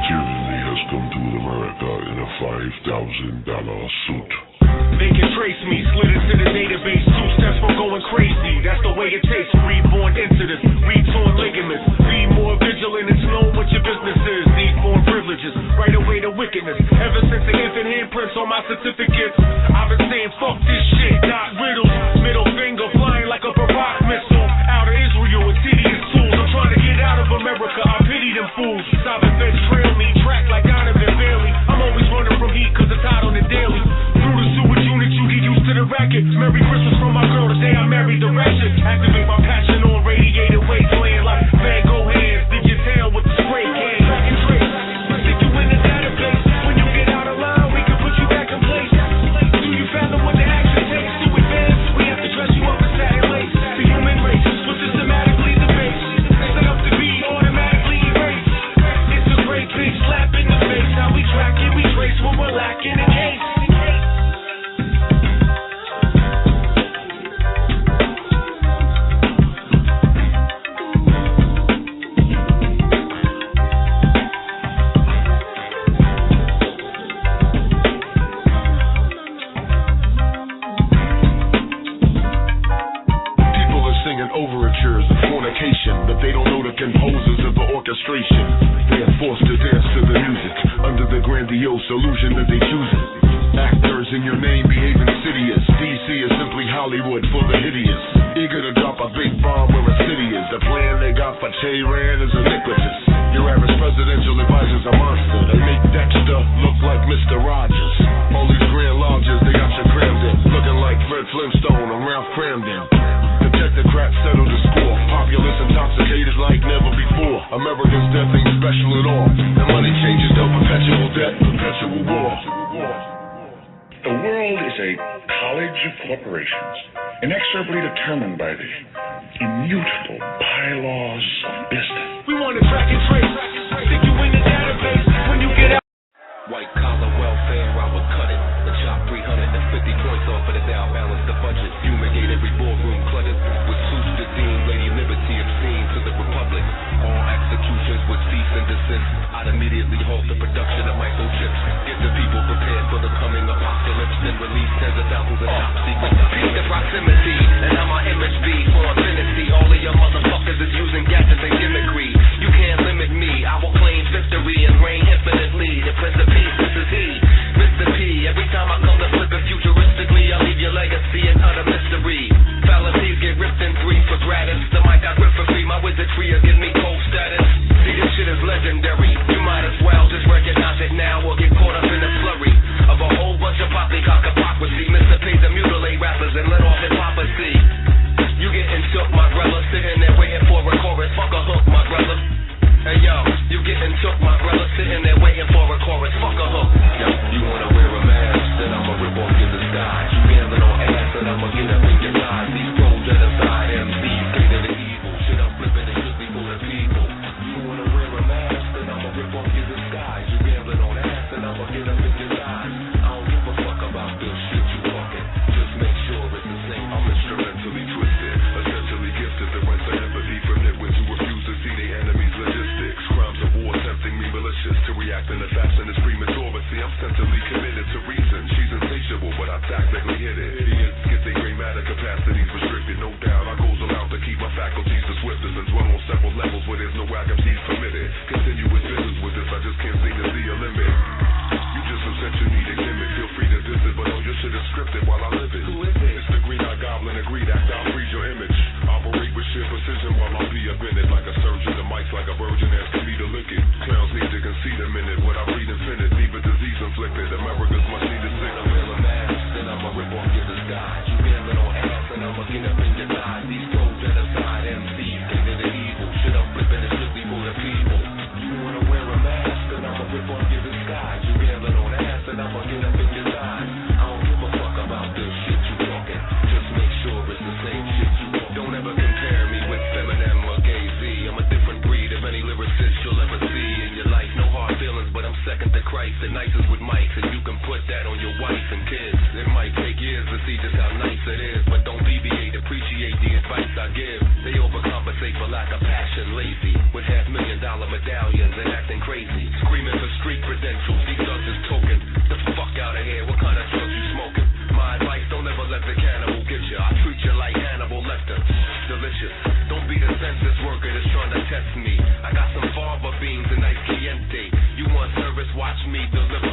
Tyranny has come to America in a $5,000 suit.
They can trace me, slid into the database. 2 steps from going crazy. That's the way it takes. Reborn into this, retorn ligaments. Be more vigilant and know what your business is. Need more privileges. Right away the wicked
wickedness. Ever since the infant handprints on my certificates, I've been saying fuck this shit, not riddles. Middle finger flying like a Barack missile. Out of Israel with tedious tools. I'm trying to get out of America, I pity them fools. Sobbing feds trail me, track like Donovan Bailey. I'm always running from heat cause it's hot on the daily. Through the sewage unit, you get used to the racket. Merry Christmas from my girl, the day I married the ratchet. Activate my passion on radiated wasteland like Van Gogh hands. Dig your tail with the spray can. Track and trace, stick you in the database. When you get out of line, we can put you back in place. Do you fathom what the action takes to advance? We have to dress you up in satin lace. The human race was systematically debased, set up to be automatically erased. It's a great big slap in the face. How we track it, we trace what we're lacking in case.
Overtures of fornication, but they don't know the composers of the orchestration. They are forced to dance to the music under the grandiose illusion that they choose it. Actors in your name behave insidious. DC is simply Hollywood for the hideous. Eager to drop a big bomb where a city is. The plan they got for Tehran is iniquitous. Your average presidential advisor's a monster. They make Dexter look like Mr. Rogers. All these grand lodges, they got you crammed in, looking like Fred Flintstone and Ralph Cramden. Technocrats settle the score. Populace intoxicated like never before. America's death ain't special at all. The money changes to perpetual debt, perpetual war.
The world is a college of corporations, inexorably determined by the immutable bylaws of business.
We want to track and trace, stick you in the database. When you get out,
white collar welfare, I would cut it. The chop 350 points off of the Dow, balance the budget. Fumigate every boardroom cluttered with suits to deem Lady Liberty obscene to the Republic. All executions would cease and desist. I'd immediately halt the production of microchips. Get the people prepared for the coming apocalypse. Then release tens of thousands of top secret. Peace the proximity, and how my image be for infinity. All of your motherfuckers is using gadgets and gimmickry. You can't limit me, I will claim victory and reign infinitely. The Prince of Peace, this is he, Mr. P. Every time I come to flip it futuristically, I'll leave your legacy an utter mystery. Fallacies get ripped in three for gratis. The mic I grip for free, my wizardry will give me cold status. See, this shit is legendary. You might as well just recognize it now or get caught up in the flurry of a whole bunch of poppycock hypocrisy. Mr. P to mutilate rappers and let off hypocrisy. You getting shook, my brother, sitting there waiting for a chorus. Fuck a hook, my brother. Hey yo, you getting shook, my brother, sitting there waiting for a chorus. Fuck a hook. Yo, you wanna wear a mask? Then I'ma rip off your disguise. You gambling on ass, then I'ma get up in your eyes. These pros genocide MCs, greater than evil. Shit, I'm flipping it strictly for the people. You wanna wear a mask? Then I'ma rip off your disguise. You gambling on ass, then I'ma get up in your eyes. I don't give a fuck about this shit you talking. Just make sure it's the same. I'm instrumentally twisted, essentially gifted. The rest of empathy from nitwits who refuse to see their enemies' logistics. Crimes of war tempting me malicious to react in a fashion that's premature. But see, I'm centrally committed to reason. She's insatiable, but I tactically hit it. Idiots get their gray matter capacities restricted, no doubt. I goes allowed to keep my faculties the swiftest and dwell on several levels where there's no whack MCs permitted. Continuous business with this, I just can't seem to see a limit. You just essentially exhibit. Feel free to visit, but all your shit is scripted while I live it. Who is it? It's the green-eyed goblin, a greed act. I'll freeze your image. Operate with sheer precision while I'll be up in it. Like a surgeon, the mic's like a virgin, asking me to lick it. Clowns need to concede a minute. What I breathe infinite, leave a disease inflicted. America's must need a sick. Wear a mask, then I'ma rip off your disguise. You gambling on ass, and I'ma get up in your thighs. These pro genocide MCs, greater than evil. Shit, I'm flipping it strictly for the people. You wanna wear a mask, then I'ma rip off your disguise. You gambling on ass, and I'ma get up in your thighs. I don't give a fuck about this shit you talking. Just make sure it's the same shit you want. Don't ever compare me with Eminem or Jay-Z. I'm a different breed of any lyricist you'll ever see in your life. No hard feelings, but I'm second to Christ. The nicest with mics, and you can put that on your wife and kids. It might take years to see just how nice it is, but don't deviate, appreciate the advice I give. They overcompensate for lack of passion, lazy, with $500,000 medallions and acting crazy. Screaming for street credentials, these are just token. The fuck out of here, what kind of drugs you smoking? My advice, don't ever let the cannibal get you. I treat you like Hannibal Lecter, delicious. Don't be the census worker that's trying to test me. I got some fava beans and nice Chianti. You want service, watch me deliver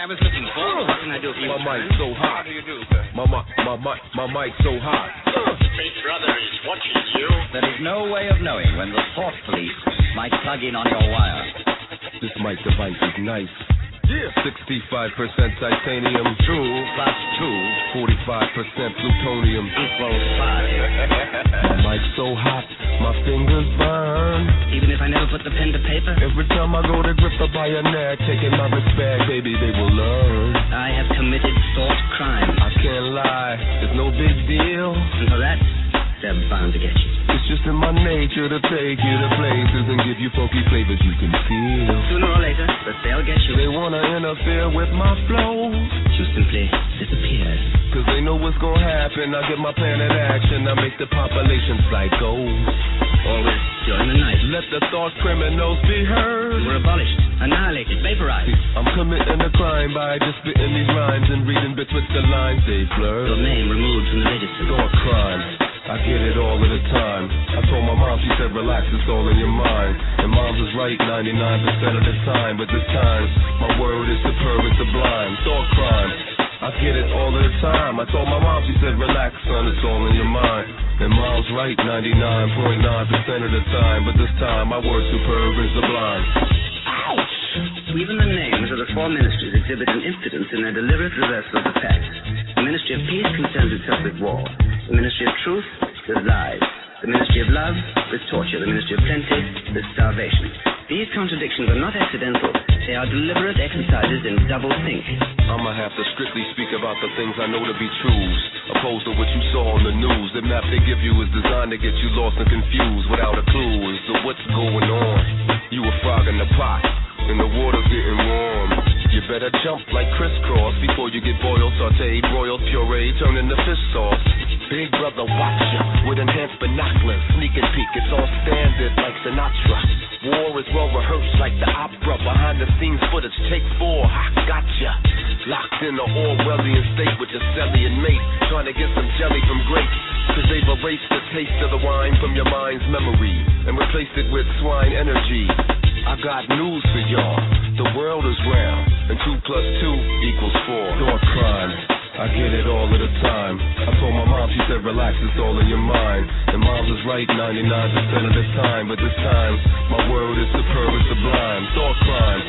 I was looking for. What can I do for you?
My mic's so hot.
What do you do, sir?
My mic's so hot.
Big brother is watching you. There is no way of knowing when the thought police might plug in on your wire.
This mic device is nice. Yeah. 65% titanium.
2 plus 2.
45% plutonium.
Equals 5.
My mic's so hot, my fingers burn.
Even if I never put the pen to paper?
Every time I go to grip the bayonet, taking my respect, baby, they will learn.
I have committed thought crime.
I can't lie, it's no big deal.
And for that, they're bound to get you.
It's just in my nature to take you to places and give you funky flavors you can feel.
Sooner or later, but they'll get you.
They wanna interfere with my flow.
You simply disappear.
Cause they know what's gonna happen. I get my plan in action. I make the population psycho.
Always during the night.
Let the thought criminals be heard.
You were abolished, annihilated, vaporized.
I'm committing a crime by just spitting these rhymes and reading bits with the lines they blur.
Your name removed from the register.
Thought crime. I get it all of the time. I told my mom, she said, relax, it's all in your mind. And mom's was right 99% of the time. But this time, my word is superb and sublime. Thought crime. I get it all of the time. I told my mom, she said, relax, son, it's all in your mind. And mom's right 99.9% of the time. But this time, my word's superb and sublime.
Ouch! Even the names of the 4 ministries exhibit an impotence in their deliberate reversal of the facts. The Ministry of Peace concerns itself with war. The Ministry of Truth with lies. The Ministry of Love with torture. The Ministry of Plenty with starvation. These contradictions are not accidental. They are deliberate exercises in double-think.
I'ma have to strictly speak about the things I know to be truths, opposed to what you saw on the news. The map they give you is designed to get you lost and confused without a clue as to what's going on. You a frog in the pot, and the water's getting warm. You better jump like crisscross before you get boiled, sauteed, royal puree, turn into fish sauce. Big brother, watch ya with enhanced binoculars, sneak and peek. It's all standard like Sinatra. War is well rehearsed like the opera. Behind the scenes footage, take 4. I gotcha. Locked in the Orwellian state with your cellian mate, trying to get some jelly from grapes. Cause they've erased the taste of the wine from your mind's memory and replaced it with swine energy. I got news for y'all. The world is round, and 2 plus 2 equals 4. Thought crime. I get it all of the time. I told my mom, she said, relax, it's all in your mind. And mom's was right 99% of the time. But this time, my word is superb and sublime. Thought crime.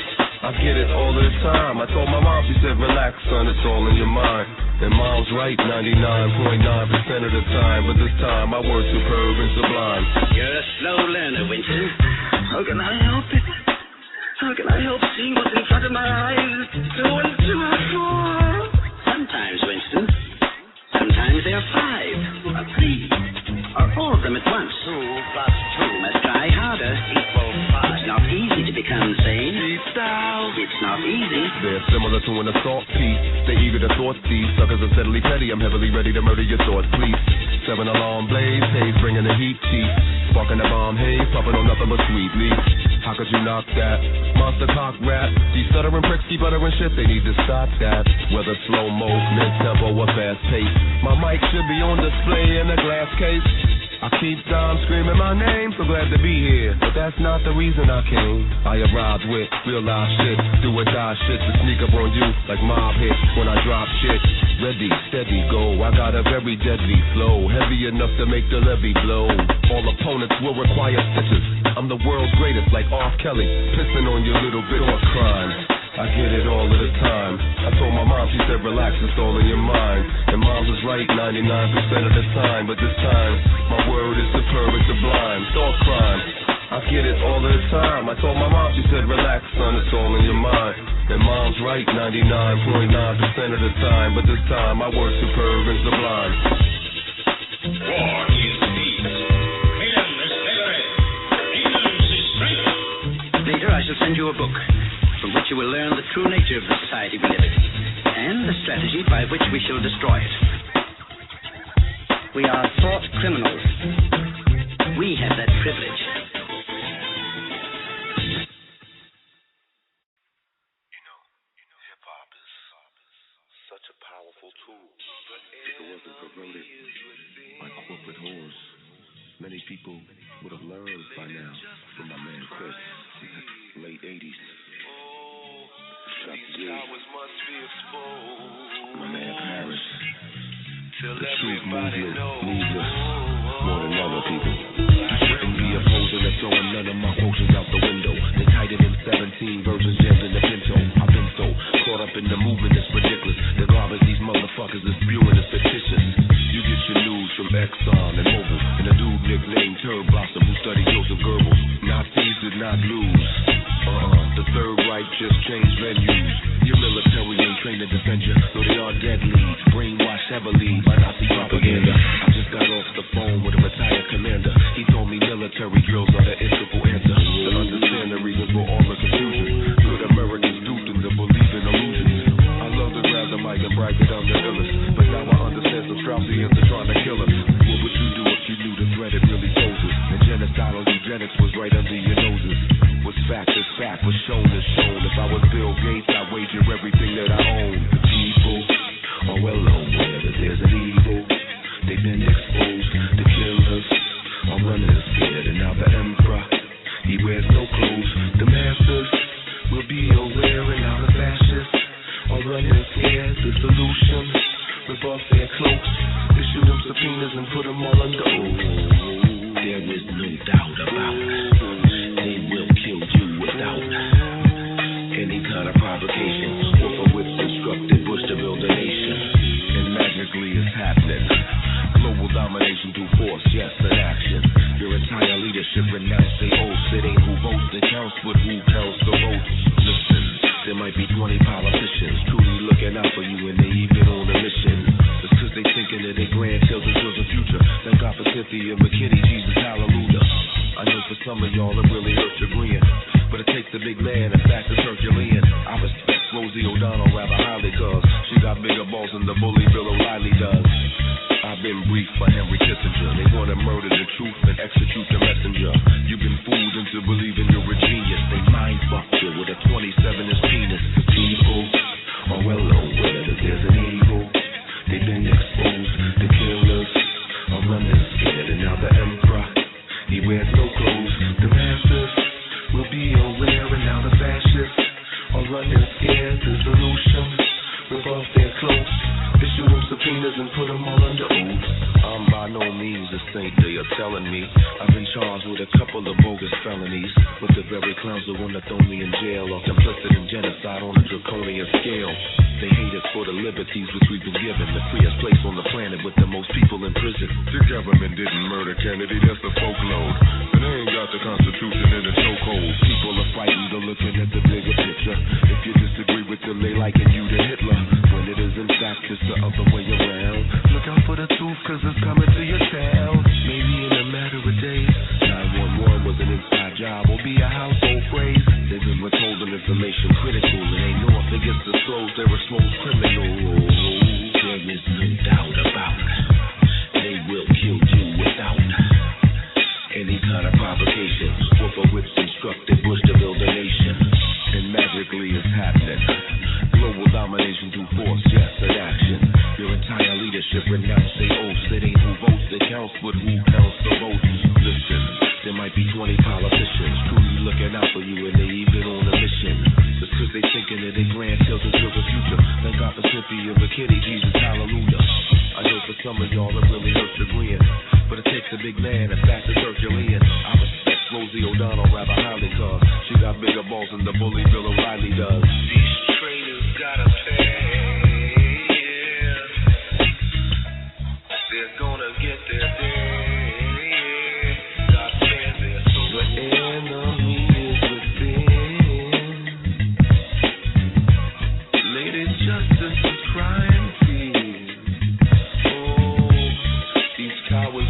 I get it all of the time. I told my mom, she said, relax, son, it's all in your mind. And mom's right 99.9% of the time. But this time, my word's superb and sublime.
You're a slow learner, Winston. How can I help it? How can I help seeing what's in front of my eyes? Going to a door. Sometimes, Winston. Sometimes there are 5 or 3 or 4 of them at once. 2 plus 2 must try harder. Equals 5. It's not easy to become sane. It's not easy.
They're similar to an assault piece. They eager to thought these suckers are steadily petty. I'm heavily ready to murder your thought, please. 7 alarm blaze, haze bringing the heat, chief. Sparking the bomb haze, puffing on nothing but sweet leaf. How could you knock that? Monster cock rap. These stuttering pricks keep uttering shit, they need to stop that. Whether slow-mo, mid-tempo, or fast-paced. My mic should be on display in a glass case. I keep down screaming my name, so glad to be here. But that's not the reason I came. I arrived with real live shit, do or die shit to sneak up on you like mob hits when I drop shit. Ready, steady, go. I got a very deadly flow, heavy enough to make the levee blow. All opponents will require stitches. I'm the world's greatest, like R. Kelly, pissing on your little bit of crime. I get it all of the time. I told my mom, she said, relax, it's all in your mind. And mom's was right 99% of the time. But this time, my word is superb and sublime. Thought crime. I get it all of the time. I told my mom, she said, relax, son, it's all in your mind. And mom's right 99.9% of the time. But this time, my word's superb and sublime.
War is peace. Freedom is slavery. Ignorance is strength.
Later, I shall send you a book from which you will learn the true nature of the society we live in, and the strategy by which we shall destroy it. We are thought criminals. We have that privilege.
You know, hip-hop is such a powerful tool. If it wasn't corroded by corporate whores, many people would have learned by now from my man Chris, late 80s. Shut My man Paris. The truth movement needs us more than other people. I shouldn't be opposing to throwing none of my quotations out the window. They tighter than 17 versions jammed in the Pinto. I've been so caught up in the movement, it's ridiculous. The garbage these motherfuckers is spewing is fictitious. You get your news from Exxon and Mobil, and a dude nicknamed Turd Blossom who studied Joseph Goebbels. Nazis did not lose. The Third Reich just changed venues. Your military ain't trained to defend you, though they are deadly. Brainwashed heavily by Nazi propaganda. I just got off the phone with a retired commander. He told me military drills are the integral answer to understand the reasons for all the confusion. Good Americans duped into believing illusions. I love to grab the mic and brag that I'm the illest, but now I understand some Straussians are trying to kill us. What would you do if you knew the threat it really poses? And genocidal eugenics was right under your noses. What's fact is fact, what's shown is shown. If I was Bill Gates, I'd wager everything that I own. The people are well aware that there's an evil. They've been exposed. The killers are running scared, and now the emperor, he wears no clothes. The masters will be aware, and now the fascists are running scared. The solution, rip off their cloaks, issue them subpoenas and put them all under oath. There is no doubt about it. They will kill you without any kind of provocation, or for which instructed Bush to build a nation. And magically it's happening. Global domination through force, yes, and action. Your entire leadership renounced their oaths. It ain't who votes that counts, but who counts the votes. Listen, there might be 20 politicians truly looking out for you, and they even on a mission. It's cause they thinking of their grandchildren towards the future. Thank God for Cynthia McKinney, Jesus, hallelujah. I know for some of y'all it really hurts your grin, but it takes a big man, in fact it's Herculean. I respect Rosie O'Donnell rather highly, cause she got bigger balls than the bully Bill O'Reilly does. I've been briefed by Henry Kissinger. They wanna murder the truth and execute the messenger. You've been fooled into believing you're a genius. They mind fucked you with a 27-inch penis. The people are well aware that there's an evil. They've been exposed. The killers are running scared, and now the emperor, he wears no clothes. The masters will be aware, and now the fascists are running scared. The solution, rip off their cloaks, issue them subpoenas and put them all under oath. I'm by no means a saint, they are telling me. I've been charged with a couple of bogus felonies, with the very clowns who wanna throw me in jail, or complicit in genocide on a draconian scale. They hate us for the liberties which we've been given, the freest place on the planet with the most people in prison. The government didn't murder Kennedy, that's the folklore. And they ain't got the Constitution in a chokehold. People are frightened of looking at the bigger picture. If you disagree with them, they liken you to Hitler, when it is in fact just the other way around. Look out for the truth, cause it's coming to your town. Maybe in a matter of days. 911 was an inside job, or be a household phrase. They've been withholding information critical, and they know if they get disclosed, they're a small criminal. There is no doubt about it. They will kill you without any kind of provocation, or for which instructed Bush to build a nation. And magically it's happening. Global domination through force, yes, and action. Your entire leadership renounced their oaths. It ain't who votes that counts, but who counts the votes. Listen, there might be 20 politicians truly looking out for you, and they even on a mission. Just cause they thinking of their grandchildren till the future. Thank God for Cynthia McKinney, Jesus, hallelujah. I know for some of y'all it really hurts your grin, but it takes a big man, in fact it's Herculean. I respect Rosie O'Donnell rather highly, cause she got bigger balls than the bully Bill O'Reilly does. These traitors gotta pay. They're gonna get their day. God says they're so the enemy is within. Lady Justice is crying tears. Oh, these cowards